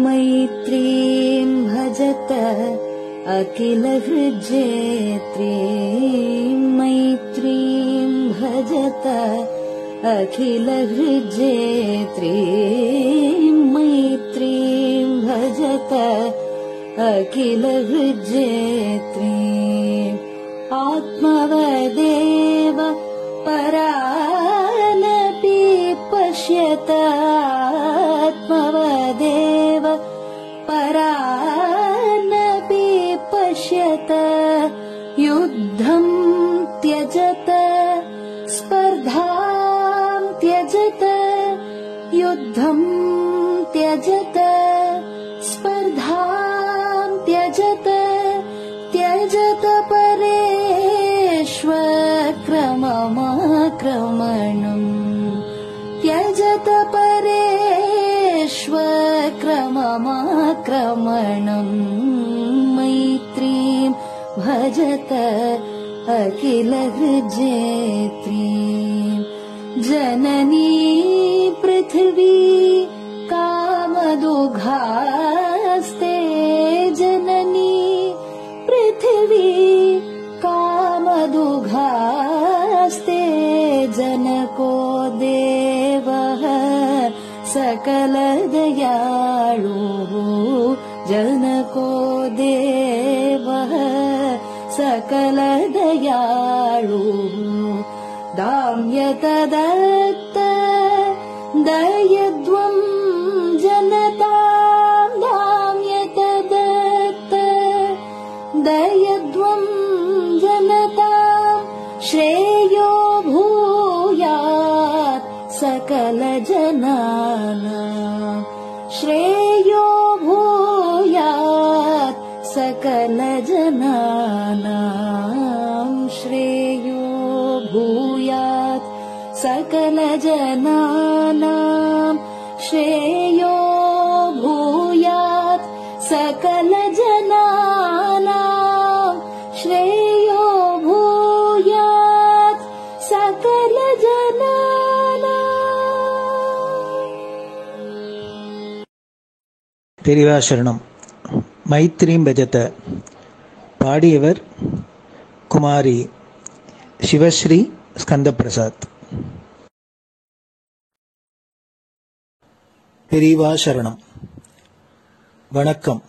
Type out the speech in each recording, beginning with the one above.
मैत्रीं भजत अखिलहृज्जेत्रीं मैत्रीं भजत अखिलहृज्जेत्रीं मैत्रीं भजत अखिलहृज्जेत्रीम् आत्मवदेव परानपि पश्यत आत्मवदेव परानपि पश्यत युद्धं त्यजत स्पर्धां त्यजत युद्धं त्यजत स्पर्धां त्यजत त्यजत परेष्वक्रममाक्रमणम् त्यजत परेष्वक्रममाक्रमणम् मैत्रीं भजत अखिलहृज्जेत्रीं जननी पृथिवी कामदुघास्ते जननी पृथिवी कामदुघास्ते जनको देवः सकलदयाळुः जनको देवः सकलदयाळुः दाम्यत दत्त दयध्वं जनतां दाम्यत दत्त दयध्वं जनतां श्रेयो भूयात् सकलजनानां श्रेयो भूयात् सकलजनानां श्रेयो भूयात् सकलजनानां श्रेयो भूयात् सकलजनानां श्रेयो भूयात् सकलजनानां. பெரியவாசரணம். மைத்ரீம் பஜத. பாடியவர் குமாரி சிவஸ்ரீ ஸ்கந்தபிரசாத். பெரியவா சரணம். வணக்கம்.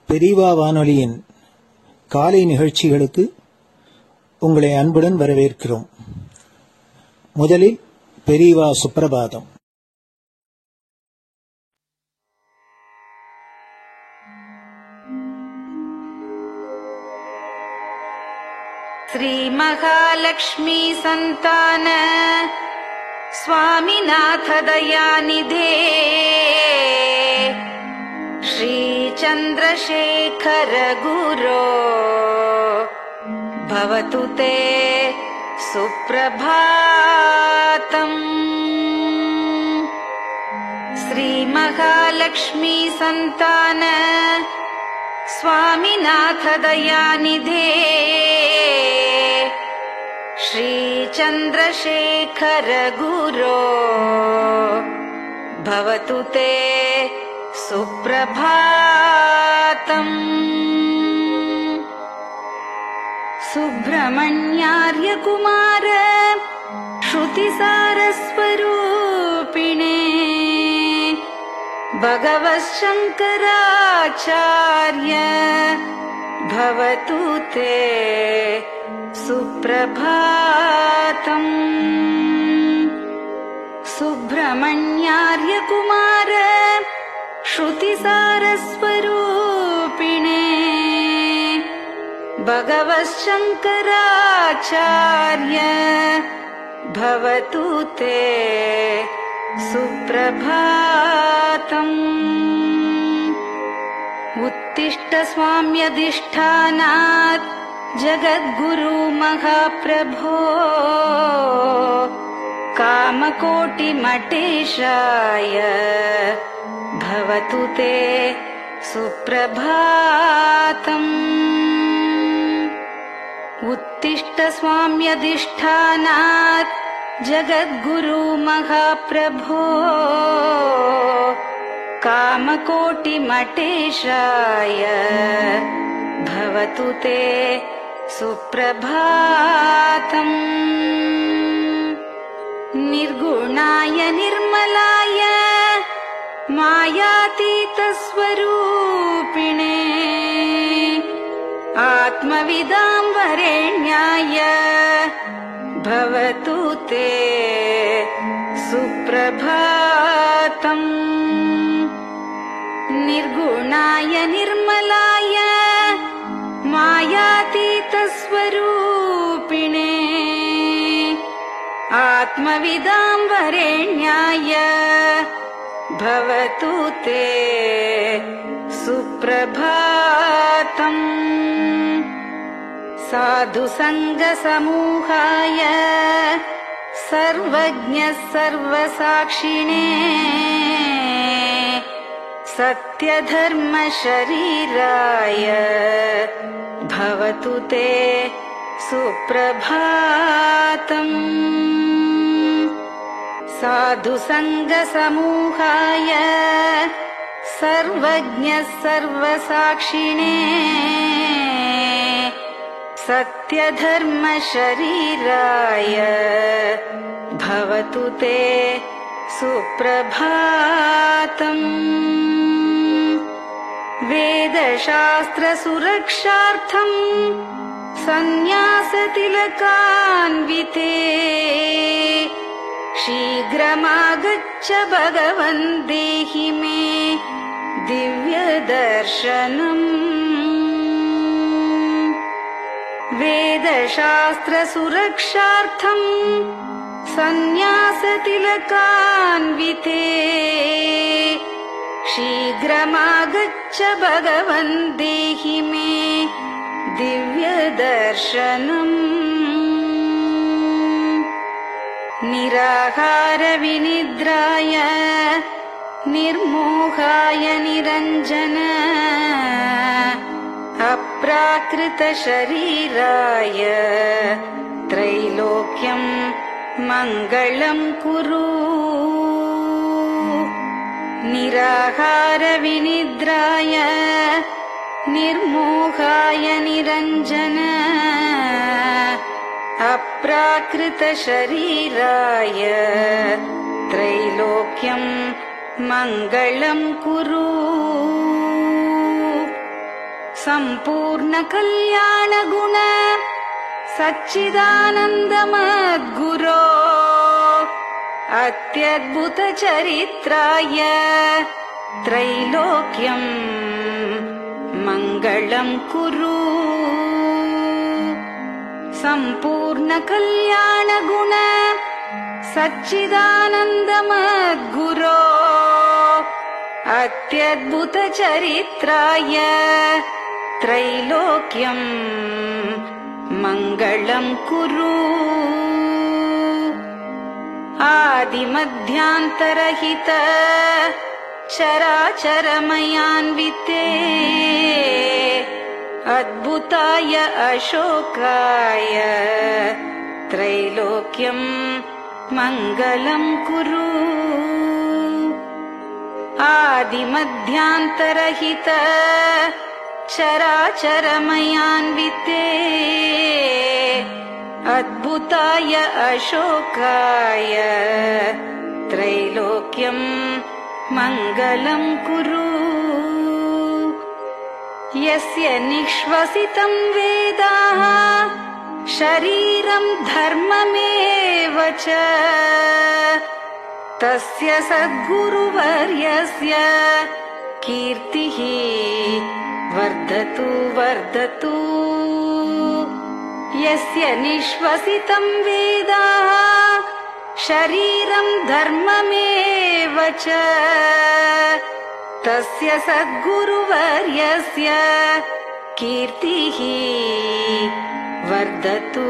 பெரியவா வானொலியின் காலை நிகழ்ச்சிகளுக்கு உங்களை அன்புடன் வரவேற்கிறோம். முதலில் பெரியவா சுப்பிரபாதம். श्री महालक्ष्मी संतान स्वामीनाथ दयानिधे श्री चंद्रशेखर गुरो भवतु ते सुप्रभातम्. श्री महालक्ष्मी संतान स्वामीनाथ दयानिधे श्री चंद्रशेखर गुरो भवतु ते सुप्रभातम्. सुब्रह्मण्यार्य कुमार श्रुतिसारस्वरूपिणे भगवच्छंकराचार्य भवतु ते सुप्रभातम्. सुब्रह्मण्यार्य कुमार श्रुतिसारस्वरूपिणे भगवच्छंकराचार्य भवतु ते सुप्रभातम्. उत्तिष्ठ स्वाम्यधिष्ठानात् जगद्गुरु महाप्रभो कामकोटिमठेशाय भवतु ते सुप्रभातम्. उत्तिष्ठ स्वाम्यधिष्ठानात् जगद्गुरु महाप्रभो कामकोटिमटेशाय भवतु ते सुप्रभातम्। निर्गुणाय निर्मलाय मायातीतस्वरूपिणे आत्मविदां वरेण्याय भवतु ते सुप्रभातम्। निर्गुणाय निर्मलाय मायातीतस्वरूपिणे आत्मविदां वरेण्याय भवतु ते सुप्रभातम्। साधुसङ्गसमूहाय सर्वज्ञः सर्वसाक्षिणे सत्यधर्मशरीराय भवतु ते सुप्रभातम्। साधुसङ्गसमूहाय सर्वज्ञः सर्वसाक्षिणे सत्यधर्मशरीराय भवतु ते सुप्रभातम्। वेदशास्त्रसुरक्षार्थम् सन्न्यासतिलकान्विते शीघ्रमागच्छ भगवन् देहि मे दिव्यदर्शनम्। वेदशास्त्रसुरक्षार्थम् सन्न्यासतिलकान्विते शीघ्रमागच्छ भगवन् देहि मे दिव्यदर्शनम्। निराहारविनिद्राय निर्मोहाय निरञ्जन अप्राकृतशरीराय त्रैलोक्यं मङ्गलं कुरु। निराहारविनिद्राय निर्मोहाय निरञ्जन अप्राकृतशरीराय त्रैलोक्यं मङ्गलं कुरु। सम्पूर्णकल्याणगुण सच्चिदानन्दमद्गुरो अत्यद्भुतचरित्राय त्रैलोक्यं मङ्गलं कुरु। सम्पूर्णकल्याणगुण सच्चिदानन्दमद्गुरो अत्यद्भुतचरित्राय त्रैलोक्यं मङ्गलं कुरु। आदिमध्यान्तरहित चराचरमयान्विते अद्भुताय अशोकाय त्रैलोक्यं मङ्गलं कुरु। आदिमध्यान्तरहित चराचरमयान्विते अद्भुताय अशोकाय त्रैलोक्यं मङ्गलं कुरु। यस्य निःश्वसितं वेदाः शरीरं धर्ममेव च तस्य सद्गुरुवर्यस्य कीर्तिः वर्धतु वर्धतु। यस्य निःश्वसितं वेदाः शरीरं धर्ममेव च तस्य सद्गुरुवर्यस्य कीर्तिः वर्धतु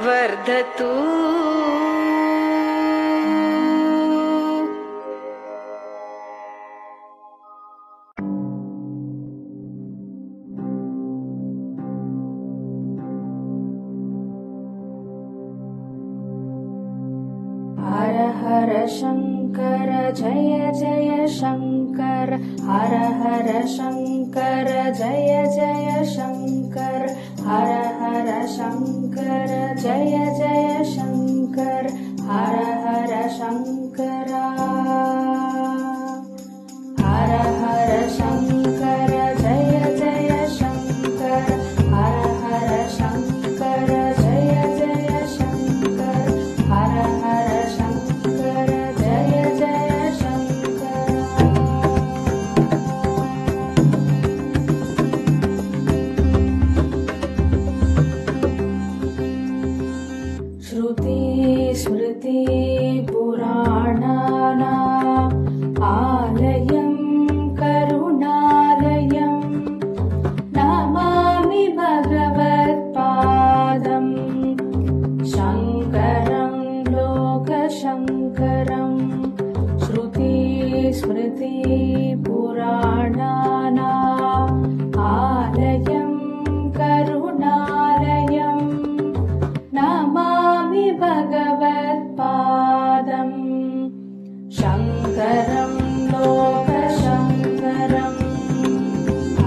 वर्धतु। हर हर शंकर जय जय शंकर हर हर शंकर जय जय शंकर हर हर शंकर जय जय शंकर हर हर शंकरा हर हर शंकर जय जय शंकर हर हर शंकर जय जय शंकर हर हर शंकर जय जय शंकर श्रुति स्मृति पुराणानाम् आलयं करुणालयं नमामि भगवत्पादं शङ्करं लोकशङ्करं श्रुति स्मृति पुराणानाम् आलयं करुणालयं नमामि भगवत्पादं शङ्करं लोकशङ्करम्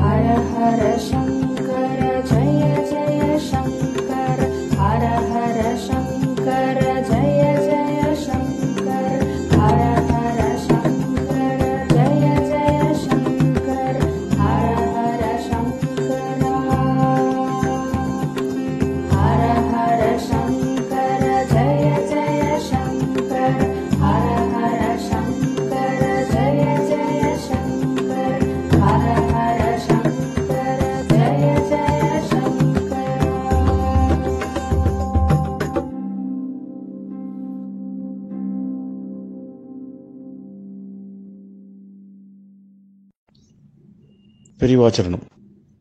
हर हर शङ्कर जय जय शङ्कर हर हर शङ्कर जय जय शङ्कर हर हर शङ्कर जय जय शङ्कर हर हर शङ्करा हर हर शङ्कर जय जय शङ्कर हर हर शङ्कर जय जय शङ्कर हर हर शङ्कर जय जय शङ्कर பெரியவாச்சரணம்.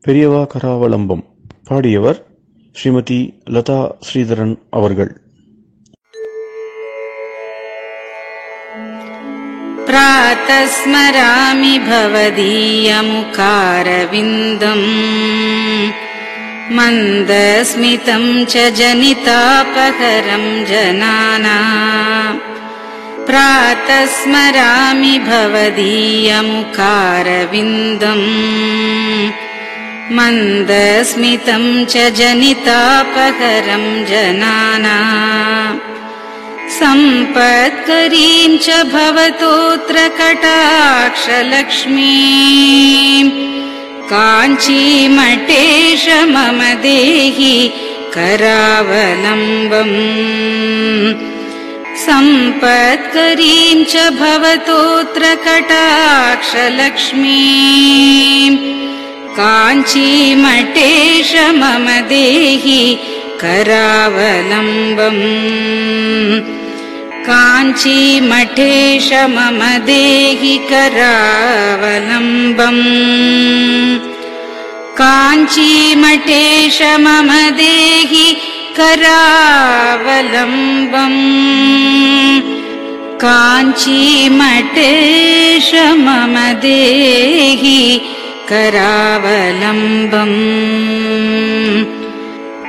பெரியவா கராவலம்பம். பாடியவர் ஸ்ரீமதி லதா ஸ்ரீதரன் அவர்கள். प्रातः स्मरामि भवदीयमुखारविन्दम् मन्दस्मितं च जनितापहरं जनानाम् प्रातः स्मरामि भवदीयमुखारविन्दम् मन्दस्मितं च जनितापहरं जनानाम् सम्पत्करीं च भवतोऽत्र कटाक्षलक्ष्मीम् काञ्चीमठेश मम देहि करावलम्बम् सम्पत्करीं च भवतोऽत्र कटाक्षलक्ष्मीम् काञ्चीमठेश मम देहि करावलम्बम् काञ्चीमठेश मम देहि करावलम्बम् काञ्चीमठेश मम देहि करावलम्बम् काञ्चीमठेश मम देहि करावलम्बम्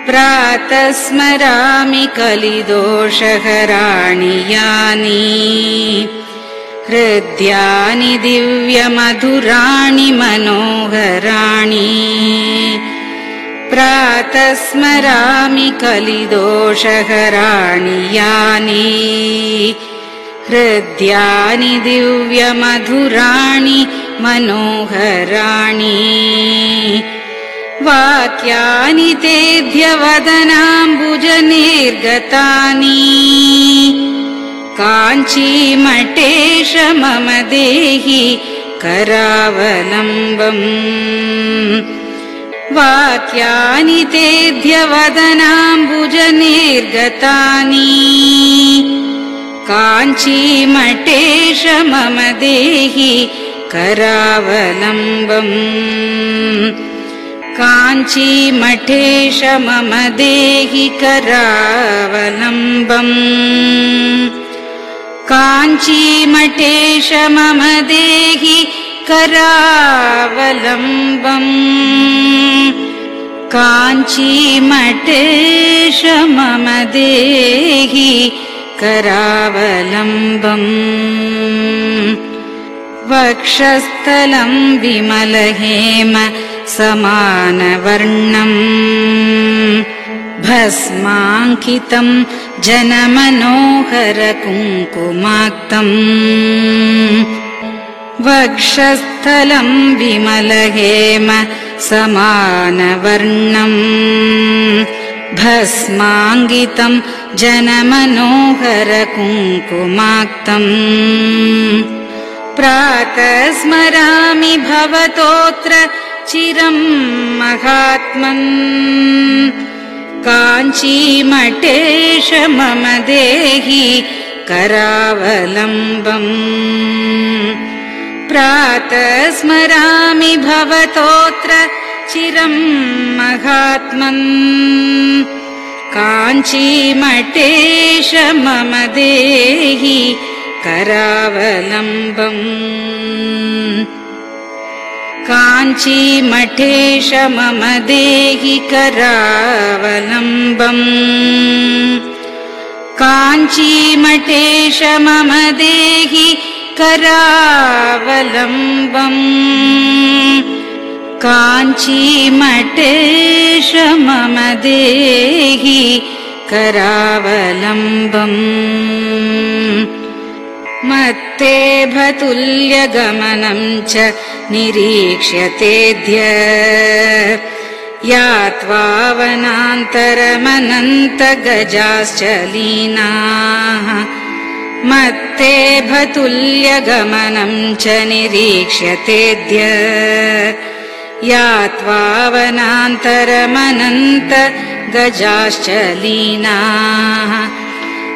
प्रातः स्मरामि कलिदोषहराणि यानि हृद्यानि दिव्यमधुराणि मनोहराणि प्रातः स्मरामि कलिदोषहराणि यानि हृद्यानि दिव्यमधुराणि मनोहराणि वाक्यानि तेऽध्यवदनाम्बुजनिर्गतानि काञ्चीमठेश मम देहि करावलम्बम् वाक्यानि तेऽध्यवदनाम्बुजनिर्गतानि काञ्चीमठेश मम देहि करावलम्बम् काञ्चीमठेश मम देहि करावलम्बम् काञ्चीमठेश मम देहि करावलम्बम् काञ्चीमठेश मम देहि करावलम्बम् वक्षस्थलं विमलहेम समानवर्णम् भस्माङ्कितं जनमनोहर कुङ्कुमाक्तम् वक्षस्थलं विमलहेम समानवर्णम् भस्माङ्कितं जनमनोहर कुङ्कुमाक्तम् प्रातः स्मरामि भवतोऽत्र चिरं महात्मन् काञ्चीमठेश मम देहि करावलम्बम् प्रातः स्मरामि भवतोऽत्र चिरं महात्मन् काञ्चीमठेश मम देहि करावलम्बम् काञ्चीमठेश मम देहि करावलम्बम् काञ्चीमठेश मम देहि करावलम्बम् काञ्चीमठेश मम देहि करावलम्बम् मत्तेभतुल्यगमनं च निरीक्ष्यतेऽद्य यात्वावनान्तरमनन्तगजाश्च लीनाः मत्तेभतुल्यगमनं च निरीक्ष्यतेऽद्य यात्वावनान्तरमनन्तगजाश्च लीनाः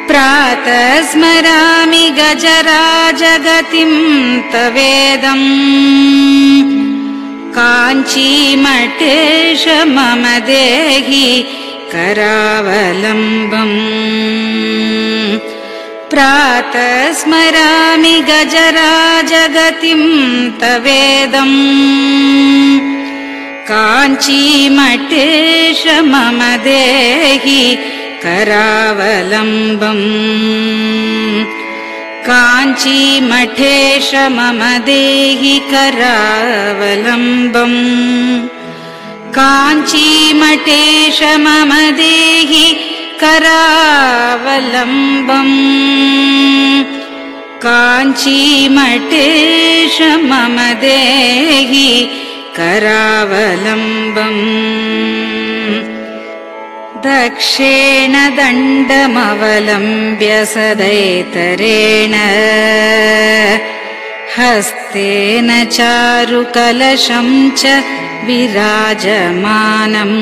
प्रातः स्मरामि गजराजगतिं तवेदम् काञ्चीमठेश मम देहि करावलम्बम् प्रातः स्मरामि गजराजगतिं तवेदम् काञ्चीमठेश मम देहि करावलम्बम् काञ्चीमठेश मम देहि करावलम्बम् काञ्चीमठेश मम देहि करावलम्बम् काञ्चीमठेश मम देहि करावलम्बम् दक्षेण दण्डमवलम्ब्य सदैतरेण हस्तेन चारुकलशं च विराजमानम्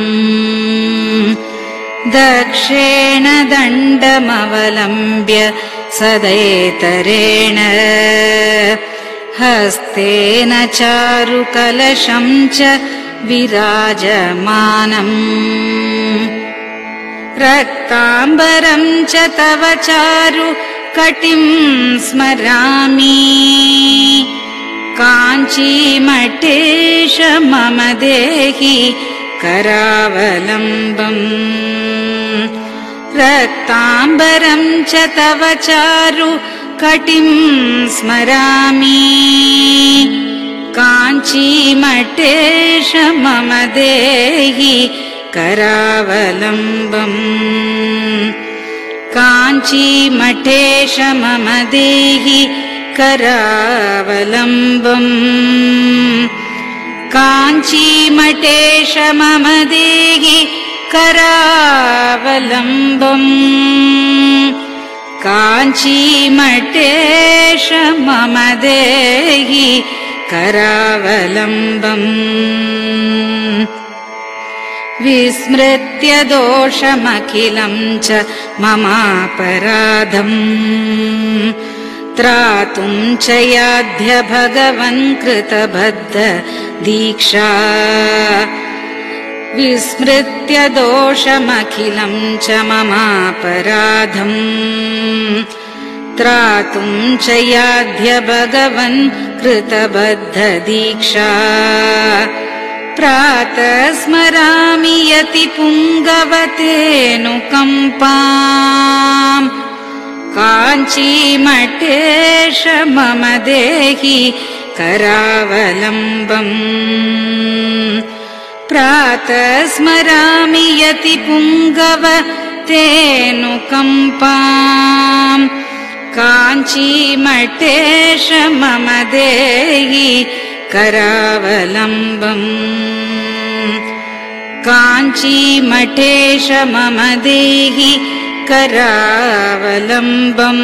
दक्षेण दण्डमवलम्ब्य सदैतरेण हस्तेन चारुकलशं च विराजमानम् रक्ताम्बरं च तव चारु कटिं स्मरामि काञ्चीमठेश मम देहि करावलम्बम् रक्ताम्बरं च तव चारु कटिं स्मरामि काञ्चीमठेश मम देहि करावलम्बम् काञ्चीमठेश मम देहि करावलम्बम् काञ्चीमठेश मम देहि करावलम्बम् काञ्चीमठेश मम देहि करावलम्बम् विस्मृत्य दोषमखिलं च ममापराधम् त्रातुं च याध्य भगवन् कृतबद्ध दीक्षा विस्मृत्य दोषमखिलं च ममापराधम् त्रातुं च याध्य भगवन् कृतबद्ध दीक्षा प्रातः स्मरामि यति पुङ्गवतेऽनुकम्पाम् काञ्चीमठेश मम देहि करावलम्बम् प्रातः स्मरामि यति पुङ्गव तेऽनुकम्पाम् काञ्चीमठेश मम देहि करावलम्बम् काञ्चीमठेश मम देहि करावलम्बम्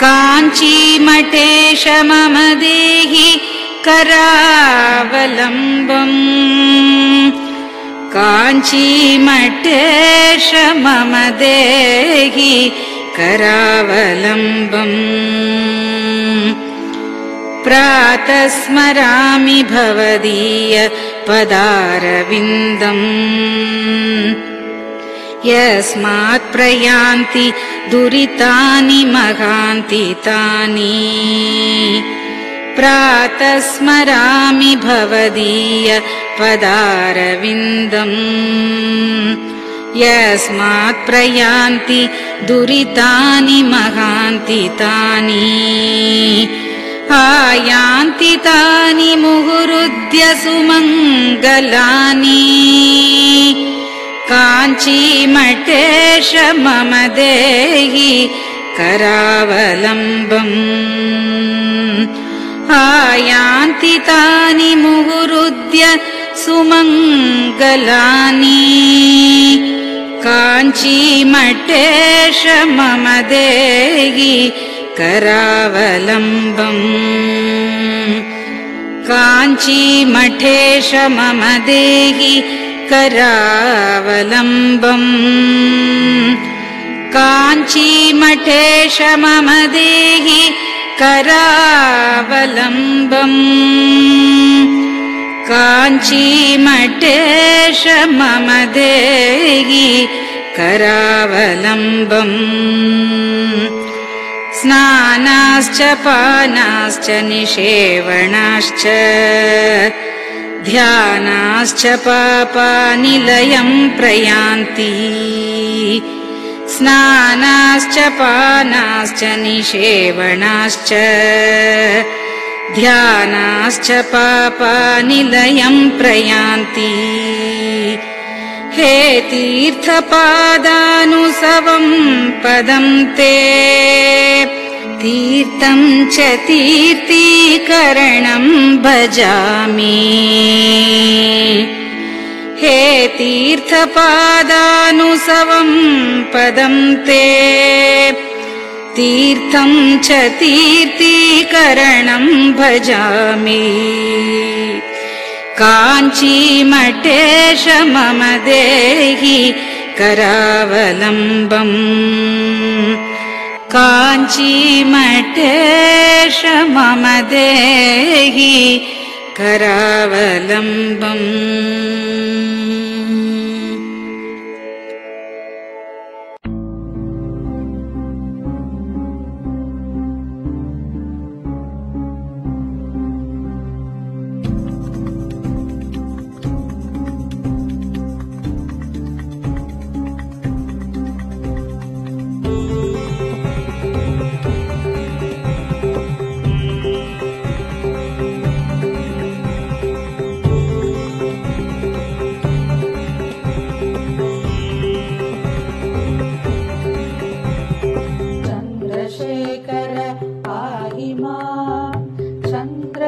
काञ्चीमठेश मम देहि करावलम्बम् काञ्चीमठेश मम देहि करावलम्बम् प्रातः स्मरामि भवदीय पदारविन्दम् यस्मात् प्रयान्ति दुरितानि महान्ति तानि प्रातः स्मरामि भवदीय पदारविन्दम् यस्मात् प्रयान्ति दुरितानि महान्ति तानि आयान्ति तानि मुहुरुद्य सुमङ्गलानि काञ्चीमठेश मम देहि करावलम्बम् आयान्ति तानि मुहुरुद्य सुमङ्गलानि काञ्चीमठेश मम देहि करावलम्बम् काञ्चीमठेश मम देहि करावलम्बम् काञ्चीमठेश मम देहि करावलम्बम् काञ्चीमठेश मम देहि करावलम्बम् स्नानाश्च पानाश्च निषेवणाश्च ध्यानाश्च पापानिलयं प्रयान्ति स्नानाश्च पानाश्च निषेवणाश्च ध्यानाश्च पापानिलयं प्रयान्ति हे तीर्थपादानुसवं पदं ते तीर्थं च तीर्थीकरणं भजामि हे तीर्थपादानुसवं पदं ते तीर्थं च तीर्थीकरणं भजामि काञ्चीमठेश मम देहि करावलम्बम् काञ्चीमठेश मम देहि करावलम्बम्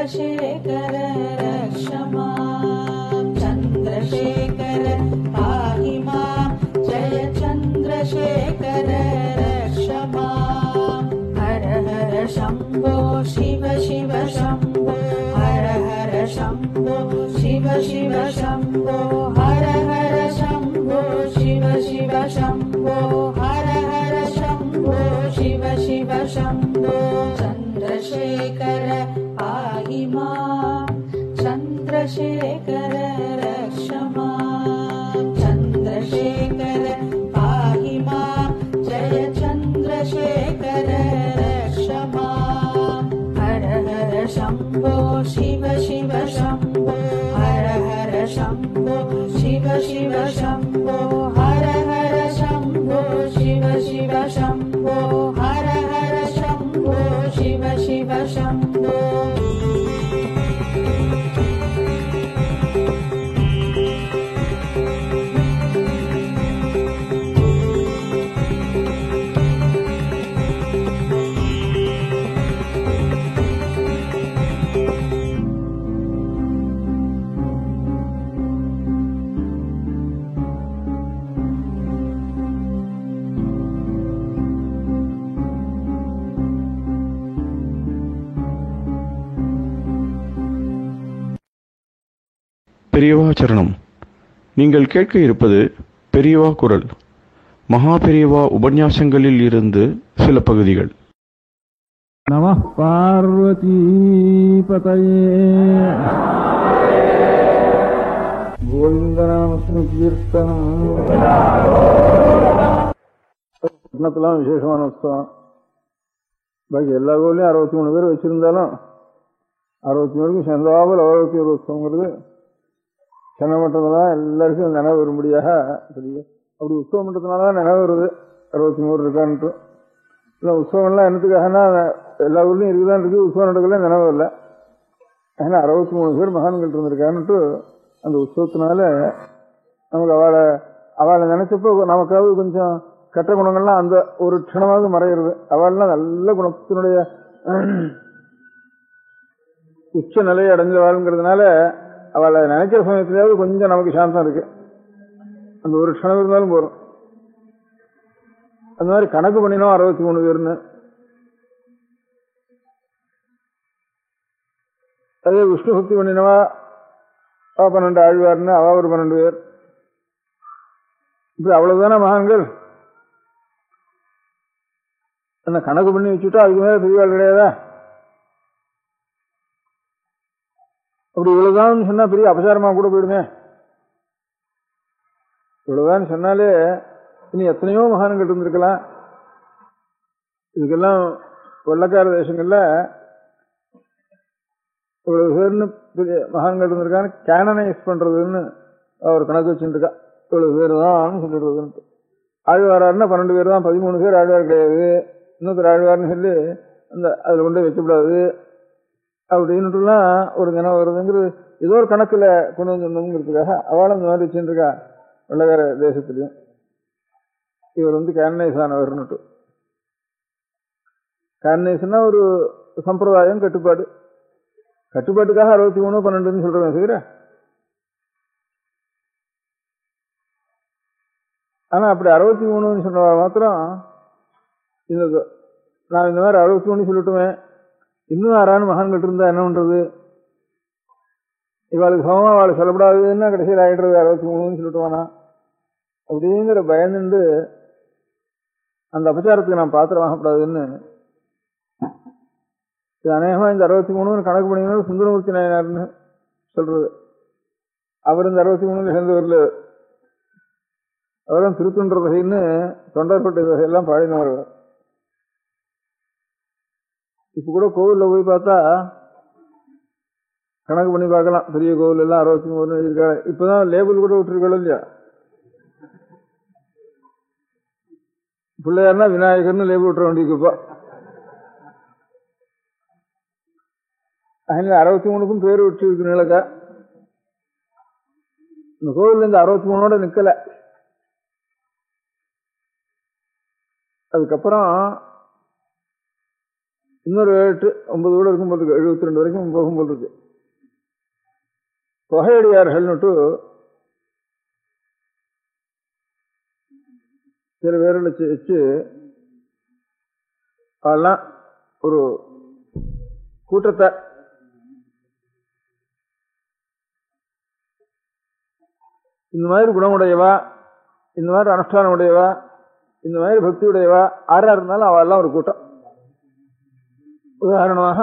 चन्द्रशेखर रक्ष माम् चन्द्रशेखर पाहि माम् जय चन्द्रशेखर रक्ष माम् हर हर शम्भो शिव शिव शम्भो हर हर शम्भो शिव शिव शम्भो हर हर शम्भो शिव शिव शम्भो हर हर शम्भो शिव शिव शम्भो चन्द्रशेखर पाहि माम् चन्द्रशेखर रक्ष माम् चन्द्रशेखर पाहि माम् जय चन्द्रशेखर रक्ष माम् हर हर शम्भो शिव शिव शम्भो हर हर शम्भो शिव शिव शम्भो हर हर शम्भो शिव शिव शम्भो हर हर शम्भो शिव शिव शम्भो பெரியவா சரணம். நீங்கள் கேட்க இருப்பது பெரியவா குரல். மகா பெரியவா உபன்யாசங்களில் இருந்து சில பகுதிகள். நமः பார்வதி பதயே. கோவிந்தநாமஸ்மீர்த்தனம். பட்டணத்தெல்லாம் விசேஷமான உற்சவம். பாக்கி எல்லா கோவிலையும் 63 பேர் வச்சிருந்தாலும் 63 பேருக்கும் சேர்ந்தாமல் 61 உற்சவங்கிறது சென்னை மட்டம்தான் எல்லாருக்கும் நினைவு வரும்படியாக தெரியும். அப்படி உற்சவம் பண்ணுறதுனால தான் நினைவு வருது 63 இருக்கான்ட்டு. இல்லை உற்சவம்லாம் என்னத்துக்காகனா எல்லா ஊர்லேயும் இருக்குதான் இருக்குது, உற்சவம் நடக்கல நினைவு இல்லை. ஏன்னா 63 பேர் மகான்கள் இருந்திருக்கான்ட்டு அந்த உற்சவத்தினால நமக்கு அவளை நினைச்சப்போ நமக்காவது கொஞ்சம் கெட்ட குணங்கள்லாம் அந்த ஒரு க்ஷணமாவது மறையிறது. அவள்லாம் நல்ல குணத்தினுடைய உச்ச நிலையை அடைஞ்சவாளுங்கிறதுனால அவளை நினைக்கிற சமயத்திலேயாவது கொஞ்சம் நமக்கு சாந்தம் இருக்கு. அந்த ஒரு க்ஷணம் இருந்தாலும் போறோம். அந்த மாதிரி கணக்கு பண்ணினோம் 63 பேர்னு. அதே விஷ்ணு பக்தி பண்ணினவா 12 ஆழ்வார்னு அவ ஒரு 12 பேர். இப்படி அவ்வளவுதானே மகான்கள். என்ன கணக்கு பண்ணி வச்சுட்டா அதுக்கு மேல பெரியவாள் கிடையாதா? அப்படி இவ்வளவுதான் சொன்னா பெரிய அபசாரமா கூட போயிடுமே. இவ்வளவுதான் சொன்னாலே இனி எத்தனையோ மகான்கள் இருந்திருக்கலாம். இதுக்கெல்லாம் வெள்ளக்கார தேசங்கள்ல இவ்வளவு பேர்னு பெரிய மகான்கள் இருந்திருக்கான்னு கேனனைஸ் பண்றதுன்னு ஒரு கணக்கு வச்சுருக்கா. இவ்வளவு பேர் தான் சொல்லிடுறதுன்ட்டு. ஆழ்வாராருன்னா 12 பேர் தான், 13 பேர் ஆழ்வார் கிடையாது. இன்னொருத்தர் ஆழ்வார்னு சொல்லி அந்த அதில் கொண்டு வைக்கப்படாது அப்படின்ட்டுலாம் ஒரு நினைவு வருதுங்கிறது ஏதோ ஒரு கணக்கில் கொண்டு வந்துருங்கிறதுக்காக அவளும் இந்த மாதிரி வச்சுருக்கா வெள்ளக்கார தேசத்துலையும். இவர் கேனனைஸ் ஆனவர்னுட்டு. கேனனைஸ்னா ஒரு சம்பிரதாயம், கட்டுப்பாடு. கட்டுப்பாட்டுக்காக 63, 12 சொல்றேன் சரிங்க. ஆனா அப்படி 63 சொன்ன மாத்திரம் இந்த நான் இந்த மாதிரி 63 சொல்லிட்டுமே இன்னும் 6 மகான்கள் இருந்தா என்ன பண்றது? இவாளுக்கு சமமா அவளை சொல்லப்படாதுன்னா கடைசியில் ஆயிடுறது 63 சொல்லிட்டுவானா அப்படிங்கிற பயந்துண்டு அந்த அபச்சாரத்துக்கு நான் பாத்திரமாகப்படாதுன்னு இது அநேகமா இந்த 63 கணக்கு பண்ணிங்கன்னா சுந்தரமூர்த்தி நாயனார்னு சொல்றது. அவர் இந்த 63 சேர்ந்தவர்ல அவரும் திருத்துன்ற வகைன்னு தொண்டர்பட்ட வகையெல்லாம் பாடினவர். இப்ப கூட கோவில்ல போய் பார்த்தா கணக்கு பண்ணி பார்க்கலாம். பெரிய கோவில் எல்லாம் 63 இருக்காரு. இப்பதான் லேபிள் கூட விட்டுருக்கோம் இல்லையா? பிள்ளையார்னா விநாயகர்னு லேபிள் விட்டுற வேண்டியிருக்குப்பா. அதனால 63க்கும் பேர் விட்டு இருக்குனாக்கா இந்த கோவில் இந்த 63ஓட நிக்கல. அதுக்கப்புறம் இன்னொரு 8, 9 கூட இருக்கும் போது 72 வரைக்கும் போகும்போது இருக்கு. தொகையடியார்கள்னுட்டு சில பேர்களை வச்சு அதெல்லாம் ஒரு கூட்டத்தை இந்த மாதிரி குணமுடையவா, இந்த மாதிரி அனுஷ்டானம் உடையவா, இந்த மாதிரி பக்தி உடையவா ஆறா இருந்தாலும் அவெல்லாம் ஒரு கூட்டம். உதாரணமாக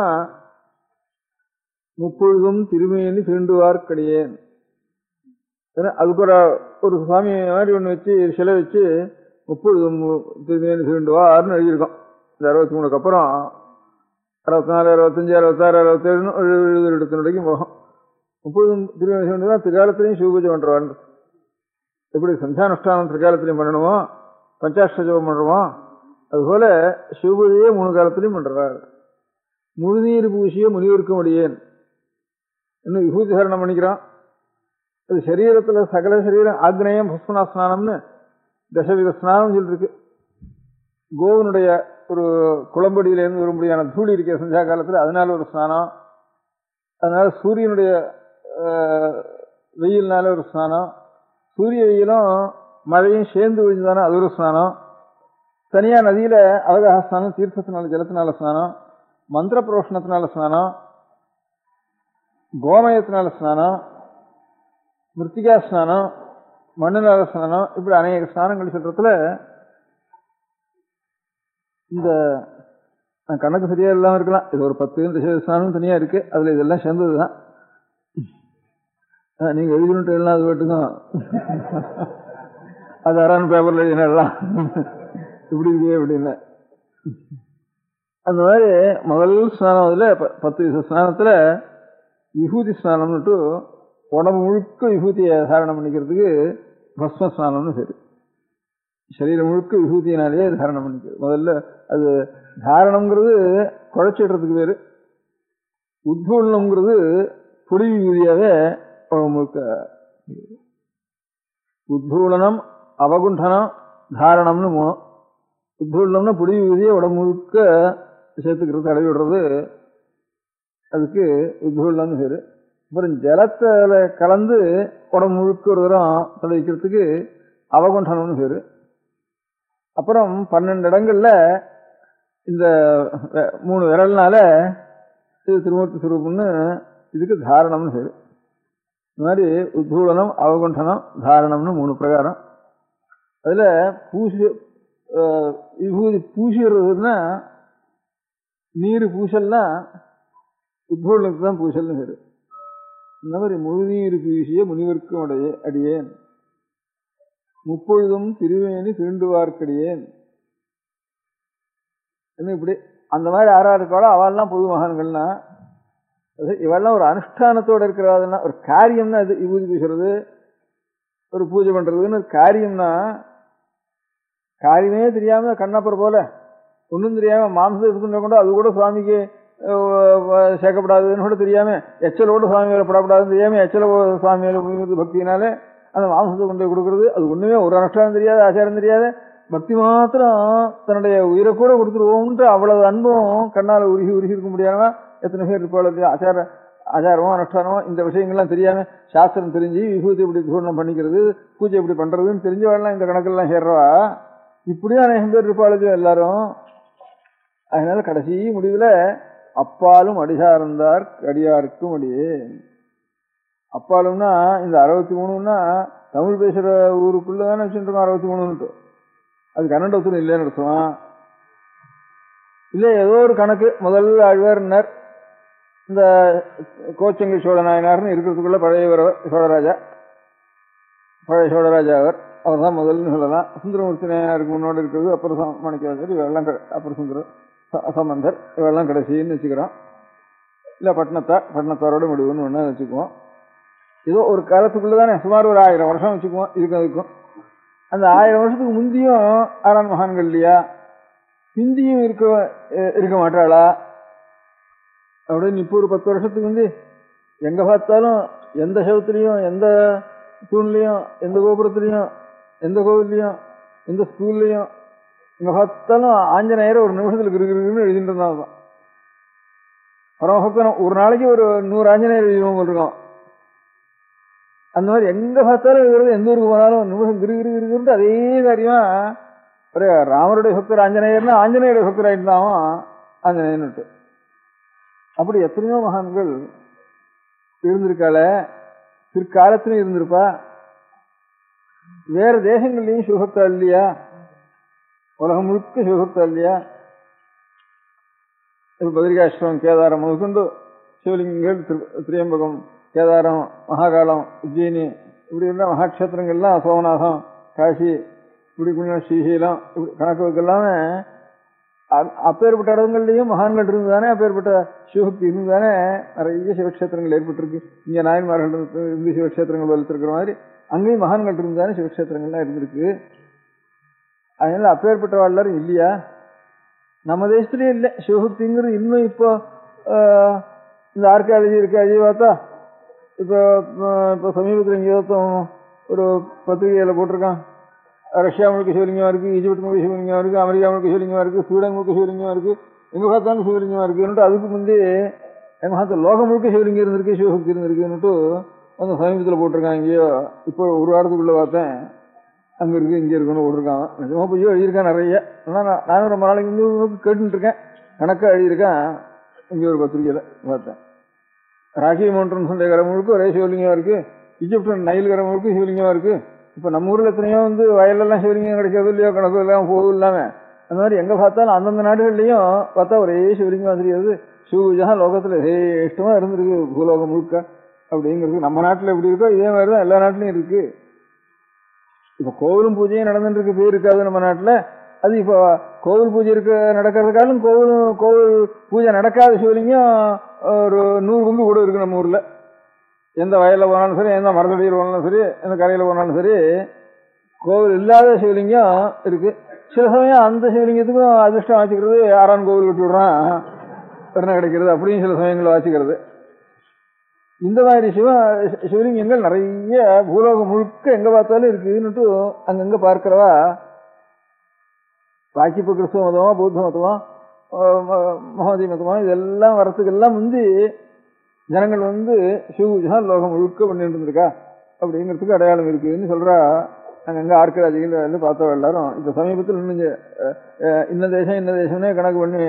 முப்பொழுதும் திருமேனி தீண்டுவார்க்கடியேன் அதுக்கு ஒரு சுவாமி மாதிரி ஒன்று வச்சு சிலை வச்சு முப்பொழுதும் திருமேனி தீண்டுவார்னு எழுதியிருக்கோம். இந்த 63க்கு அப்புறம் 64, 65, 66, 67, 70 வரைக்கும் போகும். முப்பொழுதும் திருமேனி தீண்டுவா திருக்காலத்திலையும் சிவபூஜை பண்றவான். எப்படி சந்தியானுஷ்டானம் திருக்காலத்திலையும் பண்ணணுமோ, பஞ்சாஷ்ட ஜபம் பண்ணுறோமோ, அதுபோல சிவபூஜையே 3 காலத்திலையும் பண்றார். முழுநீர் பூசிய முனிவருக்க முடியேன் இன்னும் விபூதி சரணம் பண்ணிக்கிறான். அது சரீரத்துல சகல சரீரம் ஆக்னேயம் புஷ்பனா ஸ்நானம்னு தசவித ஸ்நானம் சொல்லிருக்கு. கோவனுடைய ஒரு குளம்படியிலேருந்து வரும்படியான தூளி இருக்க சந்தியா காலத்துல அதனால ஒரு ஸ்நானம், அதனால சூரியனுடைய வெயில்னால ஒரு ஸ்நானம், சூரிய வெயிலும் மழையும் சேர்ந்து விழுந்துதானே அது ஒரு ஸ்நானம், தனியா நதியில அவகாச ஸ்நானம், தீர்த்தத்தினால ஜலத்தினால ஸ்நானம், மந்திர புரோஷணத்தினால ஸ்நானம், கோமயத்தினால ஸ்நானம், மிருத்திகா ஸ்நானம், மண்ணுனால ஸ்நானம், இப்படி அநேக ஸ்நானங்கள் சொல்றதுல இந்த கணக்கு சரியா இல்லாம இருக்கலாம். இது ஒரு 10 ஸ்நானம் தனியா இருக்கு, அதுல இதெல்லாம் சேர்ந்ததுதான். நீங்க எழுதிட்டு எல்லாம் அது வீட்டுக்கும் அது அறான் பேப்பர்ல எழுதினெல்லாம் இப்படி இருக்கே அப்படின்னு. அந்த மாதிரி முதல் ஸ்நானம் அதுல 10 ஸ்நானத்துல விபூதி ஸ்நானம்னுட்டு உடம்பு முழுக்க விபூதியை தாரணம் பண்ணிக்கிறதுக்கு பஸ்ம ஸ்நானம்னு சரி, சரீரம் முழுக்க விபூதியினாலேயே தாரணம் பண்ணிக்கிறது. முதல்ல அது தாரணம்ங்கிறது குழைச்சிடுறதுக்கு பேரு, உத்பூர்ணம்ங்கிறது பொடி விபூதியாவே உடம்பு முழுக்க. உத்பூலனம், அவகுண்டனம், தாரணம்னு 3. உத்பூலனம்னா பொடி விபூதியை உடம்பு முழுக்க சேர்த்துக்கிறது, தடவி விடுறது, அதுக்கு உத்பூலனம்னு பேரு. அப்புறம் ஜலத்துல கலந்து உடம்பு முழுக்க ஒரு தரம் தடவிக்கிறதுக்கு அவகுண்டனம்னு பேரு. அப்புறம் 12 இடங்கள்ல இந்த 3 விரல்னால இது திருமூர்த்தி சுரூபம்னு இதுக்கு தாரணம்னு பேரு. இந்த மாதிரி உத்பூலனம், அவகுண்டனம், தாரணம்னு 3 பிரகாரம். அதுல விபூதி பூசிடுறதுன்னா நீர் பூசல்னா உத்பூலனுக்கு தான் பூசல்னு பேரு. இந்த மாதிரி முழுநீர் பூசிய முனிவர்க்கும் அடியேன், முப்பொழுதும் திருவேணி திருண்டுவார்க்கடியேன் இப்படி அந்த மாதிரி யாரா இருக்காளோ அவள்லாம் பொது மகான்கள்னா, இவெல்லாம் ஒரு அனுஷ்டானத்தோட இருக்கிறாதுன்னா, ஒரு காரியம்னா அது விபூதி பூசுறது, ஒரு பூஜை பண்றதுன்னு காரியம்னா, காரியமே தெரியாம கண்ணப்பர் போல ஒன்றும் தெரியாம மாம்சம் இருக்குன்னு கூட அது கூட சுவாமிக்கு சேர்க்கப்படாதுன்னு கூட தெரியாம, எச்சலோடு சுவாமி வேலை படப்படாதுன்னு தெரியாம எச்சல சுவாமி வேலை பக்தினாலே அந்த மாம்சத்தை கொண்டு கொடுக்கறது, அது ஒண்ணுமே ஒரு அனுஷ்டானம் தெரியாது, ஆச்சாரம் தெரியாது, பக்தி மாத்திரம் தன்னுடைய உயிரை கூட கொடுத்துருவோம்ன்ற அவ்வளவு அன்பும் கண்ணால உருகி இருக்க முடியாம எத்தனை பேர் இருப்பாள். ஆச்சாரமோ அனுஷ்டானமோ இந்த விஷயங்கள்லாம் தெரியாம சாஸ்திரம் தெரிஞ்சு விபூதி எப்படி பூர்ணம் பண்ணிக்கிறது, பூஜை எப்படி பண்றதுன்னு தெரிஞ்சவாள்லாம் இந்த கணக்கெல்லாம் சேர்றவா இப்படியும் அநேகம் பேர் இருப்பாளுக்கு எல்லாரும். அதனால கடைசி முடிவுல அப்பாலும் அடிசார்ந்தார் அடியாருக்கும் அடியே. அப்பாலும்னா இந்த 63ன்னா தமிழ் பேசுற ஊருக்குள்ளதானே வச்சுட்டு இருக்கோம் 63ன்ட்டு, அது கன்னடத்துல இல்லைன்னு அர்த்தம் இல்லை, ஏதோ ஒரு கணக்கு. முதல் ஆழ்வார்னர் இந்த கோச்சங்கை சோழ நாயனார்னு இருக்கிறதுக்குள்ள பழைய சோழராஜா, பழைய சோழராஜா அவர் தான் முதல்னு சொல்லலாம். சுந்தரமூர்த்தி நாயனாருக்கு முன்னோடு இருக்கிறது அப்புறம் மாணிக்கவாசர், இவெல்லாம் அப்புறம் சுந்தரம் சம்பந்தர், இவெல்லாம் கடைசின்னு வச்சுக்கிறோம். இல்லை பட்டினத்தாரோட முடிவுன்னு ஒன்று வச்சுக்குவோம். ஏதோ ஒரு காலத்துக்குள்ளதானே சுமார் ஒரு 1000 வருஷம் வச்சுக்குவோம். இதுக்கும் அந்த 1000 வருஷத்துக்கு முந்தியும் ஆறான் மகான்கள் இல்லையா, ஹிந்தியும் இருக்க மாட்டாளா அப்படின்னு. இப்போ ஒரு 10 வருஷத்துக்கு முந்தி எங்க பார்த்தாலும் எந்த சவத்துலையும் எந்த தூண்லையும் எந்த கோபுரத்துலையும் எந்த கோவில்லையும் எந்த ஸ்கூல்லையும் எங்க பார்த்தாலும் ஆஞ்சநேயரை ஒரு நிமிஷத்துல இருக்குன்னு எழுதிட்டு இருந்தாங்க. பரமபக்தன் ஒரு நாளைக்கு ஒரு 100 ஆஞ்சநேயர் எழுதிவோம் இருக்கோம். அந்த மாதிரி எங்க பார்த்தாலும் இருக்கிறது, எந்த ஊருக்கு போனாலும் நிமிஷம் கிருகிருன்னு அதே காரியமா ஒரு ராமருடைய பக்தர் ஆஞ்சநேயர்னா ஆஞ்சநேயருடைய பக்தர் ஆயிட்டாவும் ஆஞ்சநேயர்னுட்டு. அப்படி எத்தனையோ மகான்கள் இருந்திருக்காள, பிற்காலத்திலும் இருந்திருப்பா. வேற தேசங்கள்லயும் சிவபக்தா இல்லையா, உலகம் முழுக்க சிவபக்தா இல்லையா. பத்ரிகாஷ்டிரம் கேதாரம் முதற்கொண்டு சிவலிங்கங்கள், திரியம்பகம், கேதாரம், மகாகாலம், உஜ்ஜயினி, இப்படி இருந்தால் மகாட்சேத்திரங்கள்லாம் சோமநாதம், காசி, இப்படி ஸ்ரீசைலம், இப்படி கணக்கு எல்லாமே அப்பேற்பட்ட இடங்கள்லையும் மகான்கள் இருந்துதானே, அப்பேற்பட்ட சிவபக்தி இருந்துதானே நிறைய சிவக்ஷேத்திரங்கள் ஏற்பட்டிருக்கு. இங்க நாயன்மார்கள் இருந்து சிவக்ஷேத்திரங்கள் வளர்த்துருக்கிற மாதிரி அங்கேயும் மகான்கள் இருந்துதானே சிவக்ஷேத்திரங்கள்லாம் இருந்திருக்கு. அதனால அப்பேற்பட்ட எல்லாரும் இல்லையா, நம்ம தேசத்துலயே இல்லை சிவபக்திங்கிறது. இன்னும் இப்போ இந்த ஆர்கியாலஜி இருக்கு, அஜய் பார்த்தா இப்போ சமீபத்தில் இங்கே ஒரு பத்திரிகையில் போட்டிருக்கான், ரஷ்யா முழுக்க சிவலிங்கமாக இருக்கு, ஈஜிப்ட் முழுக்க சிவலிங்கமாக இருக்கு, அமெரிக்கா முழுக்க சிவலிங்கமாக இருக்கு, ஸ்வீடன் முழுக்க சிவலிங்கமாக இருக்கு, எங்க பார்த்தாலும் சிவலிங்கமாக இருக்குன்னுட்டு அதுக்கு முந்தைய எங்க பார்த்த லோகம் முழுக்க சிவலிங்கம் இருந்திருக்கு, சிவபக்தி இருந்திருக்குன்னுட்டு அந்த சமீபத்தில் போட்டிருக்கான். இங்கேயோ இப்போ ஒரு வாரத்துக்குள்ள பார்த்தேன், அங்கே இருக்கு இங்கே இருக்குன்னு போட்டிருக்கான். நிஜமா போய் எழுதியிருக்கான் நிறைய. ஆனால் நானும் ரொம்ப நாளைக்கு இங்கே கேட்டுட்டு இருக்கேன், கணக்காக எழுதியிருக்கேன். இங்கே ஒரு பத்திரிகையில் பார்த்தேன், ராக்கி மவுண்டன்ஸ் கரை முழுக்க ஒரே சிவலிங்கமாக இருக்கு, ஈஜிப்ட் நைல் கரை முழுக்க சிவலிங்கமாக இருக்கு. இப்போ நம்ம ஊரில் எத்தனையோ வயலெல்லாம் சிவலிங்கம் கிடைக்கிறது இல்லையோ, கணக்கு இல்லாமல் போகும் இல்லாமல். அந்த மாதிரி எங்கே பார்த்தாலும் அந்தந்த நாடுகள்லையும் பார்த்தா ஒரே சிவலிங்கமாக தெரியாது. சிவபூஜை லோகத்தில் இஷ்டமாக இருந்திருக்கு பூலோகம் முழுக்க அப்படிங்கிறது. நம்ம நாட்டில் எப்படி இருக்கோ இதே மாதிரி தான் எல்லா நாட்டிலையும் இருக்கு. இப்போ கோவிலும் பூஜையும் நடந்துட்டு இருக்கு, பேர் இருக்காது நம்ம நாட்டில். அது இப்போ கோவில் பூஜை நடக்கிறதுக்காலும் கோவில் பூஜை நடக்காத சிவலிங்கம் ஒரு 100 பங்கு கூட இருக்கு நம்ம ஊரில். எந்த வயலில் போனாலும் சரி, எந்த மரத்தடியில் போனாலும் சரி, எந்த கரையில் போனாலும் சரி, கோவில் இல்லாத சிவலிங்கம் இருக்கு. சில சமயம் அந்த சிவலிங்கத்துக்கும் அதிர்ஷ்டம் வாச்சிக்கிறது, 6ஆம் கோவில் விட்டு விடுறான் என்ன கிடைக்கிறது அப்படின்னு சில சமயங்களை வாச்சிக்கிறது. இந்த மாதிரி சிவலிங்கங்கள் நிறைய பூலோகம் முழுக்க எங்க பார்த்தாலும் இருக்குன்னுட்டு அங்கங்க பார்க்கிறவா. பாக்கி இப்போ கிறிஸ்துவ மதமா, பௌத்த மதமா, மகோதி மதமா, இதெல்லாம் வரத்துக்கெல்லாம் முந்தி ஜனங்கள் சிவபூஜை லோகம் முழுக்க பண்ணிட்டு இருந்திருக்கா அப்படிங்கிறதுக்கு அடையாளம் இருக்குன்னு சொல்றா. அங்கங்க ஆர்கியாலஜிகள் பார்த்தோம் எல்லாரும். இப்ப சமீபத்தில் இன்ன தேசம்னே கணக்கு பண்ணி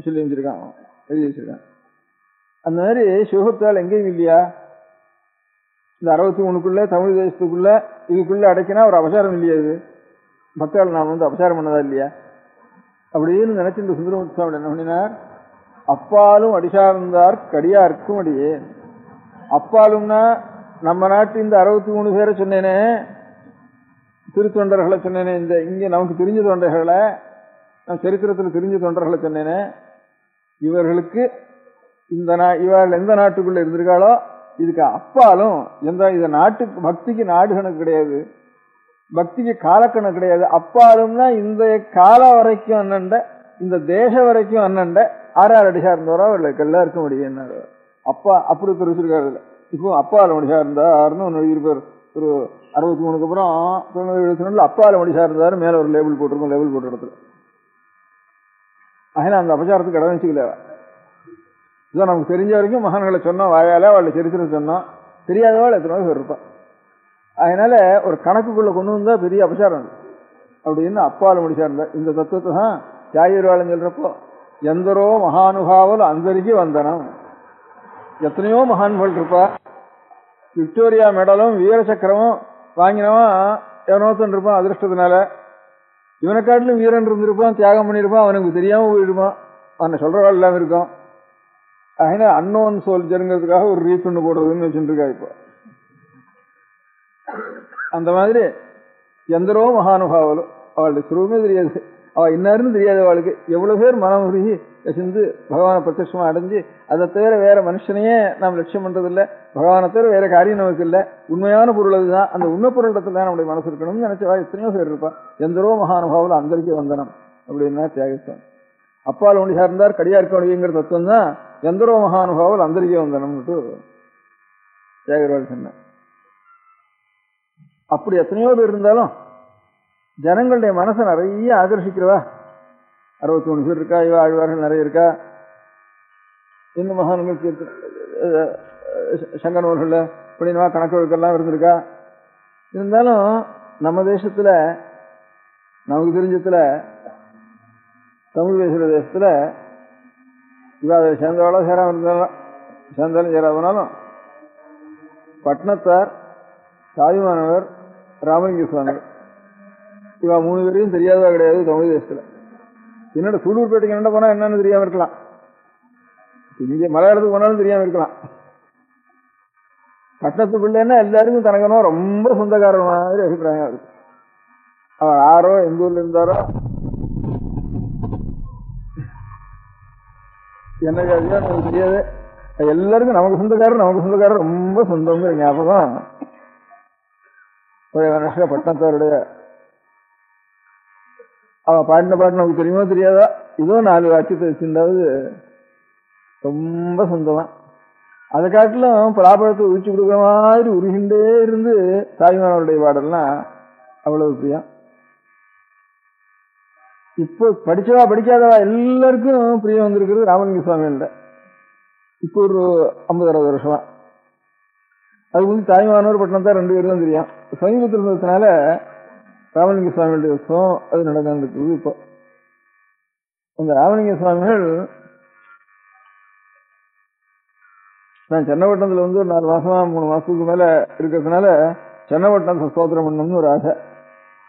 சொல்லி வச்சிருக்கான், எழுதி வச்சிருக்கான். அந்த மாதிரி சிவபக்தால் எங்கேயும் இல்லையா? இந்த 63க்குள்ள தமிழ் தேசத்துக்குள்ள இதுக்குள்ள அடைக்கினா ஒரு அபசாரம் இல்லையா? இது பக்தால் நாம் அபசாரம் பண்ணதா இல்லையா அப்படின்னு நினைச்சிட்டு சுந்தரமூர்த்தி சுவாமி என்ன பண்ணினார், அப்பாலும் அடிசார்ந்தார் கடியார்க்கும் அடியே. அப்பாலும்னா நம்ம நாட்டு இந்த 63 பேரை சொன்னேனே, திருத்தொண்டர்களை சொன்னேனே, இந்த இங்க நமக்கு தெரிஞ்ச தொண்டர்களை, நம் சரித்திரத்தில் தெரிஞ்ச தொண்டர்களை சொன்னேனே, இவர்களுக்கு இவர்கள் எந்த நாட்டுக்குள்ள இருந்திருக்காளோ இதுக்கு அப்பாலும் இந்த நாட்டுக்கு பக்திக்கு நாடு கணக்கு கிடையாது, பக்திக்கு காலக்கணக்கு கிடையாது. அப்பாலும்னா இந்த காலம் வரைக்கும் அண்ணண்ட, இந்த தேசம் வரைக்கும் அண்ணண்ட 6 அடி சார்ந்தவரோ அவர்களுக்கு எல்லாருக்கும் முடியாது. அப்பா அப்படி தெரிவிச்சிருக்காரு. இப்போ அப்பால மடி சார்ந்தார்னு ஒன்று எழுதியிருப்பார். ஒரு 63க்கு அப்புறம் 1972 அப்பால மடி சார்ந்தாரு மேல ஒரு லேபிள் போட்டிருக்கோம், லேபிள் போட்ட இடத்துல. அதனால அந்த அபச்சாரத்துக்கு இடம் வச்சுக்கல. இதான் நமக்கு தெரிஞ்ச வரைக்கும் மகான்களை சொன்னோம், வாயால அவளை சரித்திரம் சொன்னோம், தெரியாதவாள் எத்தனை பேர் இருப்பான். அதனால ஒரு கணக்குக்குள்ள கொண்டு வந்தா பெரிய அபச்சாரம் அப்படின்னு அப்பால மடி சார்ந்தார். இந்த தத்துவத்தை தான் தியாகிவாளன் சொல்றப்போ, எந்தரோ மகானுபாவல் அந்தரிக்கு வந்தனம். எத்தனையோ மகான்கள் இருப்பா, விக்டோரியா மெடலும் வீர சக்கரமும் வாங்கினவன் எவனோத்தன் இருப்பான். அதிர்ஷ்டத்தினால இவனை காட்டிலும் வீரன் இருந்திருப்பான், தியாகம் பண்ணியிருப்பான், அவனுக்கு தெரியாம போயிருப்பான், அவனை சொல்றவாள் இல்லாம இருக்கும். அதனால அன்னோன் சோல்ஜருங்கிறதுக்காக ஒரு ரீத் ஒன்று போடுறதுன்னு வச்சுட்டு இருக்கா. இப்போ அந்த மாதிரி எந்தரோ மகானுபாவலும் அவளுடைய சுரூபமே தெரியாது, அவள் இன்னாருன்னு தெரியாது. அவளுக்கு எவ்வளவு பேர் மனம் உருகி கசிந்து பகவானை பிரத்யட்சமா அடைஞ்சு அதை தவிர வேற மனுஷனையே நாம் லட்சியம் பண்றதில்லை, பகவானை தவிர வேற காரியம் நமக்கு இல்லை, உண்மையான பொருள் அதுதான், அந்த உண்மை பொருளத்துல தான் நம்முடைய மனசு இருக்கணும்னு நினைச்சவா எத்தனையோ பேர் இருப்பான். எந்தரோ மகானுபாவில் அந்தரிக்க வந்தனம் அப்படின்னா தியாகித்தான். அப்பால் ஒண்டி சார்ந்தார் கடியார்க்க ஒழிங்கிற தத்துவம் தான் எந்தரோ மகானுபாவில் அந்தரிக்க வந்தனம்னுட்டு தியாகராஜ் சொன்னார். அப்படி எத்தனையோ பேர் இருந்தாலும் ஜனங்களுடைய மனசை நிறைய ஆகர்ஷிக்கிறவா 63 பேர் இருக்கா. இவ ஆழ்வார்கள் நிறைய இருக்கா. இன்னும் மகான்கள் சங்கரவர்கள் இப்படின்னா கணக்கு வழக்கெல்லாம் இருந்திருக்கா. இருந்தாலும் நம்ம தேசத்துல நமக்கு தெரிஞ்சத்துல தமிழ் பேசுகிற தேசத்துல இவ அதை சேர்ந்தவாளோ சேராம இருந்தாலும் சேர்ந்தாலும் சேராதனாலும் பட்னத்தார், தாயுமானவர், ராமலிங்க சுவாமி இவா 3 பேரையும் தெரியாதவா கிடையாது தமிழ் தேசத்துல. என்னோட சூலூர்பேட்டைக்கு என்ன போனா என்னன்னு தெரியாம இருக்கலாம், இங்க மலையாளத்துக்கு போனாலும் தெரியாம இருக்கலாம். பட்டணத்து பிள்ளைன்னா எல்லாருக்கும் தனக்கனோ ரொம்ப சொந்தக்காரர் மாதிரி அபிப்பிராயம் இருக்கு. அவர் யாரோ எந்த ஊர்ல இருந்தாரோ என்ன ஜாதியோ நமக்கு தெரியாது, எல்லாருக்கும் நமக்கு சொந்தக்காரர் ரொம்ப சொந்தங்கிற ஞாபகம் பட்டணத்தாருடைய. அவன் பாடின பாட்டு நமக்கு தெரியுமோ தெரியாதா, இதோ 4 வாக்கியத்தை வச்சிருந்தாவது ரொம்ப சொந்தமா. அதை காட்டிலும் பலாப்பழத்தை உரிச்சு கொடுக்குற மாதிரி உருகிண்டே இருந்து தாய்மானவருடைய பாடல்லாம் அவ்வளவு பிரியம். இப்போ படிச்சவா படிக்காதவா எல்லாருக்கும் பிரியம் வந்திருக்கிறது ராமலிங்க சுவாமிகள்ட. இப்போ ஒரு 50-60 வருஷமா. அதுக்கு வந்து தாய்மானவர் பட்டினம் தான் 2 பேரும் தான் தெரியும். சமீபத்தில் இருந்ததுனால ராமலிங்க சுவாமிகளுடைய உற்சவம் அது நடந்துருக்குது. இப்போ அந்த ராமலிங்க சுவாமிகள் நான் சென்னப்பட்டினத்தில் வந்து ஒரு 4 மாசமா 3 மாசத்துக்கு மேல இருக்கிறதுனால சென்னப்பட்டினத்தை ஸ்தோத்திரம் பண்ணணும்னு ஒரு ஆசை.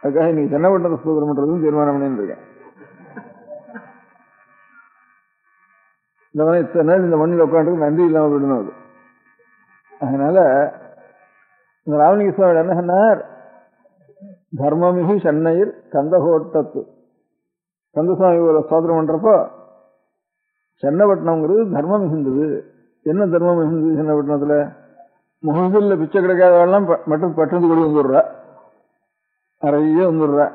அதுக்காக இன்னைக்கு சென்னப்பட்டினத்தை ஸ்தோத்திரம் பண்றதுன்னு தீர்மானம் பண்ணிட்டு இருக்கேன். இந்த மாதிரி இத்தனை நாள் இந்த மண்ணில் உட்காந்துருக்கு நன்றி இல்லாமல் விடணும். அது அதனால இந்த ராமலிங்க சுவாமி என்ன சொன்னார், தர்மமிகு சென்னையில் கந்தகோட்டத்து கந்தசுவாமி ஸ்தோத்திரம் பண்றப்போ சென்னப்பட்டினம்ங்கிறது தர்மம் மிகுந்தது. என்ன தர்மம் மிகுந்தது சென்னப்பட்டினத்துல? முகசூல்ல பிச்சை கிடைக்காதவெல்லாம் மட்டும் பட்டத்து கூட வந்துடுறா, நிறைய வந்துடுறா.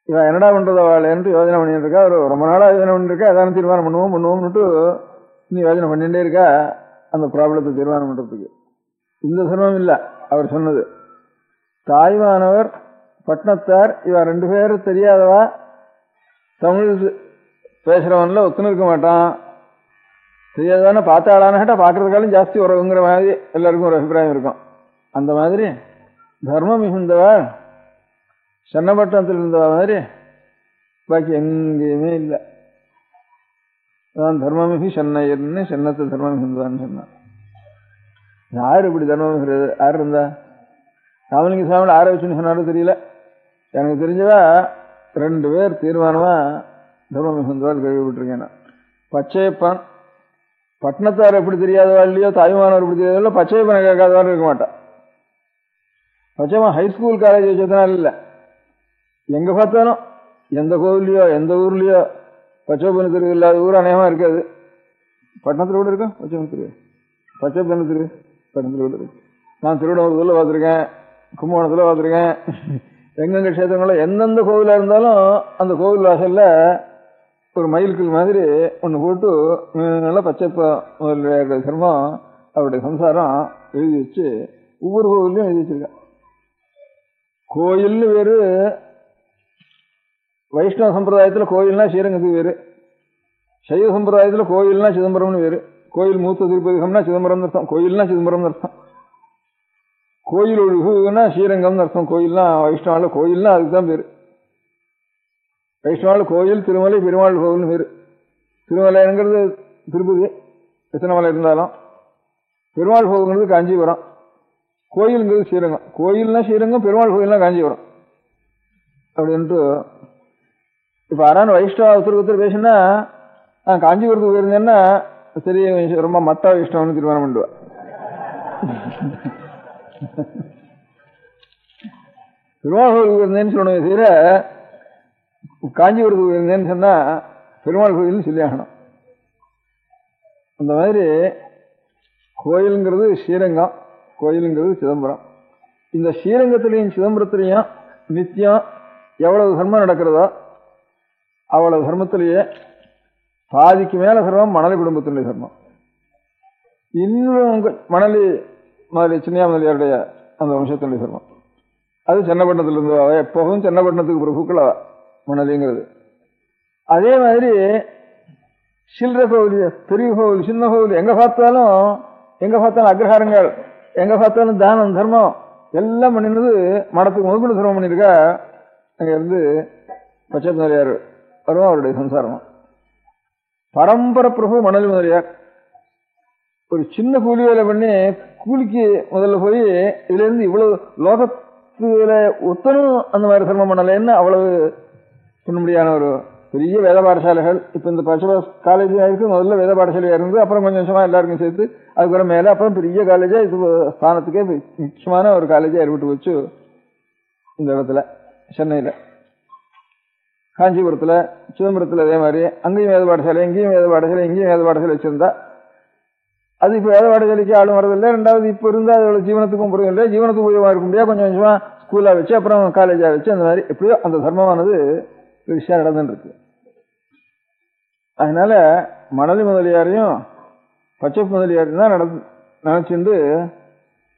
இவன் என்னடா பண்றது அவளேன்ட்டு யோஜனை பண்ணிட்டு இருக்கா. ஒரு ரொம்ப நாளா யோஜனை பண்ணிட்டு இருக்கா. எதாவது தீர்மானம் பண்ணுவோம்னுட்டு நீ யோஜனை பண்ணிட்டே இருக்கா அந்த ப்ராப்ளத்தை தீர்மானம் பண்றதுக்கு. இந்த சிரமம் இல்லை. அவர் சொன்னது தாய்மானவர் பட்னத்தார் இவ 2 பேரும் தெரியாதவா, தமிழ் பேசுறவன்ல ஒத்துன்னு இருக்க மாட்டான். தெரியாதானே பார்த்தாளான்னு கேட்டா பார்க்கறதுக்காலும் ஜாஸ்தி உறவுங்கிற மாதிரி எல்லாருக்கும் ஒரு அபிப்பிராயம் இருக்கும். அந்த மாதிரி தர்மம் மிகுந்தவா சென்னப்பட்டினத்தில் இருந்தவா மாதிரி பாக்கி எங்கேயுமே இல்லை. அதான் தர்மமிகு சென்னையர்னு சென்னத்து தர்மம் மிகுந்தவான்னு சொன்னான். யாரு இப்படி தர்மம் மிகுறது? யார் இருந்தா? ராமலிங்க சுவாமியில் ஆரம்பிச்சுன்னு சொன்னாலும் தெரியல. எனக்கு தெரிஞ்சவா 2 பேர் தீர்மானமா தர்மம் மிகுந்தவாள் கேள்விப்பட்டிருக்கேன். பச்சையப்பன் பட்டினத்தார் எப்படி தெரியாதவா இல்லையோ, தாய்மானவர் எப்படி தெரியாதோ, பச்சையப்பனை கேட்காதவாறு இருக்க மாட்டான். பச்சையப்பன் ஹைஸ்கூல் காலேஜ் வச்சதுனால இல்லை, எங்க பார்த்தாலும் எந்த கோவில்லையோ எந்த ஊர்லயோ பச்சைப்பண்ணு திரு இல்லாத ஊர் அநேகமா இருக்காது. பட்டணத்துல கூட இருக்கும் பச்சைப்பண்ணு திரு, பச்சைப்பண்ணு திரு பட்டணத்துல கூட இருக்கு. நான் திருவண்ணாமூர்ல பார்த்துருக்கேன், கும்பகோணத்துல பார்த்துருக்கேன். எங்கெங்க கஷேத்திரங்கள எந்தெந்த கோவிலா இருந்தாலும் அந்த கோவில் வாசல்ல ஒரு மயில்கள் மாதிரி ஒன்று போட்டு நல்லா பச்சைப்ப தர்மம் அவருடைய சம்சாரம் எழுதி வச்சு ஒவ்வொரு கோவிலையும் எழுதி வச்சிருக்கேன். கோயில்னு வேறு, வைஷ்ணவ சம்பிரதாயத்தில் கோயில்னா ஸ்ரீரங்கத்துக்கு வேறு, சைவ சம்பிரதாயத்தில் கோயில்னா சிதம்பரம்னு வேறு. கோயில் மூத்த திருப்பதிகம்னா சிதம்பரம் அர்த்தம், கோயில்னா சிதம்பரம் அர்த்தம். கோயில் ஒழுகுன்னா ஸ்ரீரங்கம்னு அர்த்தம். கோயில்னா வைஷ்ணவால கோயில்னா அதுக்கு தான் பேரு. வைஷ்ணவால கோயில் திருமலை பெருமாள் கோவில்னு பேரு. திருமலைங்கிறது திருப்பதி எத்தனை மலை இருந்தாலும், பெருமாள் கோவில்ங்கிறது காஞ்சிபுரம், கோயிலுங்கிறது ஸ்ரீரங்கம். கோயில்னா ஸ்ரீரங்கம், பெருமாள் கோயில்னா காஞ்சிபுரம் அப்படின்ட்டு. இப்ப யாரான வைஷ்ணவ ஒருத்தர் பேசினா நான் காஞ்சிபுரத்துக்கு போயிருந்தேன்னா சரி ரொம்ப மட்டா வைஷ்ணவன்னு தீர்மானம் பண்ணுவா. பெருமாள் கோயிலுக்கு போயிருந்தேன்னு சொல்லணும் தவிர காஞ்சிபுரத்துக்கு போயிருந்தேன்னு சொன்னா பெருமாள் கோயில்னு சொல்லி ஆகணும். அந்த மாதிரி கோயிலுங்கிறது ஸ்ரீரங்கம், கோயிலுங்கிறது சிதம்பரம். இந்த ஸ்ரீரங்கத்திலையும் சிதம்பரத்திலையும் நித்தியம் எவ்வளவு தர்மம் நடக்கிறதோ அவ்வளவு தர்மத்திலேயே பாதிக்கு மேல தர்மம் மணலி குடும்பத்தினுடைய தர்மம். இன்னும் மணலி மாதிரி சின்னையா முதலியாருடைய அந்த வம்சத்தினுடைய தர்மம். அது சென்னப்பட்டினத்துல இருந்து எப்போதும் சென்னப்பட்டினத்துக்கு பிரபுக்கள் மணலிங்கிறது. அதே மாதிரி சில்லற கோவில், பெரிய கோவில், சின்ன கோவில், எங்க பார்த்தாலும் அக்ரஹாரங்கள், எங்க பார்த்தாலும் தானம் தர்மம் எல்லாம் பண்ணினது மடத்துக்கு முதல்ல தர்மம் பண்ணியிருக்கா. அங்க இருந்து பச்சை முதலியார் வரும், அவருடைய சம்சாரம். பரம்பரை பிரபு மணலி முதலியார் ஒரு சின்ன கூலி வேலை பண்ணி கூலிக்கு முதல்ல போய் இதுல இருந்து இவ்வளவு லோகத்துல ஒத்தனும் அந்த மாதிரி தர்மம் பண்ணலைன்னு அவ்வளவு சொல்லும்படியான ஒரு பெரிய வேத பாடசாலைகள். இப்ப இந்த பச்சை காலேஜ் ஆயிருக்கு, முதல்ல வேத பாடசாலையா இருந்து அப்புறம் கொஞ்சம் கொஞ்சமா எல்லாருக்கும் சேர்த்து அதுக்கப்புறம் மேல அப்புறம் பெரிய காலேஜா இது ஸ்தானத்துக்கே முக்கியமான ஒரு காலேஜா ஏற்பட்டு வச்சு இந்த இடத்துல சென்னையில, காஞ்சிபுரத்துல, சிதம்பரத்துல அதே மாதிரி அங்கேயும் வேத பாடசாலை, இங்கேயும் வேத பாடசாலை, இங்கேயும் வேத பாடசாலை வச்சிருந்தா அது இப்ப வேத பாடசாலைக்கு ஆளும் வரதில்லை. ரெண்டாவது இப்ப இருந்தா அதோட ஜீவனத்துக்கும் புரியும் இல்லை, ஜீவனத்துக்கு உபயோகமா இருக்க முடியாது. கொஞ்சம் கொஞ்சமா ஸ்கூலா வச்சு அப்புறம் காலேஜா வச்சு அந்த மாதிரி எப்படியோ அந்த தர்மமானது பெருசா நடந்துட்டு இருக்கு. அதனால மணலி முதலியாரையும் பச்சை முதலியாரையும் தான் நினைச்சுட்டு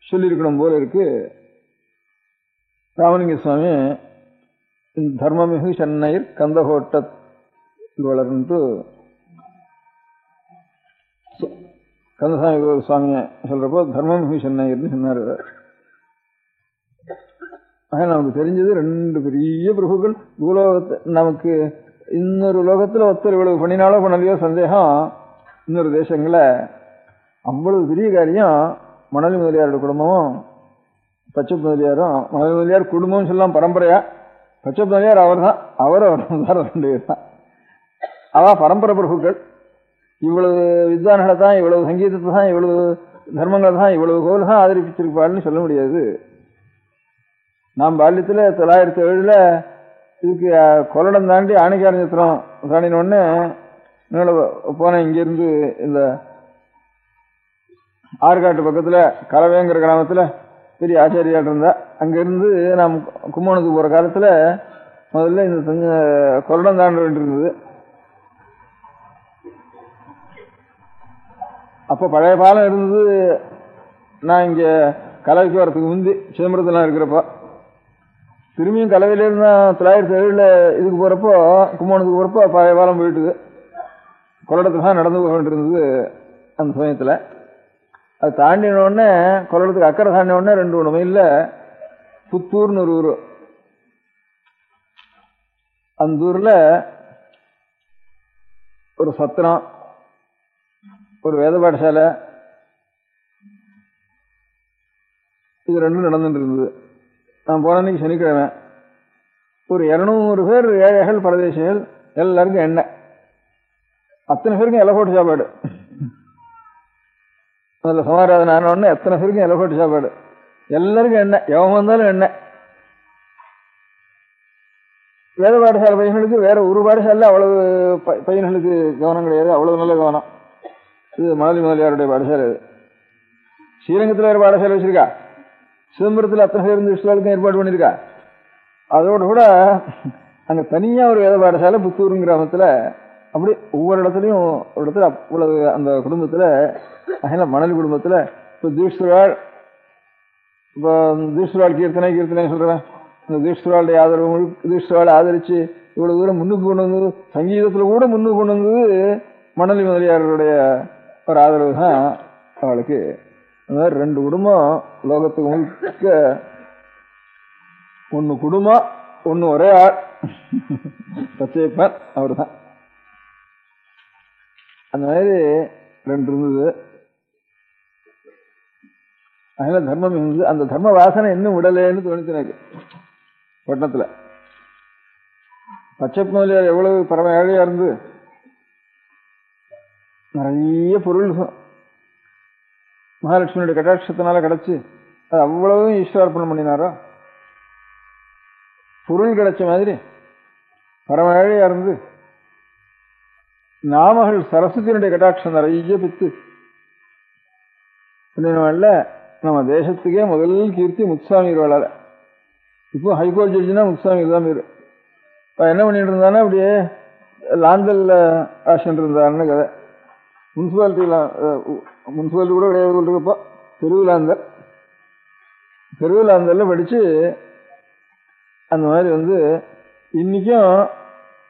சொல்லியிருக்கணும் போல இருக்கு. ராமலிங்க சுவாமி தர்மமிகு சென்னையில் கந்தகோட்ட வளர்ந்து கந்தசாமி சுவாமிய சொல்றப்போ தர்மமிகு சென்னையர்னு சொன்னார். நமக்கு தெரிஞ்சது 2 பெரிய பிரபுக்கள் பூலோகத்தை நமக்கு இன்னொரு லோகத்துல ஒருத்தர் இவ்வளவு பண்ணினாலோ பண்ணலையோ சந்தேகம். இன்னொரு தேசங்கள அவ்வளவு பெரிய காரியம் மணலி முதலியாரோட குடும்பமும் பச்சை முதலியாரும். மணலி முதலியார் குடும்பம் சொல்லலாம் பரம்பரையா, பச்சை முதலியார் அவர் தான், அவர் 2 பேர் தான். அவ பரம்பரை பிரபுக்கள். இவ்வளவு வித்வான்களை தான், இவ்வளவு சங்கீதத்தை தான், இவ்வளவு தர்மங்களை தான், இவ்வளவு கோவில் தான் ஆதரிப்பிச்சிருப்பாள்னு சொல்ல முடியாது. நாம் பால்யத்தில் 907 இதுக்கு கொள்ளடம் தாண்டி ஆணிக்காரஞ்சத்திரம் தாண்டினோடனே போனேன். இங்கிருந்து இந்த ஆற்காட்டு பக்கத்தில் கலவைங்கிற கிராமத்தில் பெரிய ஆச்சாரியால் இருந்தா. அங்கிருந்து நாம் கும்பகோணத்துக்கு போகிற காலத்தில் முதல்ல இந்த கொள்ளடம் தாண்ட வேண்டியிருந்தது. அப்போ பழைய பாலம் இருந்தது. நான் இங்கே கலவைக்கு வரத்துக்கு முந்தி சிதம்பரத்துலாம் இருக்கிறப்போ, திரும்பியும் கலவையிலேருந்து 907 இதுக்கு போகிறப்போ கும்பகோணத்துக்கு போகிறப்போ பழைய பாலம் போயிட்டுது. கொள்ளடத்துல தான் நடந்து போக வேண்டியிருந்தது அந்த சமயத்தில். அது தாண்டினோடனே கொள்ளடத்துக்கு அக்கறை தாண்டினோடனே 2 மைலில் புத்தூர்னு ஒரு ஊர். அந்த ஊரில் ஒரு சத்திரம், ஒரு வேத பாடசாலை, இது 2 நடந்துட்டு இருந்தது. நான் போன அன்னைக்கு சனிக்கிழமை ஒரு 200 பேர் ஏழைகள் பரதேசிகள், எல்லாருக்கும் எண்ணெய். அத்தனை பேருக்கும் இலை போட்டு சாப்பாடு. அதில் சமாராதனை ஆனோடனே எத்தனை பேருக்கும் இலை போட்டு சாப்பாடு, எல்லாருக்கும் எண்ணெய், எவன் வந்தாலும் எண்ணெய். வேத பாடசாலை பையன்களுக்கு வேற ஒரு பாடசாலை அவ்வளவு பையன்களுக்கு கவனம் கிடையாது, அவ்வளவு நல்ல கவனம். இது மணலி முதலியாருடைய பாடசாலை. இது ஸ்ரீரங்கத்தில் வேறு பாடசாலை வச்சிருக்கா, சிதம்பரத்தில் அத்தனை பேர் இருந்து விஸ்வாலுக்கும் ஏற்பாடு பண்ணியிருக்கா. அதோட கூட அங்கே தனியாக ஒரு வேத பாடசாலை புத்தூர் கிராமத்தில். அப்படி ஒவ்வொரு இடத்துலையும் ஒரு இடத்துல அவ்வளவு அந்த குடும்பத்தில், அதனால் மணலி குடும்பத்தில் இப்போ தீஷ்வராள், இப்போ தீஷ்வராள் கீர்த்தனை சொல்கிறேன். இந்த தீஷ்வராளுடைய ஆதரவு, தீஷ்வராளை ஆதரித்து இவ்வளோ தூரம் முன்னுக்கு கொண்டு வந்தது, சங்கீதத்தில் கூட முன்னுக்கு கொண்டு வந்தது மணலி முதலியாருடைய ஒரு ஆதரவு தான் அவளுக்கு. அந்த மாதிரி 2 குடும்பம் லோகத்துக்கு முழுக்க, 1 குடும்பம், 1 ஒரே ஆள், பச்சையப்பன் அவர் தான். அந்த மாதிரி 2 இருந்தது. அதனால தர்மம் இருந்தது. அந்த தர்ம வாசனை இன்னும் விடலேன்னு தோணுச்சு எனக்கு. பட்டணத்தில் பச்சை முதலியார் எவ்வளவு பரம ஏழையா இருந்து நிறைய பொருள் மகாலட்சுமியுடைய கட்டாட்சத்தினால கிடைச்சு அது அவ்வளவும் ஈஸ்வரார்ப்பணம் பண்ணினாரோ, பொருள் கிடைச்ச மாதிரி பரம ஏழையா இருந்து நாமகள் சரஸ்வதியினுடைய கட்டாட்சம் நிறைய பெற்று பண்ணினால நம்ம தேசத்துக்கே முதல் கீர்த்தி முத்துசாமி இருவாளால. இப்போ ஹைகோர்ட் ஜட்ஜினா முத்துசாமி தான் பேரு. என்ன பண்ணிட்டு இருந்தானா அப்படியே லாந்தல்ல ஆசன் இருந்தாருன்னு கதை. முனிசிபாலிட்டி கூட கிடையாது இருக்கப்போ தெருவிலாந்தல்ல படிச்சு அந்த மாதிரி வந்து இன்னைக்கும்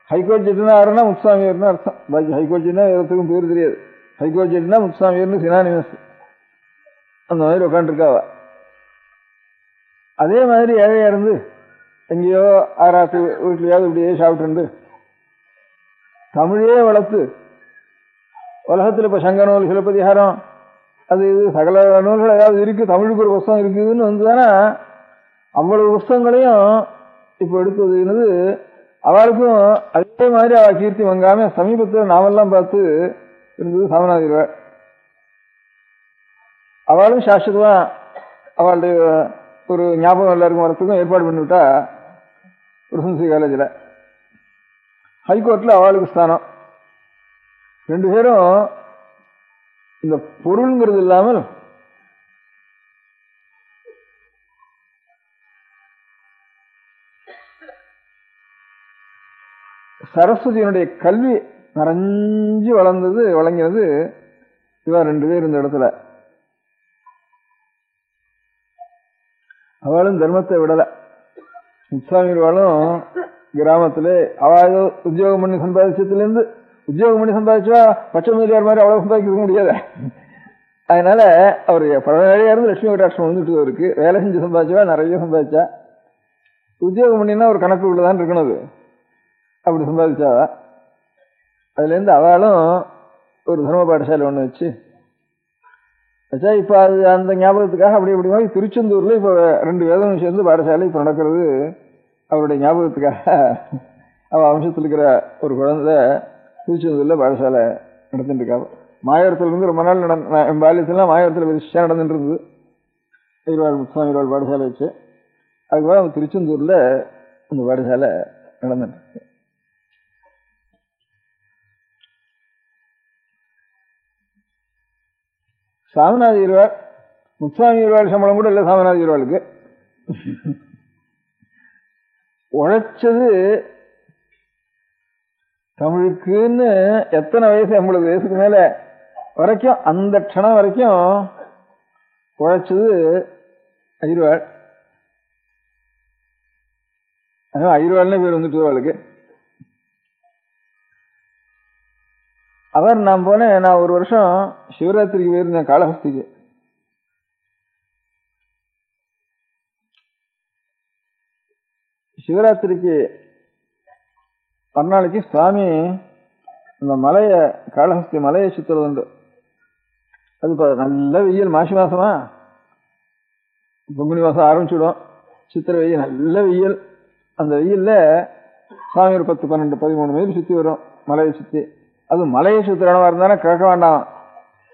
ஹைகோர்ட் ஜட்ஜினா யாருன்னா முத்துசாமியர்னு அர்த்தம். பாக்கி ஹைகோர்ட் ஜட்ஜினா எல்லாத்துக்கும் பேர் தெரியாது. ஹைகோர்ட் ஜட்ஜினா முத்துசாமியர்னு சினானிமஸ். அந்த மாதிரி உட்காந்துருக்காவ. அதே மாதிரி ஏழையா இருந்து எங்கேயோ ஆராத்து வீட்லையாவது இப்படியே சாப்பிட்டு தமிழே வளர்த்து உலகத்தில் இப்போ சங்க நூல், சிலப்பதிகாரம், அது இது சகல நூல்கள் ஏதாவது இருக்கு, தமிழுக்கு ஒரு புஸ்தகம் இருக்குதுன்னு வந்துதானே அவ்வளவு புஸ்தகங்களையும் இப்போ எடுத்ததுன்னு அவளுக்கும் அதே மாதிரி அவள் கீர்த்தி வாங்காம சமீபத்தில் நாமெல்லாம் பார்த்து இருந்தது சாமநாதிருவாள். அவளும் சாஸ்திரமா அவளுடைய ஒரு ஞாபகம் எல்லாருக்கும் வரத்துக்கும் ஏற்பாடு பண்ணிவிட்டா பிரசன்சி காலேஜில். ஹைகோர்ட்டில் அவளுக்கு ஸ்தானம். 2 பேரும் இந்த பொருள்ங்கிறது இல்லாமல் சரஸ்வதியினுடைய கல்வி நிறைஞ்சு வழங்கினது இவா 2 பேர் இந்த இடத்துல. அவளும் தர்மத்தை விடல. முத்துசாமிவாளும் கிராமத்துல அவள் உத்தியோகம் பண்ணி சம்பாதிச்சதுலேருந்து உத்தியோகம் பண்ணி சம்பாதிச்சா பச்சை முதலியார் மாதிரி அவ்வளவு சம்பாதிக்க முடியாது. அதனால அவர் 17 இருந்து லட்சுமி கட்டாட்சம் வந்துட்டு இருக்கு. வேலை செஞ்சு சம்பாதிச்சா நிறைய சம்பாதிச்சா. உத்தியோகம் பண்ணினா ஒரு கணக்கு உள்ளதான் இருக்கணும். அது அப்படி சம்பாதிச்சா. அதுலேருந்து அவளும் ஒரு தர்ம பாடசாலை ஒன்று வச்சா. இப்போ அது அந்த ஞாபகத்துக்காக அப்படி மாதிரி திருச்செந்தூர்ல இப்போ 2 வேதம் சேர்ந்து பாடசாலை இப்போ நடக்கிறது. அவருடைய ஞாபகத்துக்காக அவள் வம்சத்தில் இருக்கிற ஒரு குழந்தை திருச்செந்தூர்ல பாடசாலை நடந்துட்டு இருக்காங்க. மாயவரத்துல இருந்து ரொம்ப நாள் என் பாலியத்திலாம் மாயவரத்தில் விஷயம் நடந்துட்டு இருந்தது. முத்துசாமி பாடசாலை வச்சு அதுக்கப்புறம் திருச்செந்தூர்ல அந்த பாடசாலை நடந்துட்டு இருக்கு. சாமிநாத இருவாள் முத்துசாமி இருவாள் சம்பளம் கூட இல்லை. சாமிநாத இருவாளுக்கு உழைச்சது தமிழுக்குன்னு எத்தனை வயசு 80 வயசுக்கு மேல வரைக்கும் அந்த க்ஷணம் வரைக்கும் உழைச்சது ஐயர்வாள். ஐயர்வாள்னு பேர் வந்துட்டு அவளுக்கு. அவர் நான் போனேன். நான் ஒரு வருஷம் சிவராத்திரிக்கு போயிருந்தேன் காளஹஸ்திக்கு. சிவராத்திரிக்கு மறுநாளைக்கு சுவாமி அந்த மலையை காளஹஸ்தி மலையை சுத்துறது உண்டு. அது நல்ல வெயில். மாசி மாசமா பங்குனி மாசம் ஆரம்பிச்சுடும். சித்திரை வெயில் நல்ல வெயில். அந்த வெயில்ல சுவாமி ஒரு 10, 12, 13 மைல் சுத்தி வரும் மலையை சுத்தி. அது மலையை சுத்திரமா இருந்தானே கேட்க வேண்டாம்.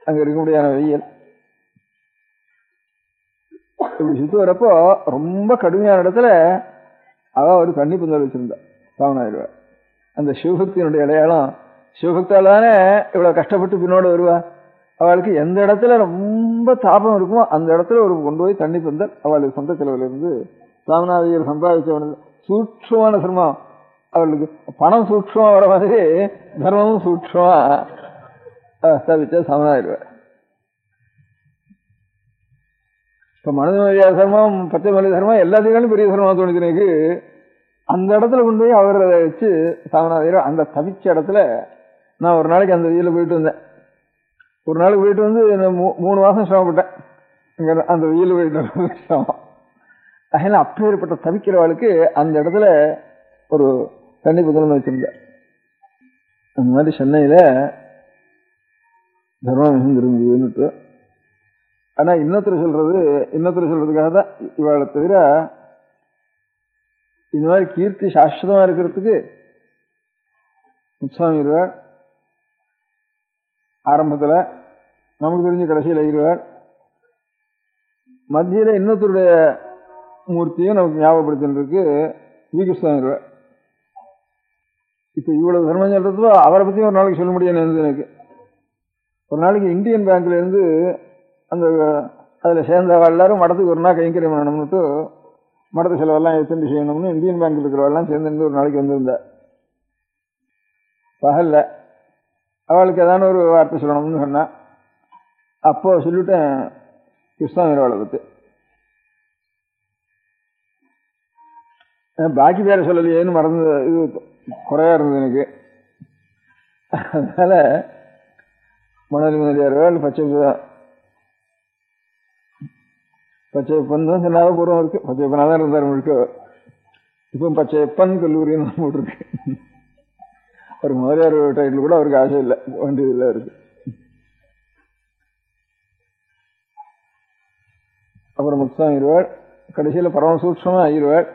அங்க இருக்க முடியாத வெயில். இப்படி சுத்தி வரப்போ ரொம்ப கடுமையான இடத்துல அவ ஒரு தண்ணி பந்தல் வச்சிருந்தா சாமநாதர். அந்த சிவபக்தியினுடைய அடையாளம். சிவபக்தால தானே இவ்வளவு கஷ்டப்பட்டு பின்னோடு வருவா. அவளுக்கு எந்த இடத்துல ரொம்ப தாபம் இருக்குமோ அந்த இடத்துல ஒரு கொண்டு போய் தண்ணி பந்தல் அவளுக்கு சொந்த செலவுல இருந்து சாமநாதர் சம்பாதிச்சவனது. சூட்சமான சிரமம் அவளுக்கு. பணம் சூட்சமா வர மாதிரி தர்மமும் சூட்சமா ஸ்தாபிச்ச சாமநாதர். இப்ப மனித தர்மம், பச்சை மலை தர்மம் எல்லாத்தையும் பெரிய தர்மம் தோணுது எனக்கு. அந்த இடத்துல கொண்டு போய் அவர் அதை வச்சு சாமநாதர் அந்த தவிச்ச இடத்துல நான் ஒரு நாளைக்கு அந்த வெயில போயிட்டு வந்தேன். ஒரு நாளைக்கு போயிட்டு வந்து 3 மாசம் சிரமப்பட்டேன். அந்த வெயில போயிட்டு சிரமம். அதனால அப்பேற்பட்ட தவிக்கிறவளுக்கு அந்த இடத்துல ஒரு தண்ணி புதல் வச்சிருந்தேன். அந்த மாதிரி சென்னையில தர்மம் மிகுந்திருந்ததுன்னுட்டு. ஆனா இன்னொருத்தர் சொல்றதுக்காக தான் இவாளை தவிர இந்த மாதிரி கீர்த்தி சாஸ்வதமா இருக்கிறதுக்கு முத்துசாமி இருவார். ஆரம்பத்துல நமக்கு தெரிஞ்ச கடைசியில் இருவார். மத்தியில இன்னொருத்தருடைய மூர்த்தியும் நமக்கு ஞாபகப்படுத்திருக்கு வி. கிருஷ்ணன் இருவார். இப்ப இவ்வளவு தர்மம் சொல்றதோ அவரை பத்தியும் ஒரு நாளைக்கு சொல்ல முடியாது எனக்கு. ஒரு நாளைக்கு இந்தியன் பேங்க்ல இருந்து அந்த அதுல சேர்ந்த எல்லாரும் மடத்துக்கு ஒரு நாள் கைங்கரியம் பண்ணணும்னுட்டு மடத்து செலவெல்லாம் எத்தனை செய்யணும்னு இந்தியன் பேங்க்ல இருக்கிறவெல்லாம் சேர்ந்து ஒரு நாளைக்கு வந்திருந்தா. பகல்ல அவளுக்கு ஏதான ஒரு வார்த்தை சொல்லணும்னு சொன்னா. அப்போ சொல்லிட்டேன் கிருஷ்ணாவீரவாளை பத்தி. பாக்கி பேரை சொல்லலையேன்னு மறந்து இது குறையா இருந்தது எனக்கு. அதனால மணலி முதலியார் பச்சையப்பன் தான் சொன்னாவே பூர்வம் இருக்கு. பச்சையப்பனா தான் இருந்தார் முழுக்க. இப்போ பச்சையப்பன் கல்லூரின்னு போட்டிருக்கு. ஒரு முதலியார் டைட்டில் கூட அவருக்கு ஆசை இல்லை, வேண்டியதில்லை இருக்கு. அப்புறம் முத்துசாமி இருவாள். கடைசியில் பரமசூட்சமா ஆகிடுவாள்.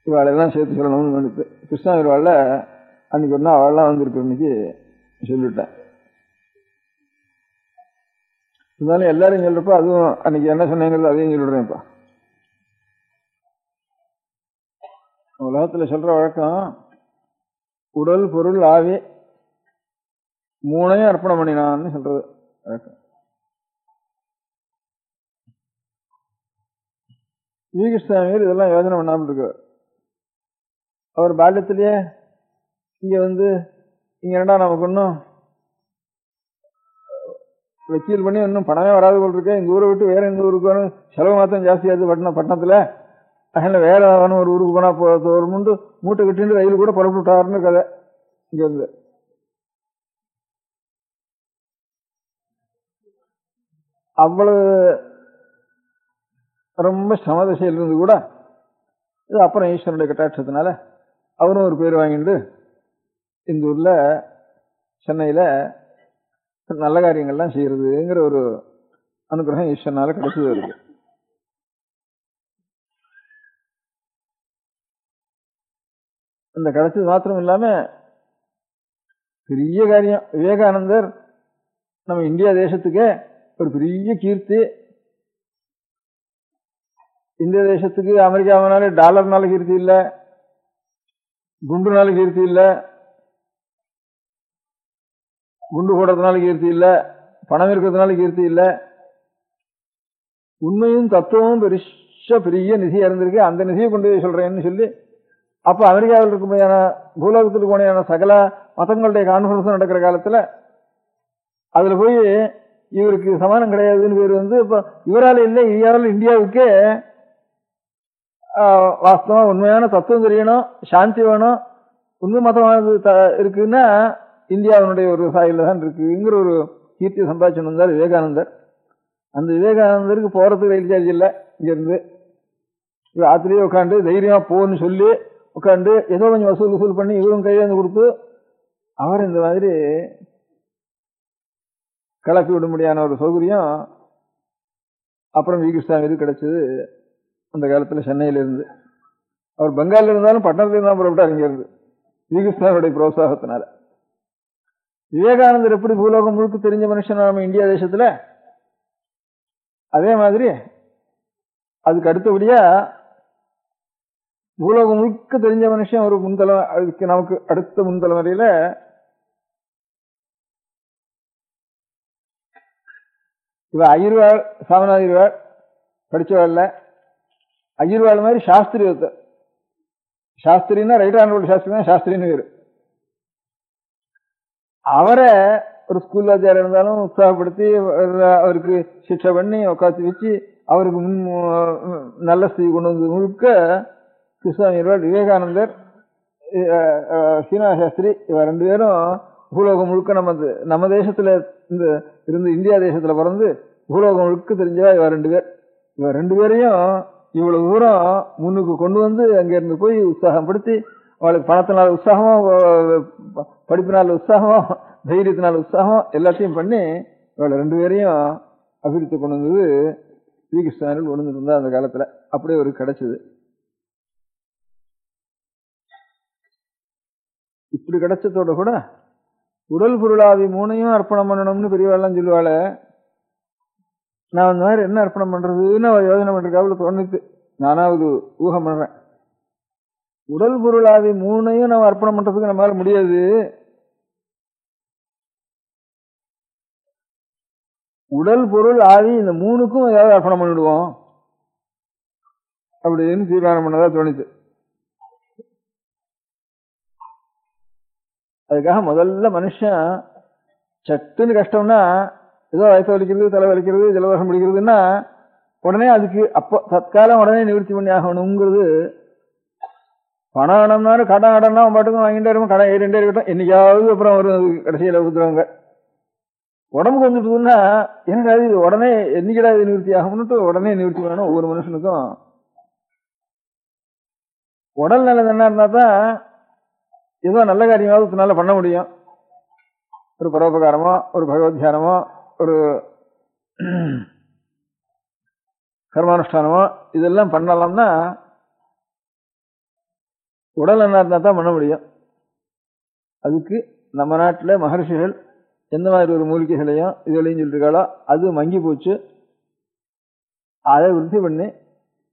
இவாளெல்லாம் சேர்த்து சொல்லணும்னு நினைத்து கிருஷ்ணா இருவாள்ல அன்னைக்கு ஒன்னா அவள்லாம் வந்திருக்கு. இன்னைக்கு சொல்லிவிட்டேன். இருந்தாலும் எல்லாரும் சொல்றப்ப அதுவும் அன்னைக்கு என்ன சொன்னீங்கிறது அதையும் சொல்லிடுறேன்ப்பா. உலகத்துல சொல்ற வழக்கம் உடல் பொருள் ஆவி 3ஐயும் அர்ப்பணம் பண்ணினான்னு சொல்றது வழக்கம். வி. கிருஷ்ணாமீர் இதெல்லாம் யோஜனை பண்ணாமல் இருக்கு. அவர் பால்யத்திலேயே இங்க வந்து இங்க என்னடா நமக்கு இன்னும் வக்கீல் பண்ணி இன்னும் பணமே வராது போல் இருக்கேன், இந்த ஊரை விட்டு வேற எந்த ஊருக்கு வேணும், செலவு மாத்திரம் ஜாஸ்தியாகுது பட்டணத்துல, அதனால வேற ஒரு ஊருக்கு போனா ஒரு மூட்டை கட்டிட்டு ரயில் கூட புறப்பட்டு விட்டாருன்னு கதை. இங்க இருந்து அவ்வளவு ரொம்ப சமதசையில் இருந்து கூட இது அப்புறம் ஈஸ்வரனுடைய கட்டாட்சத்தினால அவரும் ஒரு பேர் வாங்கிட்டு இந்த ஊர்ல சென்னையில நல்ல காரியங்கள்லாம் செய்யறதுங்கிற ஒரு அனுகிரகம் ஈஸ்வரனால கிடைச்சது இருக்கு. அந்த கிடைச்சது மாத்திரம் இல்லாம பெரிய காரியம், விவேகானந்தர் நம்ம இந்தியா தேசத்துக்கே ஒரு பெரிய கீர்த்தி. இந்திய தேசத்துக்கு அமெரிக்காவினால டாலர்னால கீர்த்தி இல்ல, குண்டுனால கீர்த்தி இல்ல, குண்டு போடுறதுனால கீர்த்தி இல்ல, பணம் இருக்கிறதுனால கீர்த்தி இல்ல. உண்மையும் தத்துவமும் பெரிய நிதியா இருந்திருக்கு. அந்த நிதியை கொண்டு போய் சொல்றேன்னு சொல்லி அப்ப அமெரிக்காவில் இருக்கும்போது பூலோகத்துக்கு போன சகல மதங்களுடைய கான்ஃபரன்ஸ் நடக்கிற காலத்துல அதுல போய் இவருக்கு சமானம் கிடையாதுன்னு பேர் வந்து இப்ப இவரால் இல்லை, இந்தியாவுக்கே வாஸ்தவமா உண்மையான தத்துவம் தெரியணும், சாந்தி வேணும், உண்மை மதமானது இருக்குன்னா இந்தியாவினுடைய ஒரு சாயில தான் இருக்குங்கிற ஒரு கீர்த்தி சம்பாதிச்சு வந்தார் விவேகானந்தர். அந்த விவேகானந்தருக்கு போறதுக்கு ரயில் சார்ஜ் இல்லை. இங்க இருந்து ஆத்திலேயே உட்காந்து தைரியமா போன்னு சொல்லி உட்காந்து ஏதோ கொஞ்சம் வசூல் பண்ணி இவரும் கையாந்து கொடுத்து அவர் இந்த மாதிரி கிளப்பி விட முடியாத ஒரு சௌகரியம் அப்புறம் வி கிருஷ்ணாவிற்கு கிடைச்சது. அந்த காலத்துல சென்னையில இருந்து அவர் பெங்காலில் இருந்தாலும் பட்டணத்துல இருந்தாலும் புறப்பட்டார் இங்க இருந்து வி கிருஷ்ணாவுடைய புரோத்சாகத்தினால. விவேகானந்தர் எப்படி பூலோகம் முழுக்க தெரிஞ்ச மனுஷன் நம்ம இந்தியா தேசத்துல, அதே மாதிரி அதுக்கு அடுத்தபடியா பூலோகம் முழுக்க தெரிஞ்ச மனுஷன் ஒரு முன்தலை, அதுக்கு நமக்கு அடுத்த முன்தலைமுறையில இவ அய்யர்வாள், சாமநாதர்வாள் படிச்சவாள்ல அய்யர்வாள் மாதிரி சாஸ்திரி ஒருத்தர். சாஸ்திரின்னா ரைட் ஆனரோட சாஸ்திரி தான் சாஸ்திரின்னு பேரு. அவரை ஒரு ஸ்கூல் வாத்தியார் இருந்தாலும் உற்சாகப்படுத்தி அவருக்கு சிக்ஷை பண்ணி உட்காந்து வச்சு அவருக்கு நல்ல ஸ்திதி கொண்டு வந்து முழுக்க கிருஷ்ணாவியர்வாள், விவேகானந்தர், சீனா சாஸ்திரி இவ ரெண்டு பேரும் பூலோகம் முழுக்க நம்ம தேசத்துல இருந்து இந்தியா தேசத்துல பிறந்து பூலோகம் முழுக்க தெரிஞ்சவா இவ ரெண்டு பேர். இவ ரெண்டு பேரையும் இவ்வளவு தூரம் முன்னுக்கு கொண்டு வந்து அங்க இருந்து போய் உற்சாகப்படுத்தி அவளுக்கு பணத்தினால உற்சாகம், படிப்பினால உற்சாகம், தைரியத்தினால உற்சாகம் எல்லாத்தையும் பண்ணி இவளை ரெண்டு பேரையும் அபிவிருத்தி கொண்டு வந்தது ஸ்ரீ கிருஷ்ணாவில் கொண்டு இருந்தா அந்த காலத்துல. அப்படியே ஒரு கிடைச்சது. இப்படி கிடைச்சதோட கூட உடல் பொருளாவி மூணையும் அர்ப்பணம் பண்ணணும்னு பெரியவாள்லாம் சொல்லுவாள். நான் அந்த மாதிரி என்ன அர்ப்பணம் பண்றதுன்னு யோசனை பண்றதுக்காக தோணுது. நானாவது ஊகம் பண்றேன். உடல் பொருளாவி மூணையும் நம்ம அர்ப்பணம் பண்றதுக்கு நம்மளால முடியாது. உடல் பொருள் ஆவி இந்த மூணுக்கும் ஏதாவது அர்ப்பணம் பண்ணிடுவோம் அப்படின்னு தீர்மானம் பண்ணதா தோணுது. அதுக்காக முதல்ல மனுஷன் சட்டுன்னு கஷ்டம்னா ஏதோ வயசு வலிக்கிறது, தலை வலிக்கிறது, ஜலதோஷம் பிடிக்கிறதுன்னா உடனே அதுக்கு அப்போ தற்காலம் உடனே நிவர்த்தி பண்ணி ஆகணுங்கிறது. பணம் வேணும்னாலும் கடன் கடன்னா பாட்டுக்கும் வாங்கிட்டே இருக்கும், கடன் ஏறிண்டே இருக்கட்டும், என்னைக்காவது அப்புறம் ஒரு கடைசியில் ஊத்துறவங்க. உடம்புக்கு வந்துட்டுதுன்னா எனக்கு அது உடனே என்னைக்கிடா இது நிவர்த்தி ஆகும்னுட்டு உடனே நிவர்த்தி பண்ணணும். ஒவ்வொரு மனுஷனுக்கும் உடல் நல்லது என்ன இருந்தா தான் ஏதோ நல்ல காரியமாவது நல்ல பண்ண முடியும். ஒரு பரோபகாரமோ, ஒரு பகவத் தியானமோ, ஒரு கர்மானுஷ்டானமோ இதெல்லாம் பண்ணலாம்னா உடல் என்ன இருந்தா தான் பண்ண முடியும். அதுக்கு நம்ம நாட்டில் மகர்ஷிகள் எந்த மாதிரி ஒரு மூலிகைகளையும் இதுகளையும் சொல்லிருக்காளோ அது மங்கி போச்சு. அதை விருத்தி பண்ணி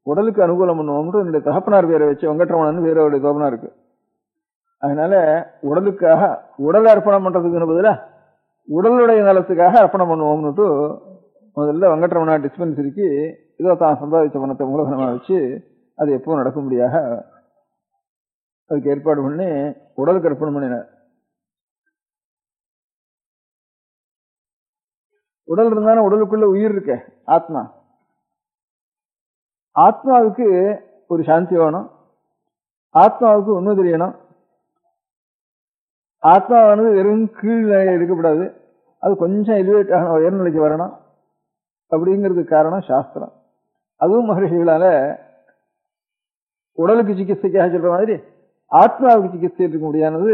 உடலுக்கு அனுகூலம் பண்ணுவோம்னு என்னுடைய தகப்பனார் பேரை வச்சு வெங்கட்ரமணன் பேரோடைய தோப்பனா இருக்கு. அதனால உடலுக்காக உடல் அர்ப்பணம் பண்றதுக்குன்னு பதிலாக உடலுடைய நலத்துக்காக அர்ப்பணம் பண்ணுவோம்னுட்டு முதல்ல வெங்கட்ரமணா டிஸ்பென்சரிக்கு இதோ தான் சம்பாதிச்ச பணத்தை மூலதனமாக வச்சு அது எப்பவும் நடக்கும்படியாக அதுக்கு ஏற்பாடு பண்ணி உடலுக்கு அர்ப்பணம் பண்ணினார். உடல் இருந்தாலும் உடலுக்குள்ள உயிர் இருக்க ஆத்மா. ஆத்மாவுக்கு ஒரு சாந்தி வேணும், ஆத்மாவுக்கு உண்மை தெரியணும். ஆத்மாவானது வெறும் கீழ் இருக்கக்கூடாது, அது கொஞ்சம் எலிவேட் ஆகணும், உயர்நிலைக்கு வரணும். அப்படிங்கிறதுக்கு காரணம் சாஸ்திரம். அதுவும் மகரிஷிகளால உடலுக்கு சிகிச்சைக்காக சொல்ற மாதிரி ஆத்மாவுக்கு சிகிச்சை இருக்க முடியானது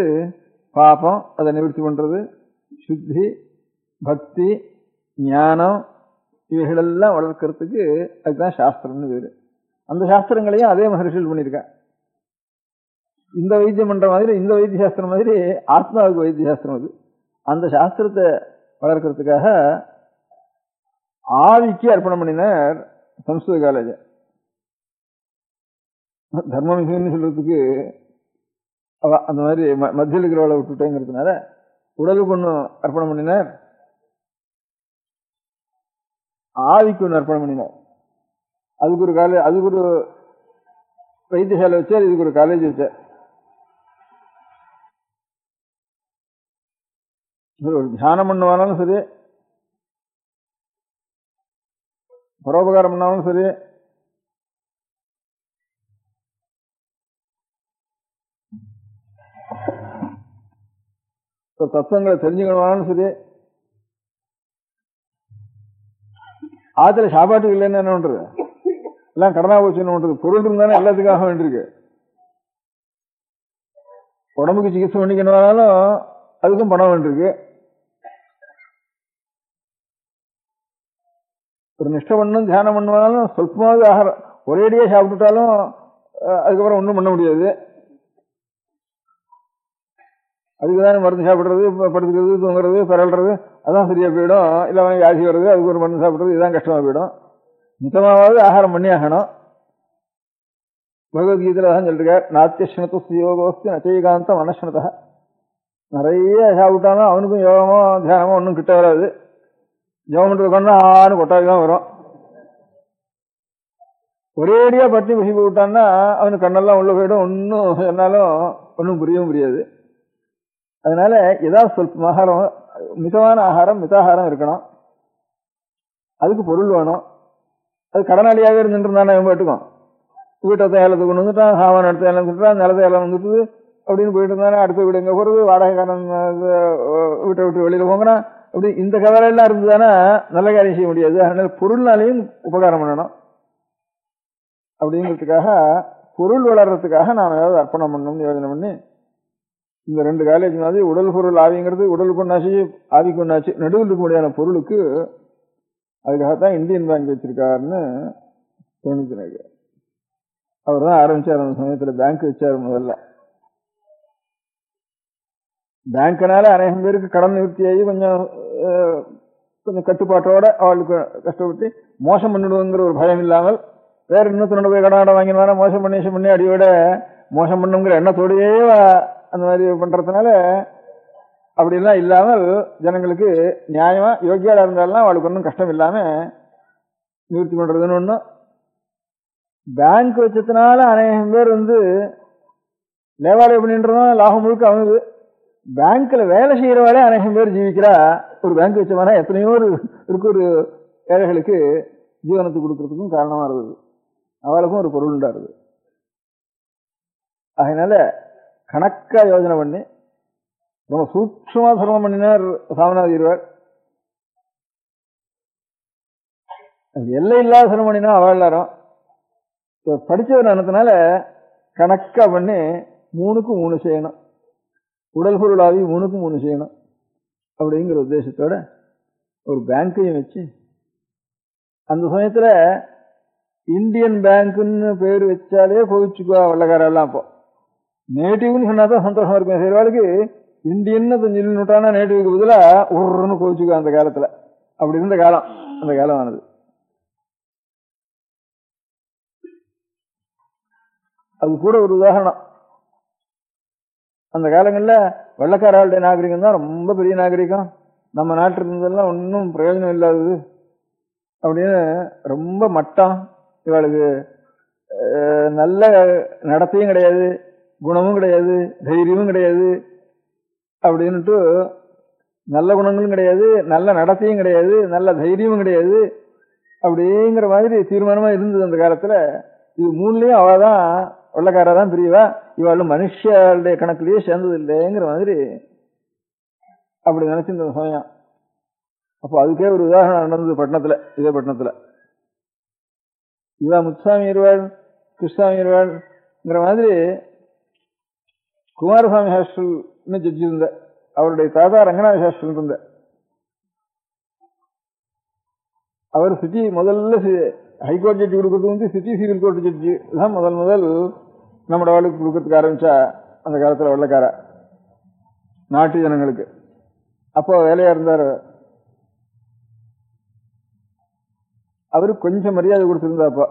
பாபம், அதை நிவர்த்தி பண்றது, சுத்தி, பக்தி, ஞானம், இவைகளெல்லாம் வளர்க்கறதுக்கு அதுதான் சாஸ்திரம்னு பேரு. அந்த சாஸ்திரங்களையும் அதே மகரிஷிகள் பண்ணியிருக்காங்க. இந்த வைத்தியம் பண்ற மாதிரி, இந்த வைத்திய சாஸ்திரம் மாதிரி ஆத்மாவுக்கு வைத்திய சாஸ்திரம் அது. அந்த சாஸ்திரத்தை வளர்க்கறதுக்காக ஆவிக்கு அர்ப்பணம் பண்ணினார் சம்ஸ்கிருத காலேஜ். தர்மமிகுன்னு சொல்றதுக்கு அந்த மாதிரி மத்தியில் இருக்கிறவளை விட்டுட்டேங்கிறதுனால உடலுக்கு ஒன்று அர்ப்பணம் பண்ணினார், ஆவிக்கு ஒன்று அர்ப்பணம் பண்ணினார். அதுக்கு ஒரு காலேஜ், அதுக்கு ஒரு வைத்தியசாலை வச்சார், இதுக்கு ஒரு காலேஜ் வச்சார். ஒரு தியானம் பண்ணுவானாலும் சரி, பரோபகாரம் பண்ணாலும் சரி, தத்துவங்களை தெரிஞ்சுக்கணும்னாலும் சரி, ஆத்துல சாப்பாட்டுக்கு இல்லைன்னு என்ன பண்றது, எல்லாம் கடனா போச்சு என்ன பண்றது, பொருள் இருந்தானே எல்லாத்துக்காக வேண்டியிருக்கு. உடம்புக்கு சிகிச்சை பண்ணிக்கணும்னாலும் அதுக்கும் பணம் வேண்டியிருக்கு. ஒரு நிஷ்டை பண்ணும் தியானம் பண்ணுவாலும் சொல்பமாவது ஆகாரம் ஒரேடியே சாப்பிட்டுட்டாலும் அதுக்கப்புறம் ஒன்றும் பண்ண முடியாது. அதுக்குதான் மருந்து சாப்பிட்றது, படுத்துக்கிறது, தூங்குறது, பரல்றது, அதான் சரியா போயிடும். இல்லை அவன் வியாதி வர்றது, அதுக்கு ஒரு மருந்து சாப்பிட்றது, இதுதான் கஷ்டமா போயிடும். மிதமாவது ஆகாரம் பண்ணி ஆகணும். பகவத்கீதையில தான் சொல்லிருக்கார், நாத்தியஸ்னத்து யோகோஸ்தி நச்சைகாந்தம் அனஸ்னதா. நிறைய சாப்பிட்டாலும் அவனுக்கும் யோகமோ தியானமோ ஒன்றும் கிட்ட வராது. ஜபம் பண்றது கொண்டா ஆறு கொட்டாதான் வரும். ஒரேடியா பட்டி பசி போட்டான்னா அவனுக்கு கண்ணெல்லாம் உள்ள போயிடும், ஒன்னும் சொன்னாலும் ஒன்றும் புரியவும் புரியாது. அதனால ஏதாவது சொல்ப ஆகாரம், மிதமான ஆகாரம், மிதாகாரம் இருக்கணும். அதுக்கு பொருள் வேணும். அது கடனாளியாகவே இருந்துட்டு அவன் போட்டுக்கும். வீட்டை ஏலத்தை கொண்டு வந்துட்டான், சாமான இடத்த ஏலம் வந்துட்டான், நிலத்தை ஏலம் வந்துட்டு அப்படின்னு போயிட்டு இருந்தானே, அடுத்த வீடு எங்க போறது, வாடகைக்காரன் வீட்டை விட்டு வெளியில போங்கிறான். அப்படி இந்த கவலையெல்லாம் இருந்ததுன்னா நல்ல காரியம் செய்ய முடியாது. அதனால பொருள்னாலையும் உபகாரம் பண்ணணும். அப்படிங்கிறதுக்காக பொருள் வளர்றதுக்காக நாம் ஏதாவது அர்ப்பணம் பண்ணணும்னு யோஜனை பண்ணி இந்த ரெண்டு காலேஜ் மாதிரி உடல் பொருள் ஆவிங்கிறது உடலுக்கு ஒன்னாச்சு ஆவிக்கு ஒன்னாச்சு நடுவில் இருக்க முடியாத பொருளுக்கு அதுக்காகத்தான் இந்தியன் பேங்க் வச்சிருக்காருன்னு தோணிச்சு. அவர் தான் ஆரம்பிச்சார். அந்த சமயத்துல பேங்க் வச்சார். முதல்ல பேங்க்னால அநேகம் பேருக்கு கடன் நிவர்த்தியாகி கொஞ்சம் கட்டுப்பாட்டோட அவளுக்கு கஷ்டப்பட்டு மோசம் பண்ணிடுவோங்கிற ஒரு பயம் இல்லாமல் வேற இன்னொருத்தனோட போய் கடன் வாங்கினா மோசம் பண்ணி அடியோட மோசம் பண்ணுங்கிற எண்ணத்தோடையே அந்த மாதிரி பண்றதுனால அப்படிலாம் இல்லாமல் ஜனங்களுக்கு நியாயமா யோகியாடா இருந்தாலும் அவளுக்கு ஒன்றும் கஷ்டம் இல்லாம நிவர்த்தி பண்றதுன்னு ஒண்ணு. பேங்க் வச்சதுனால அநேகம் பேர் லேவாலயம் பண்ணின்றதும் லாபம் முழுக்க அவனுது. பேங்க்ல வேலை செய்யறவாளே அநேகம் பேர் ஜீவிக்கிறா. ஒரு பேங்க் வச்சவனா எத்தனையோ இருக்கு ஒரு ஏழைகளுக்கு ஜீவனத்துக்கு கொடுக்கறதுக்கும் காரணமா இருக்குது. அவளுக்கும் ஒரு பொருள் உண்டாருது. அதனால கணக்கா யோஜனை பண்ணி ரொம்ப சூட்சமா தர்மம் பண்ணினார் சாமிநாத இருவர். எல்லை இல்லாத தர்மம் பண்ணினா அவள் எல்லாரும் படிச்சவர் அனுத்தினால கணக்கா பண்ணி 3க்கு 3 செய்யணும், உடல் பொருளாவி 3க்கு 3 செய்யணும் அப்படிங்கிற உத்தேசத்தோட ஒரு பேங்கையும் வச்சு அந்த சமயத்துல இந்தியன் பேங்க்னு பேர் வச்சாலே கோவிச்சுக்குவா வெள்ளக்காரெல்லாம். அப்போ நேட்டிவ்னு சொன்னாதான் சந்தோஷமா இருக்கும். சரிவாளுக்கு இந்தியன்னு சொல்லிட்டானா நேட்டிவ்க்கு பதிலா ஒருன்னு கோவிச்சுக்குவா அந்த காலத்துல. அப்படி இருந்த காலம் அந்த காலமானது. அது கூட ஒரு உதாரணம். அந்த காலங்கள்ல வெள்ளக்காரர்களுடைய நாகரிகம் தான் ரொம்ப பெரிய நாகரிகம், நம்ம நாட்டில் இருந்ததெல்லாம் ஒன்றும் பிரயோஜனம் இல்லாதது அப்படின்னு ரொம்ப மட்டம். இவளுக்கு நல்ல நடத்தையும் கிடையாது, குணமும் கிடையாது, தைரியமும் கிடையாது அப்படின்னுட்டு நல்ல குணங்களும் கிடையாது, நல்ல நடத்தையும் கிடையாது, நல்ல தைரியமும் கிடையாது அப்படிங்கிற மாதிரி தீர்மானமா இருந்தது அந்த காலத்துல. இது மூணுலயும் அவதான் வெள்ளக்காரதான் பிரியவா, இவாளும் மனுஷருடைய கணக்குலயே சேர்ந்தது இல்லைங்கிற மாதிரி அப்படி நினைச்சிருந்த சமயம். அப்போ அதுக்கே ஒரு உதாரணம் நடந்தது பட்டணத்துல, இதே பட்டணத்துல. இவா முத்துசாமி இருவாள், கிருஷ்ணாமி இருவாள்ங்கிற மாதிரி குமாரசாமி ஹாஸ்டல்னு ஜட்ஜி இருந்த, அவருடைய தாத்தா ரங்கநாத ஹாஸ்டல் இருந்த. அவர் சிட்டி முதல்ல ஹைகோர்ட் ஜட்ஜி கொடுக்கறது வந்து சிட்டி சிவில் கோர்ட் ஜட்ஜி தான் முதல் நம்மளோட வாழ்க்கை கொடுக்கறதுக்கு ஆரம்பிச்சா அந்த காலத்துல வெள்ளக்கார நாட்டு ஜனங்களுக்கு. அப்போ வேலையா இருந்தார். அவரு கொஞ்சம் மரியாதை கொடுத்திருந்தாப்பா,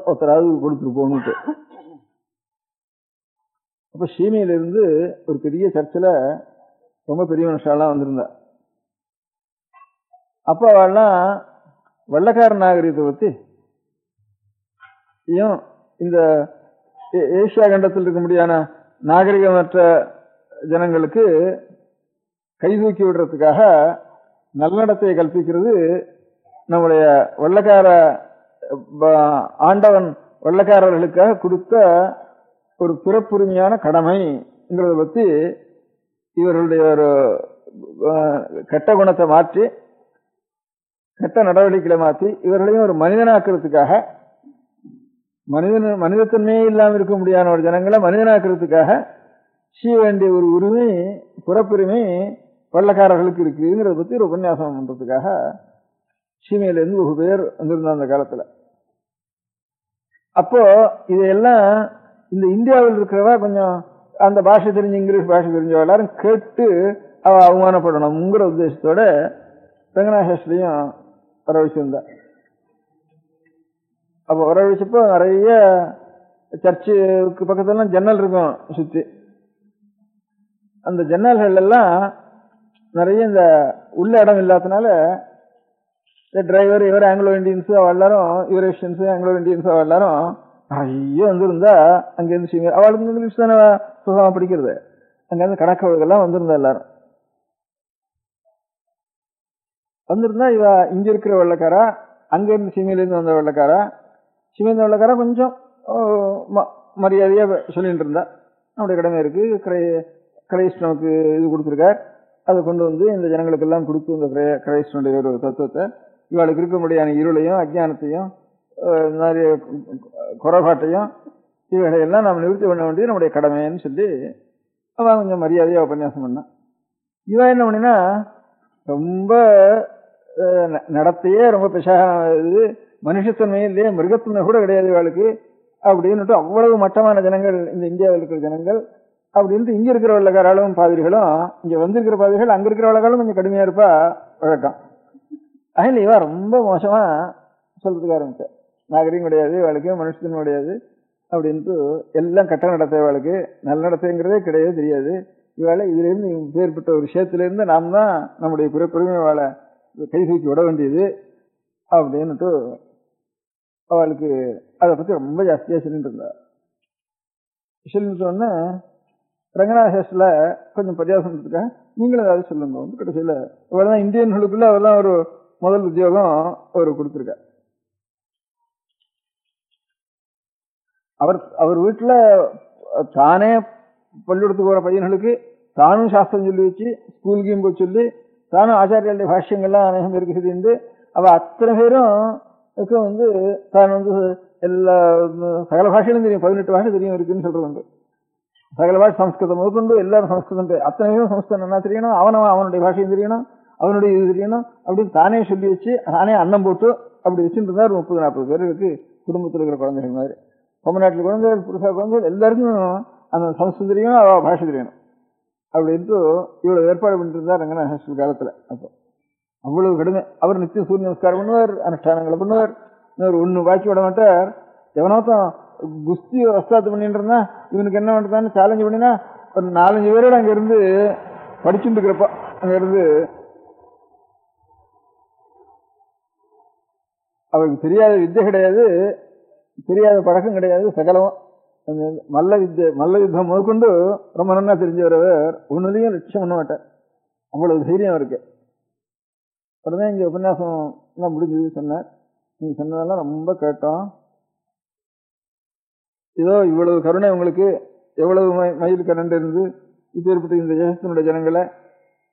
ஒருத்தராவது கொடுத்துட்டு போகணுட்டு. அப்ப சீமையில இருந்து ஒரு பெரிய சர்ச்சில் ரொம்ப பெரிய மனுஷாலாம் வந்திருந்தா. அப்ப அவள்லாம் வெள்ளக்கார நாகரிகத்தை பத்தி இந்த ஏசியா கண்டத்தில் இருக்க முடியாத நாகரிகமற்ற ஜனங்களுக்கு கைதூக்கி விடுறதுக்காக நல்லடத்தையை கற்பிக்கிறது நம்முடைய வெள்ளக்கார ஆண்டவன் வெள்ளக்காரர்களுக்காக கொடுத்த ஒரு பிறப்புரிமையான கடமைங்கிறத பத்தி இவர்களுடைய ஒரு கெட்ட குணத்தை மாற்றி, கெட்ட நடவடிக்கைகளை மாற்றி இவர்களையும் ஒரு மனிதனாக்குறதுக்காக, மனிதத்தன்மையே இல்லாமல் இருக்க முடியாத ஒரு ஜனங்களை மனிதனாக்குறதுக்காக செய்ய வேண்டிய ஒரு உரிமை, புறப்புரிமை வெள்ளக்காரர்களுக்கு இருக்குங்கிறத பத்தி ஒரு உபன்யாசம் பண்றதுக்காக சீமையிலிருந்து ஒரு பேர் வந்திருந்தாங்க அந்த காலத்துல. அப்போ இதையெல்லாம் இந்த இந்தியாவில் இருக்கிறவா கொஞ்சம் அந்த பாஷை தெரிஞ்ச, இங்கிலீஷ் பாஷை தெரிஞ்சவா எல்லாரும் கேட்டு அவ அவமானப்படணும்ங்கிற உத்தேசத்தோட ரங்கநாதலையும் வர வச்சிருந்தா. அப்போ வர வச்சப்போ நிறைய சர்ச்சுக்கு பக்கத்துல ஜன்னல் இருக்கும் சுத்தி. அந்த ஜன்னல்கள் எல்லாம் நிறைய இந்த உள்ள இடம் இல்லாதனால டிரைவர் இவர் ஆங்கிலோ இண்டியன்ஸ் எல்லாரும், யூரேஷியன்ஸ் ஆங்கிலோ இண்டியன்ஸ் எல்லாரும் நிறைய வந்திருந்தா. அங்கிருந்து அவளுக்கு இங்கிலீஷ் தானே சுகமா படிக்கிறது, அங்கிருந்து கணக்கெல்லாம் வந்திருந்தா. எல்லாரும் வந்திருந்தா இவ இங்க இருக்கிற வெள்ளக்காரா, அங்க இருந்து சீமையிலிருந்து வந்த வெள்ளக்காரா, சீமையில வெள்ளக்காரா கொஞ்சம் மரியாதையா சொல்லிட்டு இருந்தா. நம்முடைய கடமை இருக்கு, கிரைஸ்ட் நமக்கு இது கொடுத்துருக்கார், அதை கொண்டு வந்து இந்த ஜனங்களுக்கு எல்லாம் கொடுத்து இந்த கிரைஸ்டனுடைய ஒரு தத்துவத்தை, இவளுக்கு இருக்க முடியாத இருளையும் அஜ்ஞானத்தையும் நிறைய குறைபாட்டையும் இவைகளையெல்லாம் நாம் நிவர்த்தி பண்ண வேண்டியது நம்முடைய கடமைன்னு சொல்லி அவன் கொஞ்சம் மரியாதையா உபன்யாசம் பண்ணான். இவன் என்ன பண்ணினா ரொம்ப நடத்தையே ரொம்ப பிசாக, மனுஷத்தன்மையே இல்லையே, மிருகத்தன்மை கூட கிடையாது இவளுக்கு அப்படின்னுட்டு அவ்வளவு மட்டமான ஜனங்கள் இந்த இந்தியாவில் இருக்கிற ஜனங்கள் அப்படின்ட்டு இங்க இருக்கிற வெள்ளக்காராலும் பாதிரிகளும், இங்க வந்திருக்கிற பாதிரிகள் அங்க இருக்கிற வெள்ளக்காரும் கொஞ்சம் கடுமையா இருப்பா வழக்கம். அதில் இவா ரொம்ப மோசமா சொல்றதுக்கு ஆரம்பிச்சா. நாகரிகம் கிடையாது இவளுக்கு, மனுஷத்தன்மை கிடையாது அப்படின்ட்டு எல்லாம் கட்ட நடத்த இவளுக்கு, நல்ல நடத்தைங்கிறதே கிடையாது, தெரியாது இவாளை. இதுல இருந்து ஏற்பட்ட ஒரு விஷயத்திலிருந்து நாம் தான் நம்முடைய பிறப்புரிமை அவளை கை தூக்கி விட வேண்டியது அப்படின்னுட்டு அவளுக்கு அதை பத்தி ரொம்ப ஜாஸ்தியா சொல்லிட்டு இருந்தா. சொல்லிட்டோன்னு ரங்கநாத ஹாஸ்டல்ல கொஞ்சம் பரியாசம் நீங்களும் ஏதாவது சொல்லுங்க. வந்து கடைசியில இவெல்லாம் இந்தியன்களுக்குள்ள அவெல்லாம் ஒரு முதல் உத்தியோகம் அவர் கொடுத்திருக்க. அவர் வீட்டுல தானே பள்ளிக்கூடத்துக்கு போற பையன்களுக்கு தானும் சாஸ்திரம் சொல்லி வச்சு, ஸ்கூலுக்கும் போய் சொல்லி, தானும் ஆச்சாரியாளுடைய பாஷ்யங்கள்லாம் அநேகம் பேருக்கு செய்து அவ அத்தனை பேரும் வந்து தான் வந்து எல்லா சகல பாஷைகளும் தெரியும், 18 பாஷை தெரியும் இருக்குன்னு சொல்றது உண்டு. சகல பாஷை சம்ஸ்கிருதம் முதற்கொண்டு எல்லாரும் சம்ஸ்கிருதம், அத்தனை பேரும் சம்ஸ்கிருதம் என்ன தெரியணும், அவனுடைய பாஷையும் தெரியணும், அவனுடைய இது தெரியணும் அப்படின்னு தானே சொல்லி வச்சு, தானே அன்னம் போட்டு அப்படி வச்சுட்டு இருந்தா 30-40 பேருக்கு குடும்பத்தில் இருக்கிற குழந்தைகள் மாதிரி, தமிழ்நாட்டில் குழந்தைகள், புருஷா குழந்தைகள் எல்லாருக்கும் அந்த சம்ஸ்கிருதம் தெரியணும், அவ பாஷை தெரியணும் அப்படின்ட்டு இவ்வளவு ஏற்பாடு பண்ணிட்டு இருந்தார் ரங்கநாத ஹாஸ்டல் காலத்துல. அப்போ அவ்வளவு கடுமை. அவர் நித்தியம் சூரிய நமஸ்காரம் பண்ணுவார், அனுஷ்டானங்களை பண்ணுவார், ஒண்ணு பாக்கி விட மாட்டார். எவனோத்தான் குஸ்தி வஸ்தாத்து பண்ணிட்டு இருந்தா இவனுக்கு என்ன பண்றதான்னு சேலஞ்சு பண்ணினா ஒரு 4-5 பேரோட அங்க இருந்து படிச்சுட்டு இருக்கிறப்ப அங்க இருந்து அவருக்கு தெரியாத வித்தை கிடையாது, தெரியாத பழக்கம் கிடையாது, சகலம் மல்ல யுத்தம் முதற்கொண்டு ரொம்ப நல்லா தெரிஞ்சவர், ஒன்னுலையும் லட்சியம் பண்ண மாட்டார், அவ்வளவு தைரியம் இருக்கு. உடனே இங்க உபன்யாசம் எல்லாம் முடிஞ்சது சொன்னார். நீங்க சொன்னதெல்லாம் ரொம்ப கேட்டோம். ஏதோ இவ்வளவு கருணை உங்களுக்கு, எவ்வளவு மயில் கரண்டு இருந்து இப்பேற்பட்ட இந்த தேசத்தினுடைய ஜனங்களை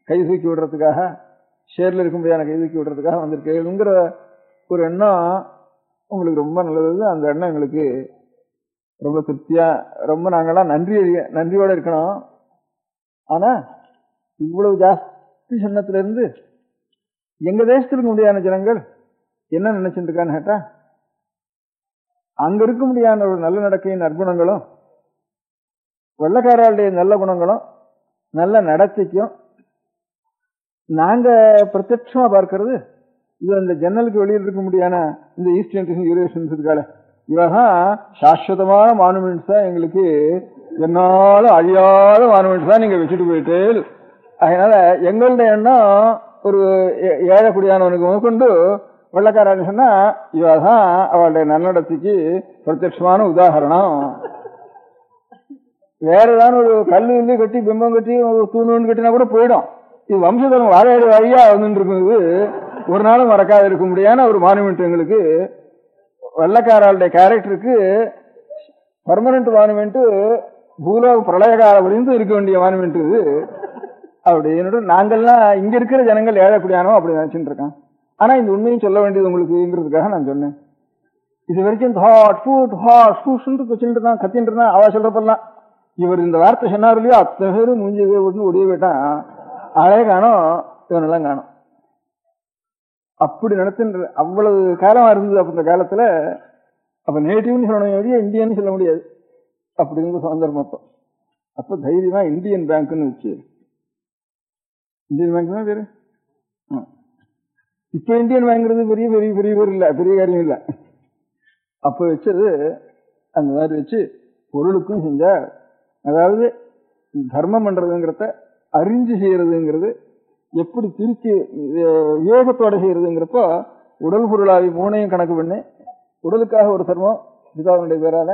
கை தூக்கி விடுறதுக்காக, ஷேர்ல இருக்கும்படியான கை தூக்கி விடுறதுக்காக வந்திருக்கேங்கிற ஒரு எண்ணம் உங்களுக்கு ரொம்ப நல்லது. அந்த எண்ணம் எங்களுக்கு ரொம்ப திருப்தியா, ரொம்ப நாங்கெல்லாம் நன்றியோட இருக்கணும். ஆனா இவ்வளவு ஜாஸ்தி சொன்னத்துல இருந்து எங்க தேசத்துல இருக்க முடியாத ஜனங்கள் என்ன நினைச்சிட்டு இருக்கான்னு கேட்டா, அங்க இருக்க முடியாத ஒரு நல்ல நடக்கையின் நற்குணங்களும், வெள்ளக்காரர்களுடைய நல்ல குணங்களும், நல்ல நடத்தைக்கும் நாங்க பிரத்யட்சமா பார்க்கறது, இது அந்த ஜன்னலுக்கு வெளியில் இருக்க முடியாத இந்த ஈஸ்டர்ன் யூரேஷன்ஸ் இருக்கால, இவதான் சாஸ்வதமான மானுமெண்ட்ஸ் தான் எங்களுக்கு, என்னாலும் அழியாத மானுமெண்ட்ஸ் தான் நீங்க வச்சுட்டு போயிட்டு. அதனால எங்களுடைய எண்ணம் ஒரு ஏழக்கூடியானவனுக்கு முதற்கொண்டு வெள்ளக்காரன்னு சொன்னா இவதான் அவளுடைய நன்னடத்தைக்கு பிரத்யட்சமான உதாரணம். வேற ஏதாவது ஒரு கல்லு இல்லு கட்டி பிம்பம் கட்டி தூணு கட்டினா கூட போயிடும். இது வம்சதரம் வாழையடி வழியா வந்துட்டு இருக்குது, ஒரு நாளும் மறக்காத இருக்க முடியாத ஒரு மானுமெண்ட் எங்களுக்கு. வெள்ளக்காரருடைய கேரக்டருக்கு பர்மனன்ட் மானுமெண்ட், பூலோக பிரளயகால வரைந்து இருக்க வேண்டிய மானுமெண்ட் இது. அப்படின்னு நாங்கள்லாம் இங்க இருக்கிற ஜனங்கள் ஏழக்கூடியானோ அப்படி நினைச்சுட்டு இருக்கான். ஆனா இந்த உண்மையும் சொல்ல வேண்டியது உங்களுக்குங்கிறதுக்காக நான் சொன்னேன். இது வரைக்கும் வச்சுட்டு தான் கத்திட்டு இருந்தான். அவ சொல்றப்பெல்லாம் இவர் இந்த வார்த்தை சொன்னார் இல்லையோ, அத்தனை பேரும் மூஞ்சி ஒடிய போயிட்டான். அழகே காணும், இவனெல்லாம் காணும். அப்படி நடத்துன்ற அவ்வளவு காலமா இருந்தது. அப்ப இந்த காலத்துல அப்ப நேட்டிவ்னு சொல்லணும் வழியா இந்தியன்னு சொல்ல முடியாது. அப்படிங்கிற சுதந்திரம் மொத்தம். அப்ப தைரியமா இந்தியன் பேங்க்னு வச்சு, இந்தியன் பேங்க் தான் பேரு. இப்ப இந்தியன் பேங்க்றது பெரிய பெரிய பெரிய பேர் இல்ல, பெரிய காரியம் இல்ல. அப்ப வச்சது அந்த மாதிரி வச்சு பொருளுக்கும் செஞ்சா, அதாவது தர்மம் பண்றதுங்கிறத அறிஞ்சு செய்யறதுங்கிறது, எப்படி திருச்சி விவேகத்தோட செய்யறதுங்கிறப்போ உடல் பொருளாவி மூணையும் கணக்கு பண்ணி, உடலுக்காக ஒரு தர்மம் பிதாவினுடைய பேரால,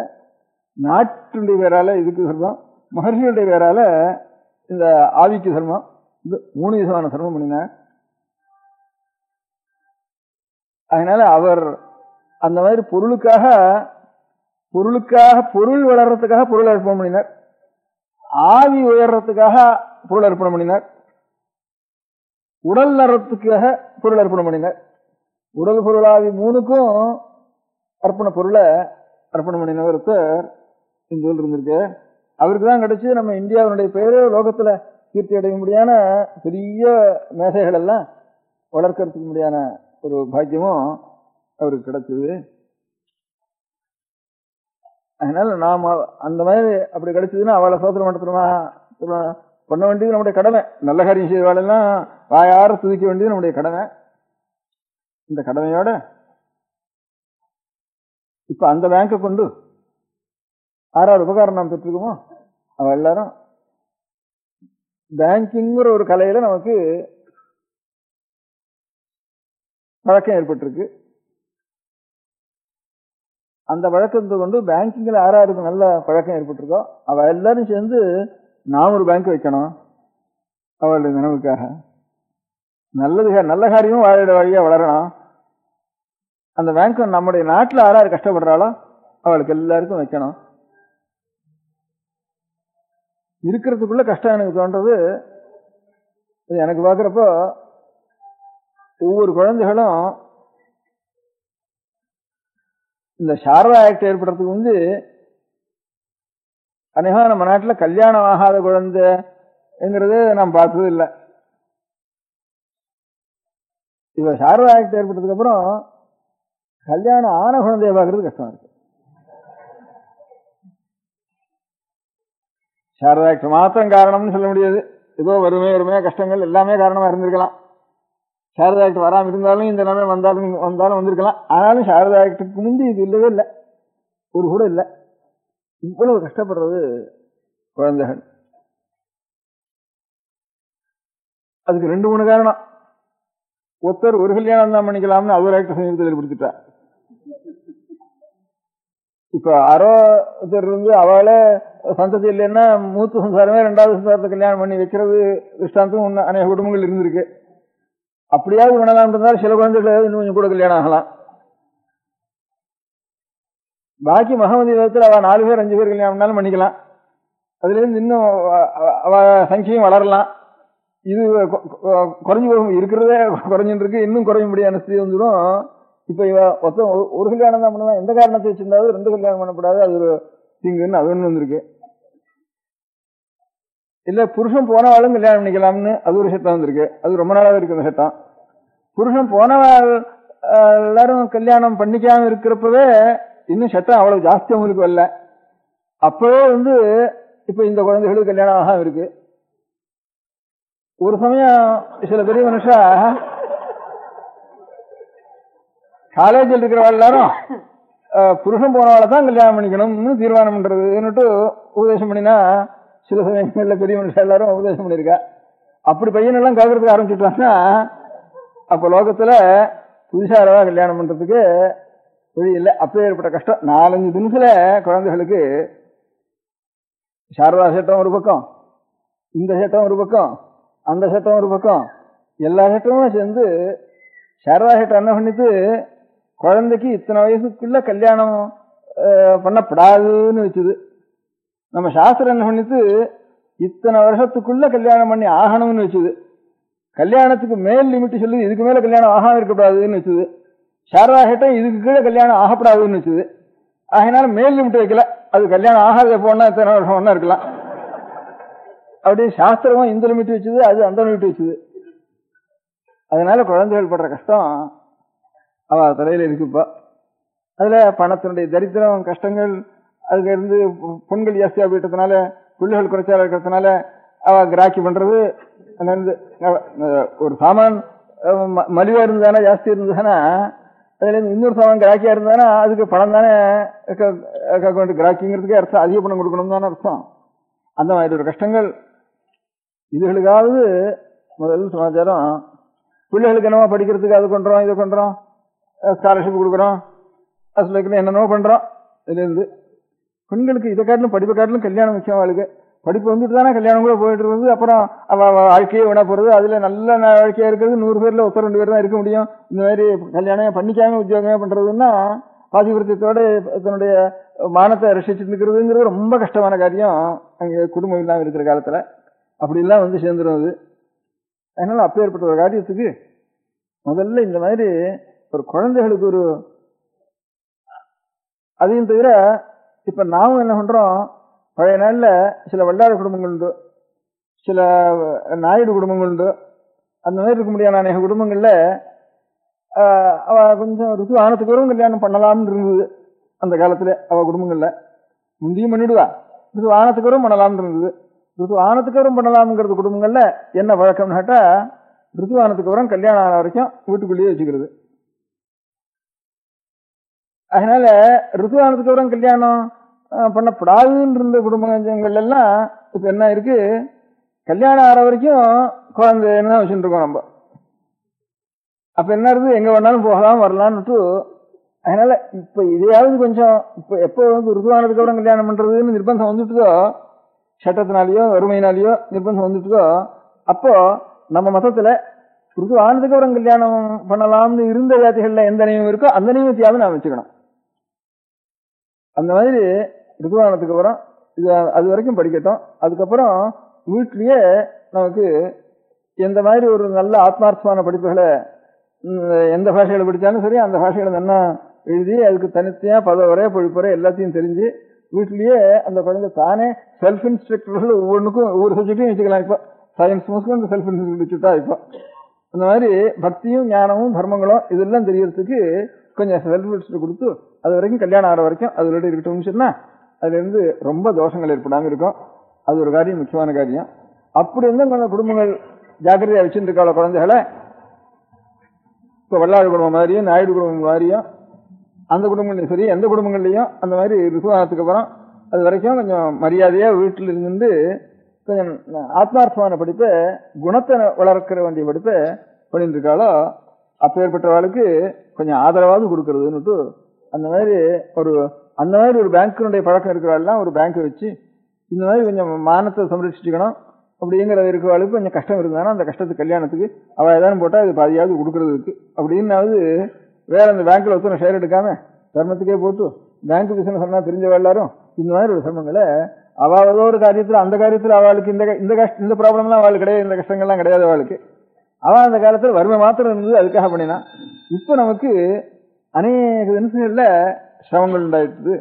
நாட்டுடைய பேரால இதுக்கு தர்மம், மகர்ஷியுடைய பேரால இந்த ஆவிக்கு தர்மம், இது 3 விதமான தர்மம் பண்ணினார். அதனால அவர் அந்த மாதிரி பொருளுக்காக பொருள் வளர்றதுக்காக பொருள் அர்ப்பணம் பண்ணினார், ஆவி உயர்றதுக்காக பொருள் அர்ப்பணம் பண்ணினார், உடல் நலத்துக்காக பொருள் அர்ப்பணம் பண்ணினார். உடல் பொருளாவி 3க்கும் அர்ப்பண பொருளை அர்ப்பணம் பண்ணினவர் இந்த இருந்திருக்கு. அவருக்கு தான் கிடைச்சு நம்ம இந்தியாவினுடைய பேரு லோகத்துல கீர்த்தி அடைய முடியாத பெரிய மேசைகள் எல்லாம் வளர்க்கறதுக்கு முடியாத ஒரு பாக்கியமும் அவருக்கு கிடைச்சது. அதனால நாம அந்த மாதிரி அப்படி கிடைச்சதுன்னா அவளை சோதனை மட்டத்துமா பண்ண வேண்டியது நம்முடைய கடமை. நல்ல காரியம் செய்வாளெல்லாம் வாயார துதிக்க வேண்டியது நம்முடைய கடமை. இந்த கடமையோட இப்ப அந்த பேங்கை கொண்டு ஆறாவது உபகாரம் நாம் பெற்றிருக்கோமோ, அவ எல்லாரும் பேங்கிங்கிற ஒரு கலையில நமக்கு பழக்கம் ஏற்பட்டிருக்கு. அந்த பழக்கத்தை கொண்டு பேங்கிங்ல யாராருக்கு நல்ல பழக்கம் ஏற்பட்டிருக்கோ அவ எல்லாரும் சேர்ந்து நாம் ஒரு பேங்க் வைக்கணும். அவளுடைய நினைவுக்காக நல்ல காரியமும் வாழையோட வழியா வளரணும். அந்த பேங்க் நம்முடைய நாட்டில் யாராரு கஷ்டப்படுறாளோ அவளுக்கு எல்லாருக்கும் வைக்கணும். இருக்கிறதுக்குள்ள கஷ்டம் எனக்கு தோன்றது, எனக்கு பார்க்குறப்போ ஒவ்வொரு குழந்தைகளும் இந்த சாரதா ஆக்ட் ஏற்படுறதுக்கு வந்து அநேகமாக நம்ம நாட்டில் கல்யாணம் ஆகாத குழந்தைங்கிறது நாம் பார்த்தது இல்லை. இவ சாரதா ஆக்ட் ஏற்பட்டதுக்கு அப்புறம் கல்யாணம் ஆன குழந்தைய பார்க்கறது கஷ்டமா இருக்கு. சாரதா ஆக்ட் மாத்திரம் காரணம்னு சொல்ல முடியாது. ஏதோ வறுமையா கஷ்டங்கள் எல்லாமே காரணமா இருந்திருக்கலாம். சாரதா ஆக்ட் வராமல் இருந்தாலும் இந்த நிலைமை வந்தாலும் வந்திருக்கலாம். ஆனாலும் சாரதா ஆக்டுக்கு முந்தி இது இல்லவே இல்லை, ஒரு கூட இல்லை. இவ்வளவு கஷ்டப்படுறது குழந்தைகள். அதுக்கு 2-3 காரணம். ஒருத்தர் ஒரு கல்யாணம் தான் பண்ணிக்கலாம்னு அவர் ஆக்ட் சமீபத்தில் ஏற்படுத்திட்டார். இப்ப ஒருத்தர் இருந்து அவளே சந்ததி இல்லைன்னா மூத்த சம்சாரமே ரெண்டாவது சம்சாரத்தை கல்யாணம் பண்ணி வைக்கிறது திருஷ்டாந்தம் அநேக குடும்பங்கள் இருந்திருக்கு. அப்படியாவது பண்ணலாம் இருந்தால் சில குழந்தைகள் இன்னும் கொஞ்சம் கூட கல்யாணம் ஆகலாம். பாக்கி மகமதி விதத்தில் அவ 4 பேர் 5 பேர் கல்யாணம் பண்ணாலும் பண்ணிக்கலாம். அதுல இருந்து இன்னும் அவ சங்கியும் வளரலாம். இது குறைஞ்சு போகும், இருக்கிறதே குறைஞ்சுட்டு இருக்கு, இன்னும் குறைய முடியாத ஸ்திதி வந்துடும். இப்ப இவ ஒரு கல்யாணம் தான் பண்ணுவான், எந்த காரணத்தை வச்சிருந்தாலும் 2 கல்யாணம் பண்ணக்கூடாது, அது ஒரு தீங்குன்னு அது ஒண்ணு வந்திருக்கு. இல்ல புருஷன் போனவாளும் கல்யாணம் பண்ணிக்கலாம்னு அது ஒரு சட்டம் வந்திருக்கு. அது ரொம்ப நாளாவே இருக்கு அந்த சட்டம். புருஷன் போனவாள் எல்லாரும் கல்யாணம் பண்ணிக்காம இருக்கிறப்பவே இன்னும் சட்டம் அவ்வளவு ஜாஸ்தி அவங்களுக்கு வரல. அப்பவே இப்ப இந்த குழந்தைகளுக்கு கல்யாணம் ஆகாம இருக்கு. ஒரு சமயம் சில பெரிய மனுஷா காலேஜில் இருக்கிறவள் எல்லாரும் புருஷன் போனவாளை தான் கல்யாணம் பண்ணிக்கணும்னு தீர்மானம் பண்றதுன்னுட்டு உபதேசம் பண்ணினா சில சமயங்கள்ல பெரிய மனுஷன் எல்லாரும் உபதேசம் பண்ணிருக்கா. அப்படி பையனெல்லாம் கேட்கறதுக்கு ஆரம்பிச்சுட்டாங்கன்னா அப்ப லோகத்துல புதுசா அளவா கல்யாணம் பண்றதுக்கு வழி இல்லை. அப்போ ஏற்பட்ட கஷ்டம் 4-5 தினத்துல குழந்தைகளுக்கு சாரதா சட்டம் ஒரு பக்கம், இந்த சட்டம் ஒரு பக்கம், அந்த சட்டம் ஒரு பக்கம், எல்லா சட்டமும் சேர்ந்து சாரதா சட்டம் என்ன பண்ணிட்டு குழந்தைக்கு இத்தனை வயசுக்குள்ள கல்யாணம் பண்ணப்படாதுன்னு வச்சுது. நம்ம சாஸ்திரம் என்ன பண்ணிட்டு இத்தனை வருஷத்துக்குள்ள கல்யாணம் பண்ணி ஆகணும்னு வச்சுது. கல்யாணத்துக்கு மேல் லிமிட் சொல்லி இதுக்கு மேல கல்யாணம் ஆகாம இருக்கக்கூடாதுன்னு வச்சுது. சாரதா சட்டம் இதுக்கு கீழே கல்யாணம் ஆகப்படாதுன்னு வச்சுது. அதனால மேல் லிமிட் வைக்கல, அது கல்யாணம் ஆகாத போனா எத்தனை வருஷம் ஒன்னா இருக்கலாம். அப்படி சாஸ்திரமும் இந்த லிமிட் வச்சுது, அது அந்த லிமிட் வச்சுது. அதனால குழந்தைகள் படுற கஷ்டம் அவ தலையில இருக்குப்பா. அதுல பணத்தினுடைய தரித்திரம் கஷ்டங்கள், அதுக்கு இருந்து பொண்கள் ஜாஸ்தியா போயிட்டதுனால பிள்ளைகள் குறைச்சால இருக்கிறதுனால அவ கிராக்கி பண்றது. ஒரு சாமான் மலிவா இருந்ததானா ஜாஸ்தி இருந்ததுன்னா அதுல இருந்து இன்னொரு சாமான் கிராக்கியா இருந்தானா அதுக்கு பணம் தானே கிராக்கிங்கிறதுக்கே அர்த்தம், அதிக பணம் கொடுக்கணும் தானே அர்த்தம். அந்த மாதிரி ஒரு கஷ்டங்கள் இதுகளுக்காவது முதல் சமாச்சாரம். பிள்ளைகளுக்கு என்னவோ படிக்கிறதுக்கு அது பண்றோம், இதை பண்றோம், ஸ்காலர்ஷிப் கொடுக்குறோம், அசலுக்கு என்னென்னவோ பண்றோம். இதுல இருந்து பெண்களுக்கு இதை காட்டிலும் படிப்பை காட்டிலும் கல்யாணம் முக்கியம். அவளுக்கு படிப்பு வந்துட்டு தானே கல்யாணம் கூட போயிட்டு இருக்குது. அப்புறம் அவ வாழ்க்கையே விட போறது. அதுல நல்ல வாழ்க்கையா இருக்கிறது 100 பேர்ல 1-2 பேர் தான் இருக்க முடியும். இந்த மாதிரி கல்யாணம் பண்ணிக்காம உத்தியோகமே பண்றதுன்னா பாதிவிரத்தியத்தோட தன்னுடைய மானத்தை ரசிச்சுட்டு இருக்கிறதுங்கிறது ரொம்ப கஷ்டமான காரியம் அங்க குடும்பம் இல்லாம இருக்கிற காலத்துல. அப்படிலாம் சேர்ந்துடும். அதனால அப்பேற்பட்ட ஒரு காரியத்துக்கு முதல்ல இந்த மாதிரி ஒரு குழந்தைகளுக்கு ஒரு அதையும் தவிர இப்ப நாமும் என்ன பண்றோம், பழைய நாள்ல சில வல்லார குடும்பங்கள் உண்டு, சில நாயுடு குடும்பங்கள் உண்டு. அந்த மாதிரி இருக்க முடியாத அநேக குடும்பங்கள்ல அவ கொஞ்சம் ருத்து ஆனத்துக்கு வரும் கல்யாணம் பண்ணலாம்னு இருந்தது. அந்த காலத்துல அவ குடும்பங்கள்ல முந்தியும் பண்ணிடுவா, ருத்து ஆனத்துக்கு வரும் பண்ணலாம்னு இருந்தது. ருத்து ஆனத்துக்கு வரும் பண்ணலாம்ங்கிறது குடும்பங்கள்ல என்ன வழக்கம்னு கேட்டா ருத்து ஆனத்துக்கு வரும் கல்யாணம் ஆன வரைக்கும் வீட்டுக்குள்ளேயே வச்சுக்கிறது. அதனால ருத்துவானத்துக்கு அப்புறம் கல்யாணம் பண்ணப்படாதுன்னு இருந்த குடும்பங்கள் எல்லாம் இப்ப என்ன இருக்கு, கல்யாணம் ஆற வரைக்கும் குழந்தைன்னு தான் வச்சுட்டு இருக்கோம் நம்ம. அப்ப என்ன இருக்கு, எங்க வேணாலும் போகலாம் வரலாம்னுட்டு. அதனால இப்ப இதையாவது கொஞ்சம் இப்ப எப்போ ருத்துவானதுக்கு அப்புறம் கல்யாணம் பண்றதுன்னு நிர்பந்தம் வந்துட்டுதோ, சட்டத்தினாலேயோ வறுமையினாலேயோ நிர்பந்தம் வந்துட்டுதோ, அப்போ நம்ம மதத்துல ருத்துவானதுக்கு அப்புறம் கல்யாணம் பண்ணலாம்னு இருந்த ஜாதிகள்ல எந்த நியமம் இருக்கோ அந்த நியமத்தையாவது நான் வச்சுக்கணும். அந்த மாதிரி ருத்துவானத்துக்கு அப்புறம் இது அது வரைக்கும் படிக்கட்டும். அதுக்கப்புறம் வீட்லயே நமக்கு எந்த மாதிரி ஒரு நல்ல ஆத்மார்த்தமான படிப்புகளை எந்த பாஷைகளை படித்தாலும் சரி அந்த பாஷைகளை நல்லா எழுதி அதுக்கு தனித்தையா பதவரை பொழிப்புரை எல்லாத்தையும் தெரிஞ்சு வீட்லயே அந்த குழந்தை தானே செல்ஃப் இன்ஸ்ட்ரக்டர்கள் ஒவ்வொன்றுக்கும் ஒவ்வொரு சப்ஜெக்டையும் வச்சுக்கலாம். இப்போ சயின்ஸ் முஸ்க்கும் அந்த செல்ஃப் இன்ஸ்ட்ரக்டர் வச்சுட்டா இப்போ அந்த மாதிரி பக்தியும் ஞானமும் தர்மங்களும் இதெல்லாம் தெரியறதுக்கு கொஞ்சம் செல்ஃப் இன்ஸ்ட்ரக்டர் கொடுத்து அது வரைக்கும் கல்யாணம் ஆகிற வரைக்கும் அதோட இருக்கட்டும் சொன்னா அதுல இருந்து ரொம்ப தோஷங்கள் ஏற்படாம இருக்கும். அது ஒரு காரியம், முக்கியமான காரியம். அப்படி இருந்தா கொஞ்சம் குடும்பங்கள் ஜாக்கிரதையா வச்சுட்டு இருக்காள குழந்தைகளை. இப்ப வல்லாறு குடும்பம் மாதிரியும் நாயுடு குடும்பம் மாதிரியும் அந்த குடும்பங்களையும் சரி எந்த குடும்பங்கள்லையும் அந்த மாதிரி ருத்துவானத்துக்கு அப்புறம் அது வரைக்கும் கொஞ்சம் மரியாதையா வீட்டில் இருந்து கொஞ்சம் ஆத்மார்த்தமான படிப்பை குணத்தை வளர்க்கிற வேண்டிய படிப்பை பண்ணிட்டு இருக்காளோ அப்பேற்பட்டவர்களுக்கு கொஞ்சம் ஆதரவாவது கொடுக்கறதுன்னுட்டு அந்த மாதிரி ஒரு அந்த மாதிரி ஒரு பேங்கினுடைய பழக்கம் இருக்கிறவாள்லாம் ஒரு பேங்கை வச்சு இந்த மாதிரி கொஞ்சம் மானத்தை சம்ரட்சிச்சுக்கணும் அப்படிங்கிற இருக்கிறவாளுக்கு கொஞ்சம் கஷ்டம் இருந்தாலும் அந்த கஷ்டத்துக்கு கல்யாணத்துக்கு அவள் ஏதாவது போட்டால் அது பாதியாவது கொடுக்கறதுக்கு அப்படின்னாவது வேற அந்த பேங்க்ல ஒருத்தர் ஷேர் எடுக்காம தர்மத்துக்கே போட்டு பேங்க் பிசினஸ் சொன்னா தெரிஞ்சவ எல்லாரும் இந்த மாதிரி ஒரு சிரமங்களை அவள் ஒரு காரியத்தில் அந்த காரியத்தில் அவளுக்கு இந்த ப்ராப்ளம்லாம் அவளுக்கு கிடையாது, இந்த கஷ்டங்கள்லாம் கிடையாது அவளுக்கு. அவள் அந்த காலத்தில் வறுமை மாத்திரம் இருந்தது, அதுக்காக பண்ணினான். இப்போ நமக்கு அநேக தினசங்களில் சிரமங்கள் உண்டாயிடுது.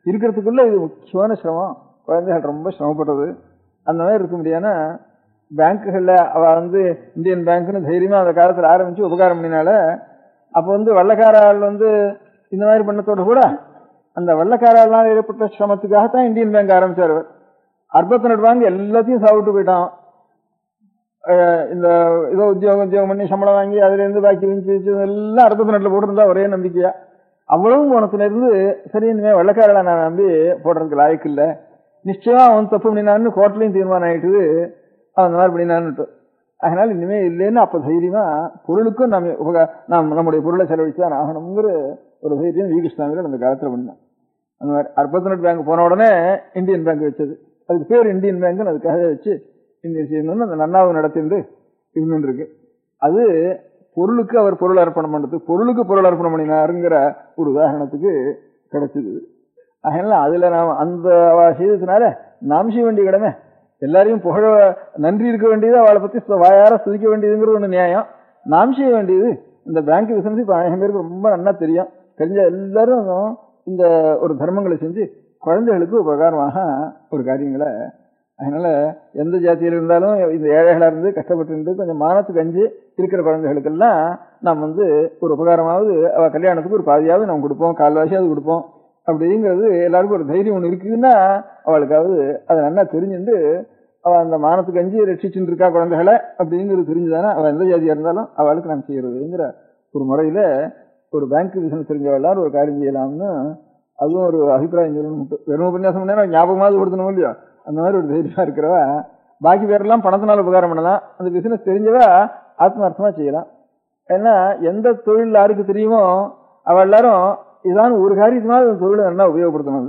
இருக்கிறதுக்குள்ள இது முக்கியமான சிரமம். குழந்தைகள் ரொம்ப சிரமப்படுறது. அந்த மாதிரி இருக்க முடியாதுன்னா பேங்குகளில் அவள் இந்தியன் பேங்க்னு தைரியமாக அந்த காலத்தில் ஆரம்பித்து உபகாரம் பண்ணினால அப்போ வெள்ளக்காரால் இந்த மாதிரி பண்ணத்தோடு கூட அந்த வெள்ளக்காரால் ஏற்பட்ட சிரமத்துக்காகத்தான் இந்தியன் பேங்க் ஆரம்பிச்சார். அர்பத்நட் வாங்கி எல்லாத்தையும் சாப்பிட்டு போயிட்டான். இந்த ஏதோ உத்தியோகம் பண்ணி சம்பளம் வாங்கி அதுல இருந்து பாக்கி வச்சு எல்லாம் அர்பத்நட்ல போட்டிருந்தா ஒரே நம்பிக்கையா. அவ்வளவும் போனத்துல இருந்து சரி இனிமே வெள்ளக்காரலை நான் நம்பி போடுறதுக்கு லாய்க்கு இல்லை, நிச்சயமா அவன் தப்பு பண்ணினான்னு கோர்ட்லயும் தீர்மானம் ஆயிட்டுது, அவன் அந்த மாதிரி பண்ணினான்னு. அதனால இனிமே இல்லைன்னு அப்ப தைரியமா பொருளுக்கும் நாம் நம்முடைய பொருளை செலவழிச்சுதான் ஆகணுங்கிற ஒரு தைரியம் வி கிருஷ்ணாவில் அந்த காலத்துல பண்ணான். அந்த மாதிரி அர்பத்நட் பேங்க் போன உடனே இந்தியன் பேங்க் வச்சது. அதுக்கு பேர் இந்தியன் பேங்க்னு அதுக்காக வச்சு இந்தியன் அந்த நன்னாவு நடத்திட்டு இருந்துட்டு இருக்கு. அது பொருளுக்கு அவர் பொருள் அர்ப்பணம் பண்றது, பொருளுக்கு பொருள் அர்ப்பணம் பண்ணினாருங்கிற ஒரு உதாரணத்துக்கு கிடைச்சது. அதனால அதுல நாம் அந்த செய்ததுனால நாம் செய்ய வேண்டிய கடமை எல்லாரையும் புகழ நன்றி இருக்க வேண்டியது, அவளை பத்தி வாயார சுதிக்க வேண்டியதுங்கிற ஒன்று நியாயம். நாம் செய்ய வேண்டியது இந்த பேங்க் பிசினஸ் இப்போ 1000 பேருக்கு ரொம்ப நல்லா தெரியும். தெரிஞ்ச எல்லாரும் இந்த ஒரு தர்மங்களை செஞ்சு குழந்தைகளுக்கு உபகாரமாக ஒரு காரியங்களை. அதனால எந்த ஜாத்தியில் இருந்தாலும் இந்த ஏழைகளா இருந்து கஷ்டப்பட்டு இருந்து கொஞ்சம் மானத்துக்கு அஞ்சு இருக்கிற குழந்தைகளுக்கெல்லாம் நாம் ஒரு உபகாரமாவது அவ கல்யாணத்துக்கு ஒரு பாதியாவது நம்ம கொடுப்போம், கால்வாசியாவது கொடுப்போம் அப்படிங்கிறது எல்லாருக்கும் ஒரு தைரியம் ஒன்று இருக்குதுன்னா அவளுக்காவது அதை நல்லா தெரிஞ்சுட்டு அவள் அந்த மானத்துக்கு அஞ்சு ரட்சிச்சுட்டு இருக்கா குழந்தைகளை அப்படிங்கிறது தெரிஞ்சுதானே அவள் எந்த ஜாதியா இருந்தாலும் அவளுக்கு நாம் செய்யறதுங்கிற ஒரு முறையில ஒரு பேங்க் பிசினஸ் தெரிஞ்சவெல்லாம் ஒரு காரியம் செய்யலாம்னு அதுவும் ஒரு அபிப்பிராயம் சொல்லணும். வெறும் உபன்யாசம் நேரம் ஞாபகமாவது கொடுத்தணும் இல்லையோ, அந்த மாதிரி ஒரு தைரியமா இருக்கிறவ பாக்கி பேரெல்லாம் பணத்தினால உபகாரம் பண்ணலாம். அந்த பிசினஸ் தெரிஞ்சவ ஆத்மார்த்தமா செய்யலாம். ஏன்னா எந்த தொழில் யாருக்கு தெரியுமோ அவள் எல்லாரும் இதான் ஒரு காரியத்தினால தொழிலை நல்லா உபயோகப்படுத்தணும்.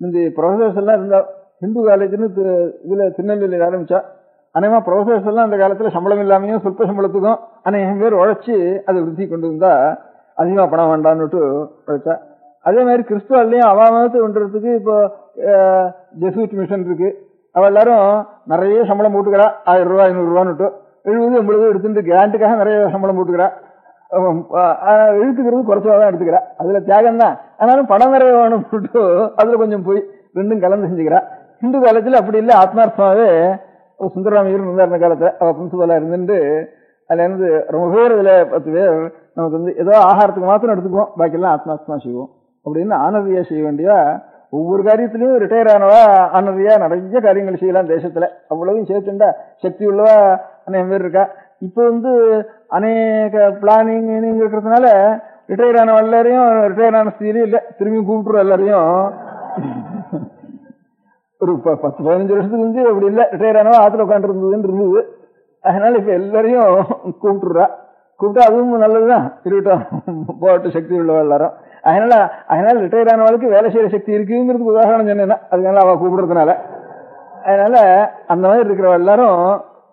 இந்த ப்ரொஃபசர்ஸ் எல்லாம் இருந்தா ஹிந்து காலேஜ்னு இதுல திருநெல்வேலியில் ஆரம்பிச்சா அநேகமா ப்ரொஃபசர்ஸ் எல்லாம் அந்த காலத்துல சம்பளம் இல்லாமையும் சொற்ப சம்பளத்துக்கும் அநேகம் பேர் உழைச்சி அதை விருத்தி கொண்டு வந்தா அதிகமா பணம் வேண்டான்னுட்டு உழைச்சா. அதே மாதிரி கிறிஸ்துவாலையும் அவாமத்து பண்றதுக்கு இப்போ ஜெசூட் மிஷன் இருக்கு. அவ எல்லாரும் நிறைய சம்பளம் போட்டுக்கிறா, 1000 ரூபாய் 500 ரூபான்னுட்டு 70 80 எடுத்துட்டு கிராண்டுக்காக நிறைய சம்பளம் போட்டுக்கிறா. இழுத்துக்கிறது குறைச்சதான் எடுத்துக்கிறா, அதுல தியாகம் தான். ஆனாலும் பணம் நிறைய வேணும் போட்டு அதுல கொஞ்சம் போய் ரெண்டும் கலந்து செஞ்சுக்கிறா. இந்து காலத்துல அப்படி இல்லை, ஆத்மார்த்தமாவே சுந்தரராமையர் இருந்தார் காலத்துல அவ பிரின்சிபலா இருந்துட்டு அதுல இருந்து ரொம்ப பேர் இதுல 10 பேர் நமக்கு ஏதோ ஆகாரத்துக்கு மாத்திரம் எடுத்துக்குவோம், பாக்கியெல்லாம் ஆத்மார்த்தமா செய்வோம் அப்படின்னு ஆனதியா செய்ய வேண்டியா. ஒவ்வொரு காரியத்திலையும் ரிட்டையர் ஆனவா ஆனதியா நிறைய காரியங்கள் செய்யலாம் தேசத்துல. அவ்வளவும் சேர்த்துண்டா சக்தி உள்ளவா அநேகம் பேர் இருக்கா. இப்போ அநேக பிளானிங் இருக்கிறதுனால ரிட்டையர் ஆன எல்லாரையும் ரிட்டையர் ஆன ஸ்திதியிலும் இல்லை, திரும்பி கூப்பிட்டுருவோம் எல்லாரையும். ஒரு 10-15 வருஷத்துக்கு அப்படி இல்லை, ரிட்டையர் ஆனவா ஆத்துல உட்காந்து இருந்தது. அதனால இப்ப எல்லாரையும் கூப்பிட்டுறா. கூப்பிட்டா அதுவும் நல்லதுதான், இருக்கட்டும் போட்டு சக்தி உள்ளவா எல்லாரும். அதனால ரிட்டையர் ஆனவளுக்கு வேலை செய்யற சக்தி இருக்குங்கிறதுக்கு உதாரணம் சொன்னேன்னா அதுனால அவ கூப்பிடுறதுனால. அதனால அந்த மாதிரி இருக்கிறவ எல்லாரும்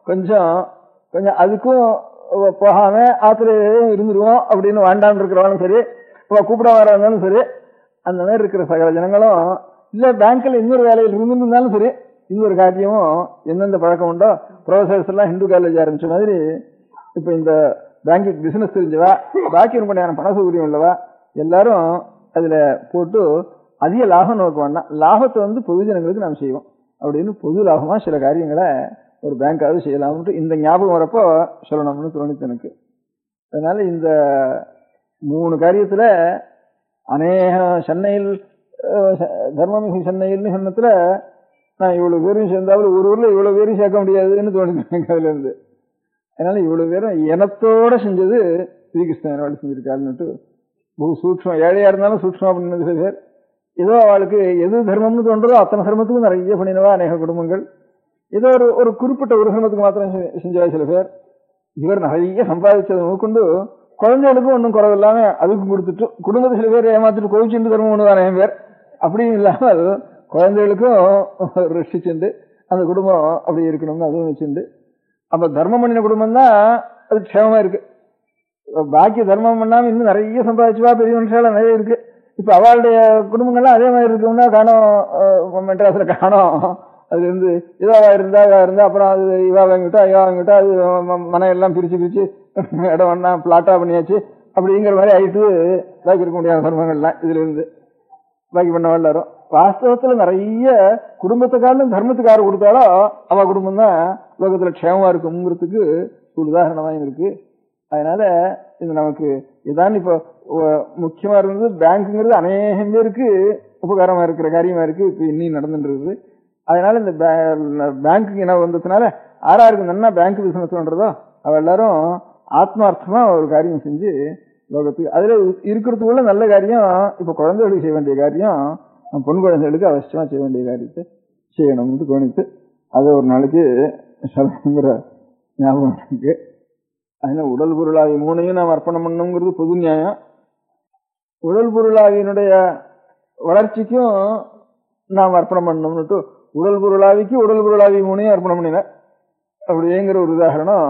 கொஞ்சம் அதுக்கும் போகாம ஆத்துல இருந்துருவோம் அப்படின்னு வேண்டான்னு இருக்கிறவனும் சரி, கூப்பிட வர இருந்தாலும் சரி, அந்த மாதிரி இருக்கிற சகல ஜனங்களும் இல்ல பேங்க்ல இன்னொரு வேலையில் இருந்திருந்தாலும் சரி, இன்னொரு காரியமும் எந்தெந்த பழக்கம் உண்டோ ப்ரொஃபசர்ஸ் எல்லாம் ஹிந்து காலேஜ் ஆரம்பிச்ச மாதிரி இப்ப இந்த பேங்கிங் பிசினஸ் தெரிஞ்சவா பாக்கி ரொம்ப பண சௌகரியம் உள்ளவா எல்லாரும் அதுல போட்டு அதிக லாபம் நோக்க வேண்டாம், லாபத்தை பொதுஜனங்களுக்கு நாம் செய்வோம் அப்படின்னு பொது லாபமா சில காரியங்களை ஒரு பேங்காவது செய்யலாம்னு இந்த ஞாபகம் வரப்போ சொல்லணும்னு தோணித்து எனக்கு. அதனால இந்த 3 காரியத்துல அநேக சென்னையில் தர்மமிகு சென்னையில்னு சொன்னதுல நான் இவ்வளவு பேரும் சேர்ந்தாலும் ஒரு ஊர்ல இவ்வளவு பேரும் சேர்க்க முடியாதுன்னு தோணுது அதுல இருந்து. அதனால இவ்வளவு பேரும் இனத்தோட செஞ்சது ஸ்ரீகிருஷ்ணன் செஞ்சிருக்காருன்னுட்டு বহু சூக்ஷ்மம், ஏழையா இருந்தாலும் சூக்ஷ்மா பண்ணினது சில பேர். ஏதோ அவளுக்கு எது தர்மம்னு தோன்றதோ அத்தனை தர்மத்துக்கும் நிறைய பண்ணினவா அநேக குடும்பங்கள். ஏதோ ஒரு குறிப்பிட்ட ஒரு தர்மத்துக்கு மாத்திரம் செஞ்சவா சில பேர். இவர் நிறைய சம்பாதிச்சதை கொண்டு குழந்தைகளுக்கும் ஒன்றும் குறவில்லாம அதுக்கும் கொடுத்துட்டு குடும்பத்தை சில பேர் ஏமாத்திட்டு கோவிச்சுட்டு தர்மம் பண்ணுவார் நிறைய பேர். அப்படியும் இல்லாமல் குழந்தைகளுக்கும் ரட்சிச்சுண்டு அந்த குடும்பம் அப்படி இருக்கணும்னு அதுவும் வச்சுண்டு அப்ப தர்மம் பண்ணின குடும்பம் தான் அது க்ஷேமமா இருக்கு. பாக்கி தர்மம் பண்ணாம இன்னும் நிறைய சம்பாதிச்சுவா பெரிய மனுஷால நிறைய இருக்கு. இப்ப அவளுடைய குடும்பங்கள்லாம் அதே மாதிரி இருக்கும்னா காணோம், மெட்ராஸ்ல காணோம். அது இருந்து இதாவா இருந்தா அப்புறம் அது இவா வாங்கிட்டா அது மனையெல்லாம் பிரிச்சு இடம் ஒண்ணா பிளாட்டா பண்ணியாச்சு அப்படிங்கிற மாதிரி ஆயிட்டு பாக்கி இருக்க முடியாத தர்மங்கள்லாம் இதுல இருந்து பாக்கி பண்ண எல்லாரும். வாஸ்தவத்துல நிறைய குடும்பத்துக்காரும் தர்மத்துக்காரர் கொடுத்தாலும் அவ குடும்பம் தான் உலகத்துல க்ஷேமமா இருக்குங்கிறதுக்கு ஒரு உதாரணமா இருக்கு. அதனால இது நமக்கு இதான் இப்ப முக்கியமா இருந்தது. பேங்க்குங்கிறது அநேகம் பேருக்கு உபகாரமா இருக்கிற காரியமா இருக்கு, இப்ப இன்னும் நடந்துட்டு இருக்குது. அதனால இந்த பேங்க்கு என்ன வந்ததுனால ஆறாருக்கு நல்லா பேங்க் பிசினஸ் பண்றதோ அவ எல்லாரும் ஆத்மார்த்தமா ஒரு காரியம் செஞ்சு லோகத்துக்கு அதுல இருக்கிறதுக்குள்ள நல்ல காரியம். இப்ப குழந்தைகளுக்கு செய்ய வேண்டிய காரியம் பொன் குழந்தைகளுக்கு அவசியமா செய்ய வேண்டிய காரியத்தை செய்யணும்னு தோணித்து அதை ஒரு நாளைக்கு சொல்லணுங்கிற ஞாபகம் இருக்கு. அதனால உடல் பொருளாவி மூணையும் நாம் அர்ப்பணம் பண்ணணுங்கிறது பொது நியாயம். உடல் பொருளாவியினுடைய வளர்ச்சிக்கும் நாம் அர்ப்பணம் பண்ணணும்னுட்டு உடல் பொருளாவிக்கு உடல் பொருளாவி மூணையும் அர்ப்பணம் பண்ணின அப்படிங்கிற ஒரு உதாரணம்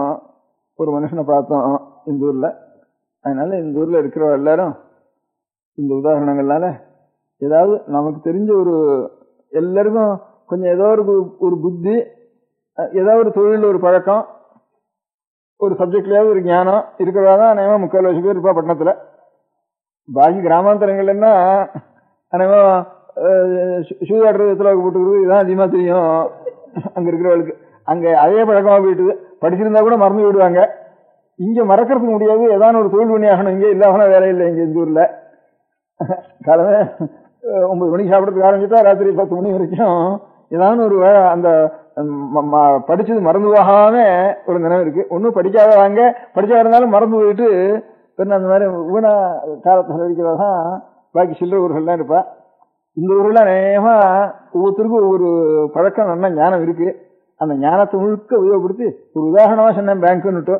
ஒரு மனுஷனை பார்த்தோம் இந்த ஊர்ல. அதனால இந்த ஊர்ல இருக்கிற எல்லாரும் இந்த உதாரணங்கள்னால ஏதாவது நமக்கு தெரிஞ்ச ஒரு எல்லாருக்கும் கொஞ்சம் ஏதோ ஒரு புத்தி, ஏதாவது ஒரு தொழில், ஒரு பழக்கம், ஒரு சப்ஜெக்ட்லயாவது ஒரு ஞானம் இருக்கிறதாதான் அநேகமா 3/4 பேர் இருப்பா பட்டணத்துல. பாக்கி கிராமாந்தரங்கள்னா அநேகமா சூதாடுறதுல போட்டுக்கிறது இதான் அதிகமா தெரியும் அங்க இருக்கிறவளுக்கு. அங்க அதே பழக்கமா போயிட்டு படிச்சிருந்தா கூட மறந்து விடுவாங்க. இங்க மறக்கிறதுக்கு முடியாது, ஏதாவது ஒரு தொழில் பண்ணி ஆகணும். இங்க இல்லாம வேலை இல்லை. இங்க இந்த ஊர்ல காலமே 9 மணிக்கு சாப்பிடறதுக்கு ஆரம்பிச்சுட்டா ராத்திரி 10 மணி வரைக்கும் ஏதாவது ஒரு அந்த படிச்சது மறந்து போகாம ஒரு நினைவு இருக்கு. ஒன்னும் படிக்காதவாங்க, படிச்சா இருந்தாலும் மறந்து போயிட்டு அந்த மாதிரி வீணா காலத்தை செலவழிக்கிறதான் பாக்கி சில்லற ஊர்கள்லாம் இருப்பா. இந்த ஊர்ல அநேகமா ஒவ்வொருத்தருக்கும் ஒவ்வொரு பழக்கம் நல்லா ஞானம் இருக்கு. அந்த ஞானத்தை முழுக்க உபயோகப்படுத்தி ஒரு உதாரணமா சொன்னேன் பேங்க்னுட்டு.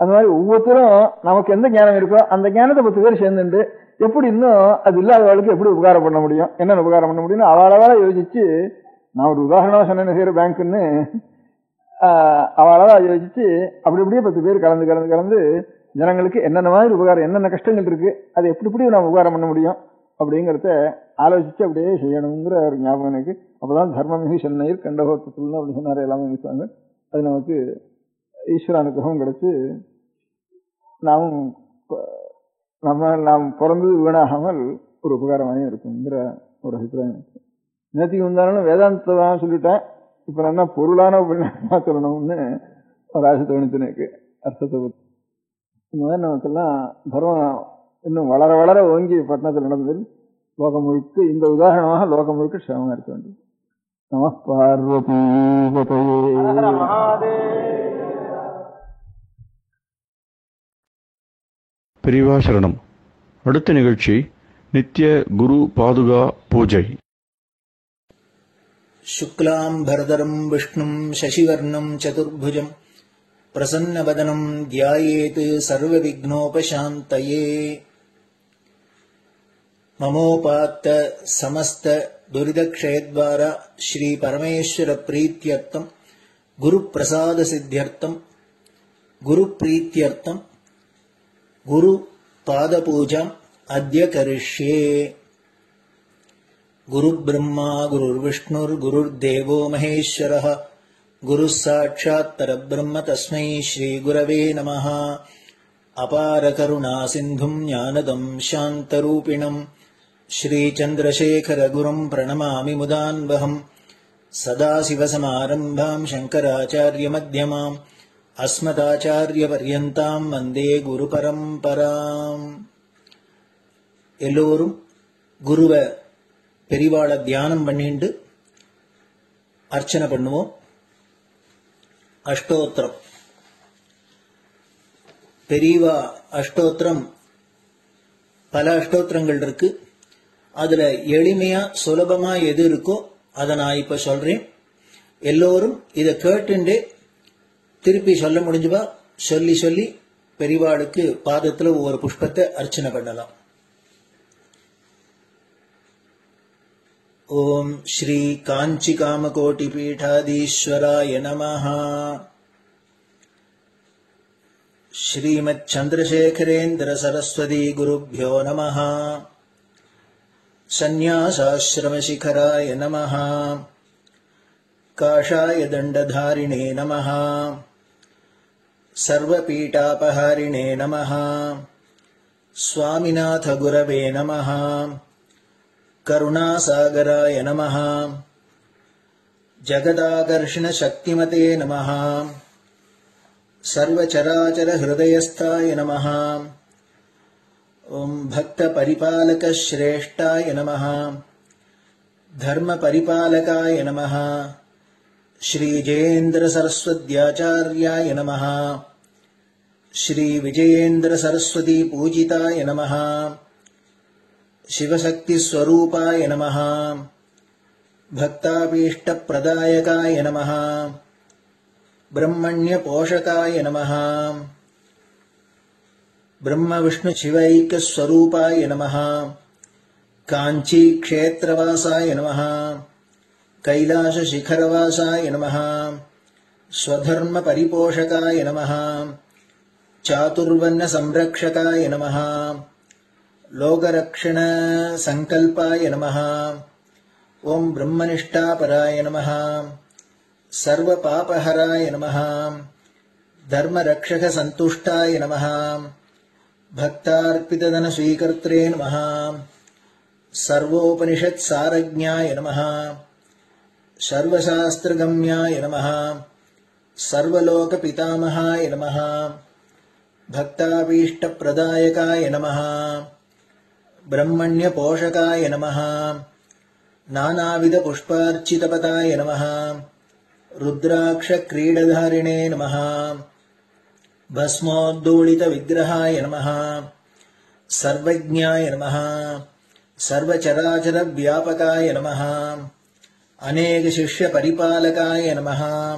அந்த மாதிரி ஒவ்வொருத்தரும் நமக்கு எந்த ஞானம் இருக்கோ அந்த ஞானத்தை 10 பேர் சேர்ந்துட்டு எப்படி இன்னும் அது இல்லாதவளுக்கு எப்படி உபகாரம் பண்ண முடியும், என்னென்ன உபகாரம் பண்ண முடியும்னு அவளவா யோசிச்சு, நான் ஒரு உதாரணமா சொன்னேன் செய்யற பேங்க்னு அவளவா யோசிச்சு அப்படி இப்படியே 10 பேர் கலந்து ஜனங்களுக்கு என்னென்ன மாதிரி உபகாரம், என்னென்ன கஷ்டங்கள் இருக்கு, அதை எப்படி நாம் உபகாரம் பண்ண முடியும் அப்படிங்கறத ஆலோசிச்சு அப்படியே செய்யணுங்கிற ஒரு ஞாபகம் எனக்கு. அப்பதான் தர்மமிகு சென்னையில் கண்டகோட்டத்தில் அப்படி சொன்னாரு எல்லாமே இருக்காங்க. அது நமக்கு ஈஸ்வர அனுகிரகம் கிடைச்சு நாம் பிறந்தது வீணாகாமல் ஒரு உபகாரமாயும் இருக்குங்கிற ஒரு அபிப்பிராயம் இருக்கு. நேற்றுக்கு வந்தாலும் வேதாந்தத்தை தான் சொல்லிட்டேன். இப்ப என்ன பொருளான உபநியாசமா சொல்லணும்னு ஒரு ஆசை தோணித்து எனக்கு. அர்த்தத்தை பற்றி இந்த மாதிரி நமக்கெல்லாம் தர்மம் இன்னும் வளர வளர ஓங்கி பட்டணத்தில் நடந்ததில் லோகம் முழுக்க இந்த உதாரணமாக லோகம் முழுக்க க்ஷேமமா இருக்க வேண்டியது. நம பார்வதி. பெரியவா சரணம். அடுத்த நிகழ்ச்சி நித்திய குரு பாதுகா பூஜை. சுக்லாம் பரதரம் விஷ்ணும் சசிவர்ணம் சதுர்புஜம் பிரசன்னவதனம் த்யாயேத் சர்வவிக்னோபசாந்தயே. மமோபாத்த சமஸ்த துரிதக்ஷயத்வார ஸ்ரீ பரமேஸ்வர பிரீத்யர்த்தம் குரு பிரசாத சித்தியர்த்தம் குரு பிரீத்யர்த்தம் குரு பாத பூஜாம் அத்ய கரிஷ்யே. குரு பிரம்மா குருர் விஷ்ணுர் குருர் தேவோ மகேஸ்வரः குரு சாட்சாத் பரபிரம்ம தஸ்மை ஸ்ரீ குரவே நமः. அபார கருணா சிந்தும் ஞானதம் சாந்தரூபிணம் ஸ்ரீ சந்திரசேகர குரும் பிரணமாமி முதான்வஹம். சதாசிவசமாரம்பாம் சங்கராச்சார்ய மத்யமாம் அஸ்மதாச்சார்ய பர்யந்தாம் வந்தே குரு பரம்பராம். எல்லோரும் குருவை பெரிவாளை தியானம் பண்ணிட்டு அர்ச்சனை பண்ணுவோம். அஷ்டோத்திரம் பெரியவா அஷ்டோத்திரம் பல அஷ்டோத்திரங்கள் இருக்கு. அதுல எளிமையா சுலபமா எது இருக்கோ அதை நான் இப்ப சொல்றேன். எல்லோரும் இதை கேட்டுண்டே திருப்பி சொல்ல முடிஞ்சுபா சொல்லி சொல்லி பெரிவாளுக்கு பாதத்துல ஒவ்வொரு புஷ்பத்தை அர்ச்சனை பண்ணலாம். ओम श्री कांची कामकोटिपीठाधीश्वराय नमः। श्रीमच्चंद्रशेखरेन्द्र सरस्वती गुरुभ्यो नमः। संन्यासाश्रमशिखराय नमः। काषाय दण्डधारिणे नमः। सर्वपीठापहारिणे नमः। स्वामिनाथ गुरवे नमः। करुणासागराय नमः। जगदाकर्षण शक्तिमते नमः। सर्वचराचर हृदयस्थाय नमः। ओम भक्त परिपालक श्रेष्ठाय नमः। धर्म परिपालकाय नमः। श्री जयेन्द्र सरस्वत्याचार्याय नमः। श्री विजयेन्द्र सरस्वती पूजिताय नमः। शिवशक्ति स्वरूपाय नमः। भक्ताभीष्टप्रदायकाय नमः। ब्रह्मण्य पोषकाय नमः। ब्रह्म विष्णु शिवैक स्वरूपाय नमः। कांची क्षेत्रवासाय नमः। कैलाश शिखरवासाय नमः। स्वधर्म परिपोषकाय नमः। चातुर्वर्ण संरक्षकाय नमः। लोकरक्षण संकल्पाय नमः। ओम ब्रह्मनिष्ठापराय नमः। सर्वपापहराय नमः। धर्मरक्षक संतुष्टाय नमः। भक्तार्पितधन स्वीकर्त्रे नमः। सर्वोपनिषत् सारज्ञाय नमः। सर्वशास्त्रगम्याय नमः। सर्वलोक पितामहाय नमः। भक्ताभीष्टप्रदायकाय नमः। ब्रह्मण्य पोषकाय नमः। नानाविध पुष्पार्चितपताय नमः। रुद्राक्ष क्रीडधारिणे नमः। भस्मोद्धूलित विग्रहाय नमः। सर्वज्ञाय नमः। सर्वचराचर व्यापकाय नमः। अनेक शिष्य परिपालकाय नमः।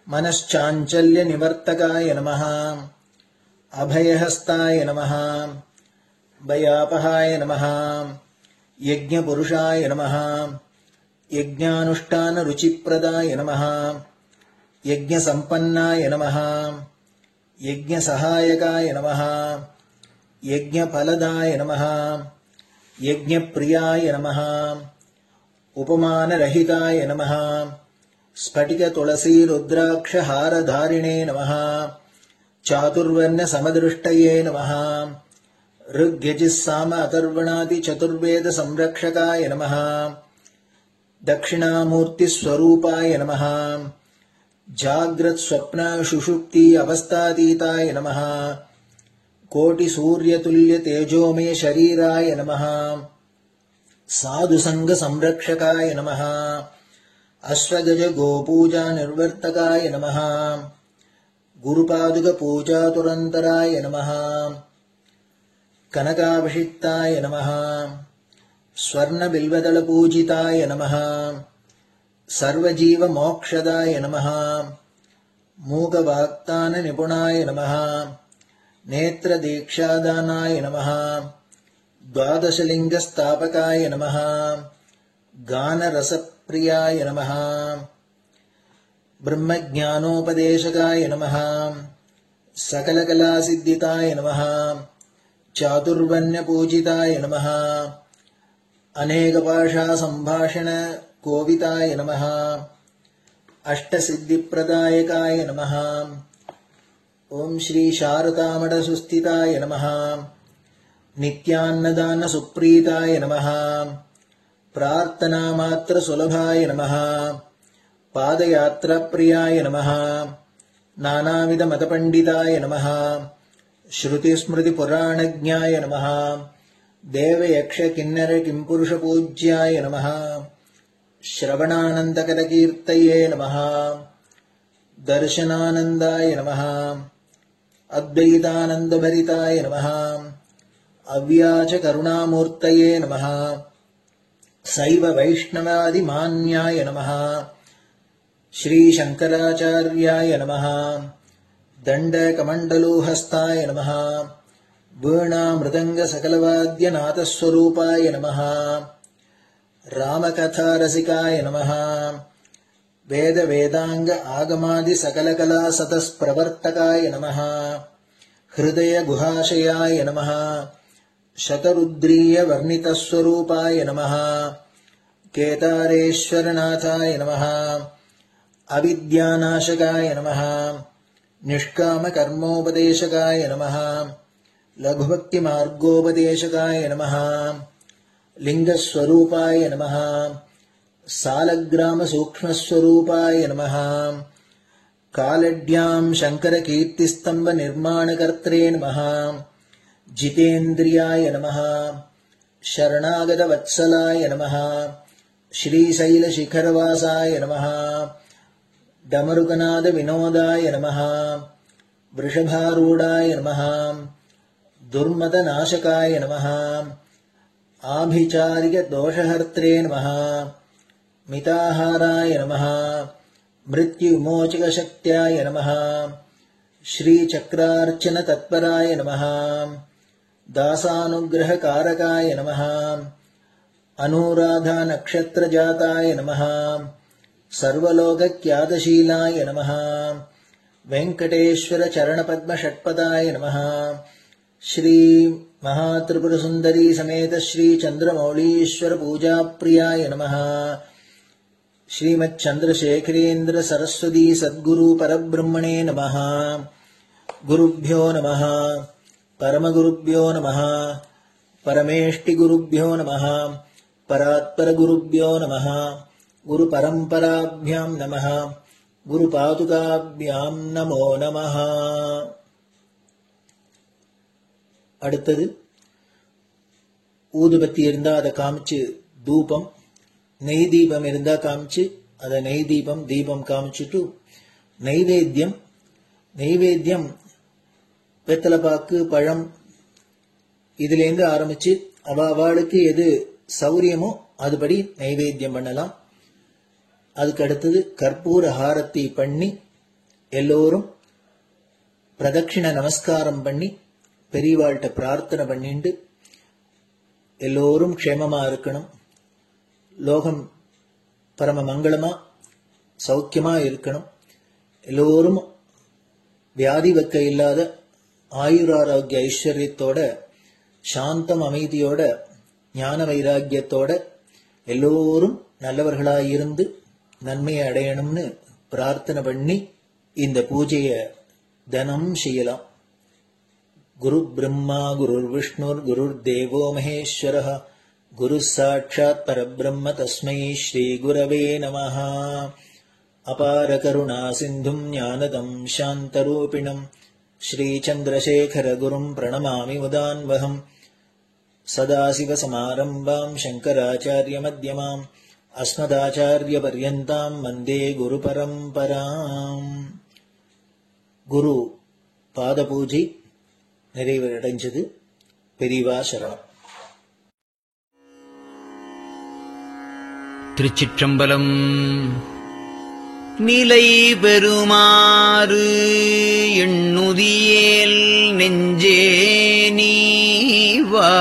मनश्चाञ्चल्य निवर्तकाय नमः। अभयहस्ताय नमः। भयापहाय नमः। यज्ञपुरुषाय नमः। यज्ञानुष्ठान रुचिप्रदाय नमः। यज्ञसम्पन्नाय नमः। यज्ञसहायकाय नमः। यज्ञफलदाय नमः। यज्ञप्रियाय नमः। उपमानरहिताय नमः। स्फटिक तुलसी रुद्राक्ष हारधारिणे नमः। चातुर्वर्ण समदृष्टये नमः। ऋग्यजुस्साम अथर्वणादि चतुर्वेद संरक्षकाय नमः। दक्षिणामूर्ति स्वरूपाय नमः। जाग्रत स्वप्न सुषुप्ति अवस्थातीताय नमः। कोटि सूर्यतुल्य तेजोमय शरीराय नमः। साधु संग संरक्षकाय नमः। अश्वगज गोपूजा निर्वर्तकाय नमः। गुरुपादुक पूजातुरन्तराय नमः। कनकाभिषिक्ताय नमः। स्वर्ण बिल्वदल पूजिताय नमः। सर्वजीव मोक्षदाय नमः। मूकवाक्तान निपुणाय नमः। नेत्र दीक्षादानाय नमः। द्वादशलिंग स्थापकाय नमः। गान रसप्रियाय नमः। ब्रह्मज्ञानोपदेशकाय नमः। सकलकलासिद्धिताय नमः। चातुर्वण्य पूजिताय नमः। अनेकभाषा संभाषण कोविताय नमः। अष्टसिद्धिप्रदायकाय नमः। ओम श्री शारदामठ सुस्थिताय नमः। नित्यान्नदान सुप्रीताय नमः। प्रार्थना मात्र सुलभाय नमः। पादयात्रा प्रियाय नमः। नानाविध मतपंडिताय नमः। श्रुति स्मृति पुराणज्ञाय नमः। देव यक्ष किन्नर किंपुरुष पूज्याय नमः। श्रवणानंदकरकीर्तये नमः। दर्शनानंदाय नमः। अद्वैतानंदभरिताय नमः। अव्याच करुणामूर्तये नमः। शैव वैष्णवादिमान्याय नमः। श्री शंकराचार्याय नमः। दण्डकमण्डलोहस्ताय नमः। वीणा मृदंग सकलवाद्यनाथस्वरूपाय नमः। रामकथारसिकाय नमः। वेद वेदांग आगमादि सकलकला सतस्प्रवर्तकाय नमः। हृदय गुहाशयाय नमः। शतरुद्रीय वर्णितस्वरूपाय नमः। केदारेश्वरनाथाय नमः। अविद्यानाशकाय नमः। निष्कामकर्मोपदेशकाय नमः। लघुभक्तिमार्गोपदेशकाय नमः। लिंगस्वरूपाय नमः। सालग्रामसूक्ष्मस्वरूपाय नमः। कालड्यां शङ्करकीर्तिस्तम्भनिर्माणकर्त्रे नमः। जितेन्द्रियाय नमः। शरणागतवत्सलाय नमः। श्रीशैलशिखरवासाय नमः। डमरुकनादविनोदाय नमः। वृषभारूढाय नमः। दुर्मदनाशकाय नमः। आभिचारिकदोषहर्त्रे नमः। मिताहाराय नमः। मृत्युविमोचकशक्त्याय नमः। श्रीचक्रार्चनतत्पराय नमः। दासानुग्रहकारकाय नमः। अनुराधानक्षत्रजाताय नमः। सर्वलोकख्यातशीलाय नमः। वेङ्कटेश्वरचरणपद्मषट्पदाय नमः। श्री महात्रिपुरसुन्दरी समेत श्री चन्द्रमौलीश्वर पूजाप्रियाय नमः। श्रीमच्चन्द्रशेखरेन्द्र सरस्वती सद्गुरु परब्रह्मणे नमः। गुरुभ्यो नमः। परमगुरुभ्यो नमः। परमेष्टिगुरुभ्यो नमः। परात्परगुरुभ्यो नमः। गुरुपरम्पराभ्यां नमः। गुरुपादुकाभ्यां नमो नमः. அடுத்தது ஊதுபத்தி இருந்தா அதை காமிச்சு தூபம், நெய் தீபம் இருந்தா காமிச்சு அதை நெய் தீபம் தீபம் காமிச்சுட்டு நெய்வேத்தியம் வெத்தலைப்பாக்கு பழம் இதுலேருந்து ஆரம்பிச்சு அவளுக்கு எது சௌரியமோ அதுபடி நைவேத்தியம் பண்ணலாம். அதுக்கு அடுத்தது கற்பூர ஹாரத்தி பண்ணி எல்லோரும் பிரதட்சிண நமஸ்காரம் பண்ணி பெரியவாள்கிட்ட பிரார்த்தனை பண்ணிண்டு எல்லோரும் க்ஷேமமா இருக்கணும், லோகம் பரம மங்களமா சௌக்கியமா இருக்கணும், எல்லோரும் வியாதி வெக்க இல்லாத ஆயுராரோக்கிய ஐஸ்வர்யத்தோட சாந்தம் அமைதியோட ஞான வைராக்கியத்தோட எல்லோரும் நல்லவர்களாயிருந்து நன்மையை அடையணும்னு பிரார்த்தனை பண்ணி இந்த பூஜையை தினம் செய்யலாம். குரு பிரம்மா குருர் விஷ்ணுர் குருர் தேவோ மகேஸ்வரः குரு சாட்சாத் பரபிரம்ம தஸ்மை ஸ்ரீ குரவே நமः. அபார கருணா சிந்தும் ஞானதம் சாந்தரூபிணம் ஸ்ரீ சந்திரசேகர குரும் பிரணமாமி முதான்வகம். சதாசிவசமாரம்பாம் சங்கராச்சார்ய மத்யமாம் அஸ்மதாச்சார்ய பர்யந்தாம் வந்தே குரு பரம்பராம். குரு பாத பூஜை நிறைவடைஞ்சது. பெரியவா சரணம். திருச்சிற்றம்பலம். நிலை பெறுமாறு எண்ணுதியேல் நெஞ்சே நீவா,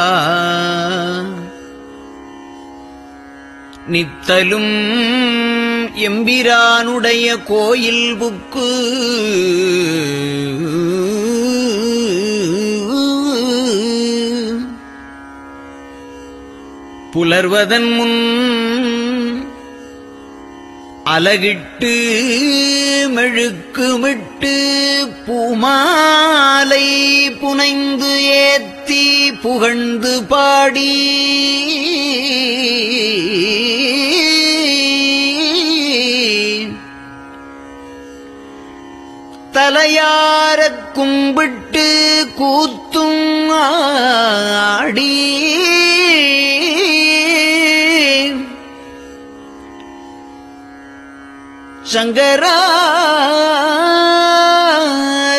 நித்தலும் எம்பிரானுடைய கோயில் புக்கு புலர்வதன் முன் அலகிட்டு மெழுக்குமிட்டு பூமாலை புனைந்து ஏத்தி புகழ்ந்து பாடி தலையாரக் கும்பிட்டு கூத்தும் ஆடி சங்கரா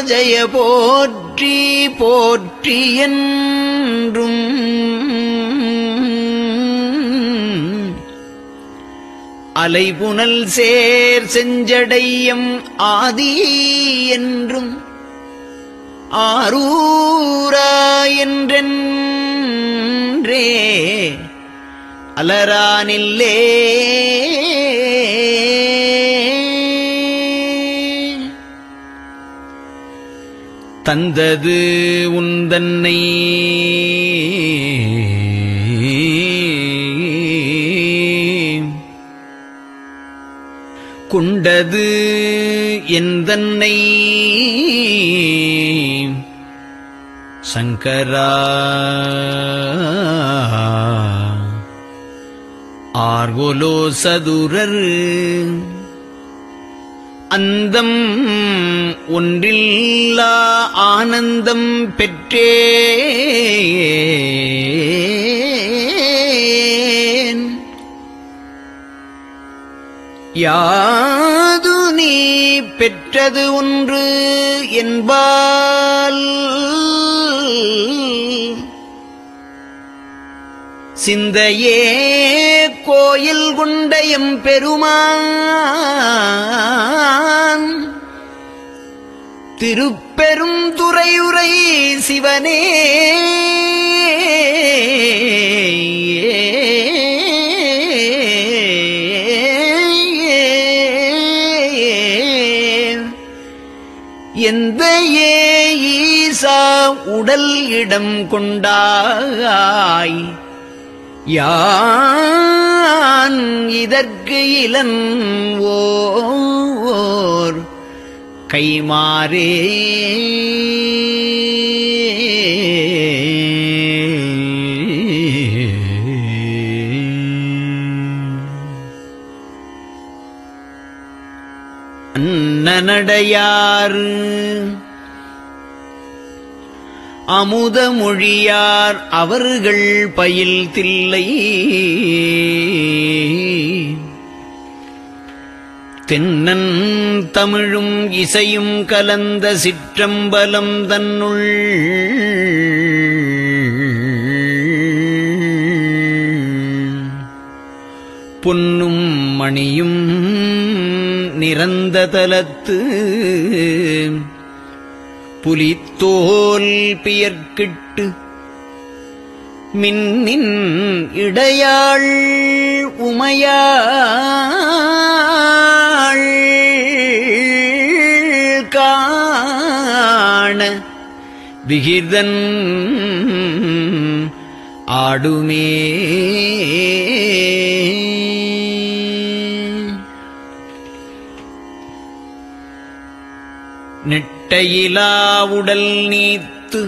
ஜய போற்றி போற்றி என்றும் அலைபுனல் சேர் செஞ்சடையம் ஆதி என்றும் ஆரூரா என்றென்றே அலரானில்லே தந்தது உந்தன்னை கொண்டது எந்தன்னை சங்கரா ஆர்கோலோ சதுரர் அந்தம் ஒன்றில்லா ஆனந்தம் பெற்றேன் யாது நீ பெற்றது ஒன்று என்பால் சிந்தையே கோயில் கொண்ட எம்பெருமான் திருப்பெரும் துறையுரை சிவனே எந்த ஈசா உடல் இடம் கொண்டாய் யான் இதற்கு இலன் ஓர் கைமாறே அன்னநடையார் அமுத மொழியார் அவர்கள் பயில் தில்லை தென்னன் தமிழும் இசையும் கலந்த சிற்றம்பலம் தன்னுள் பொன்னும் மணியும் நிறந்த தலத்து புலித்தோல் பியர்க்கிட்டு மின்னின் இடையாள் உமையாள் காண விகிதன் ஆடுமே நெட்டையிலா உடல் நீத்து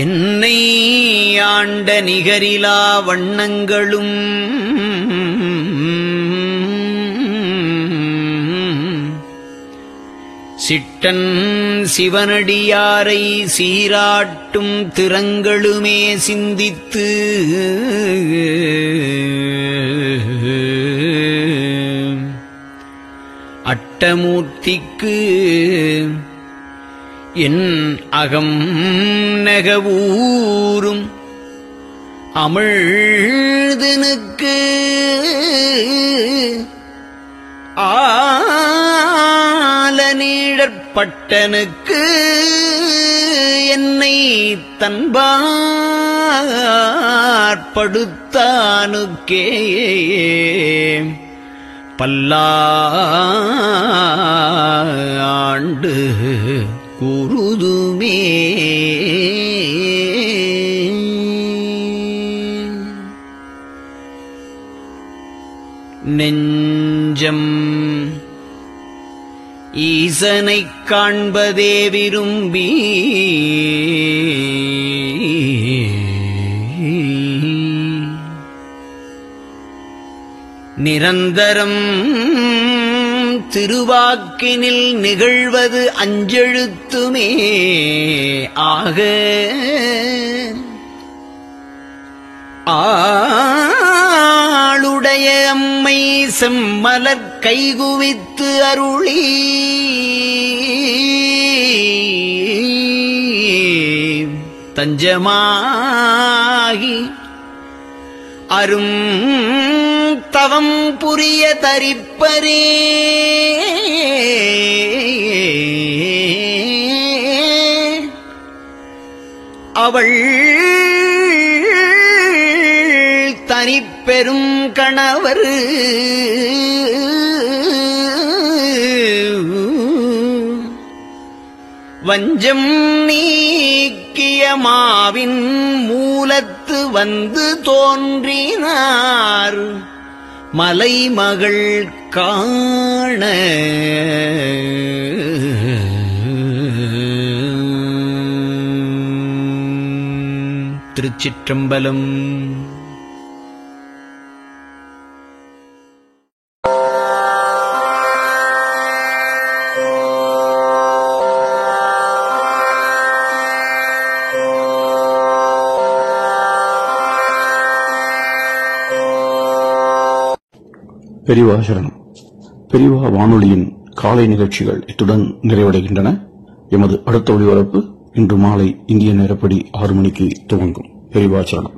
என்னை ஆண்ட நிகரிலா வண்ணங்களும் சிட்டன் சிவனடியாரை சீராட்டும் திறங்களுமே சிந்தித்து அட்டமூர்த்திக்கு என் அகம் நெகவூரும் அமிழ்தனுக்கு ஆலநீழற்பட்டனுக்கு என்னை தன்பாற்படுத்தானுக்கே பல்லாண்டு குருதுமே நெஞ்சம் ஈசனைக் காண்பதே விரும்பி நிரந்தரம் திருவாக்கினில் நிகழ்வது அஞ்செழுத்துமே ஆக ஆளுடைய அம்மை செம்மலர் கைகுவித்து அருளி தஞ்சமாகி அரும் தவம் புரிய தரிப்பரே அவள் பெரும் கணவர் வஞ்சம் நீக்கிய மாவின் மூலத்து வந்து தோன்றினார் மலைமகள் காண திருச்சிற்றம்பலம். பெரியவா சரணம். பெரியவா வானொலியின் காலை நிகழ்ச்சிகள் இத்துடன் நிறைவடைகின்றன. எமது அடுத்த ஒளிபரப்பு இன்று மாலை இந்திய நேரப்படி 6 மணிக்கு துவங்கும். பெரியவா சரணம்.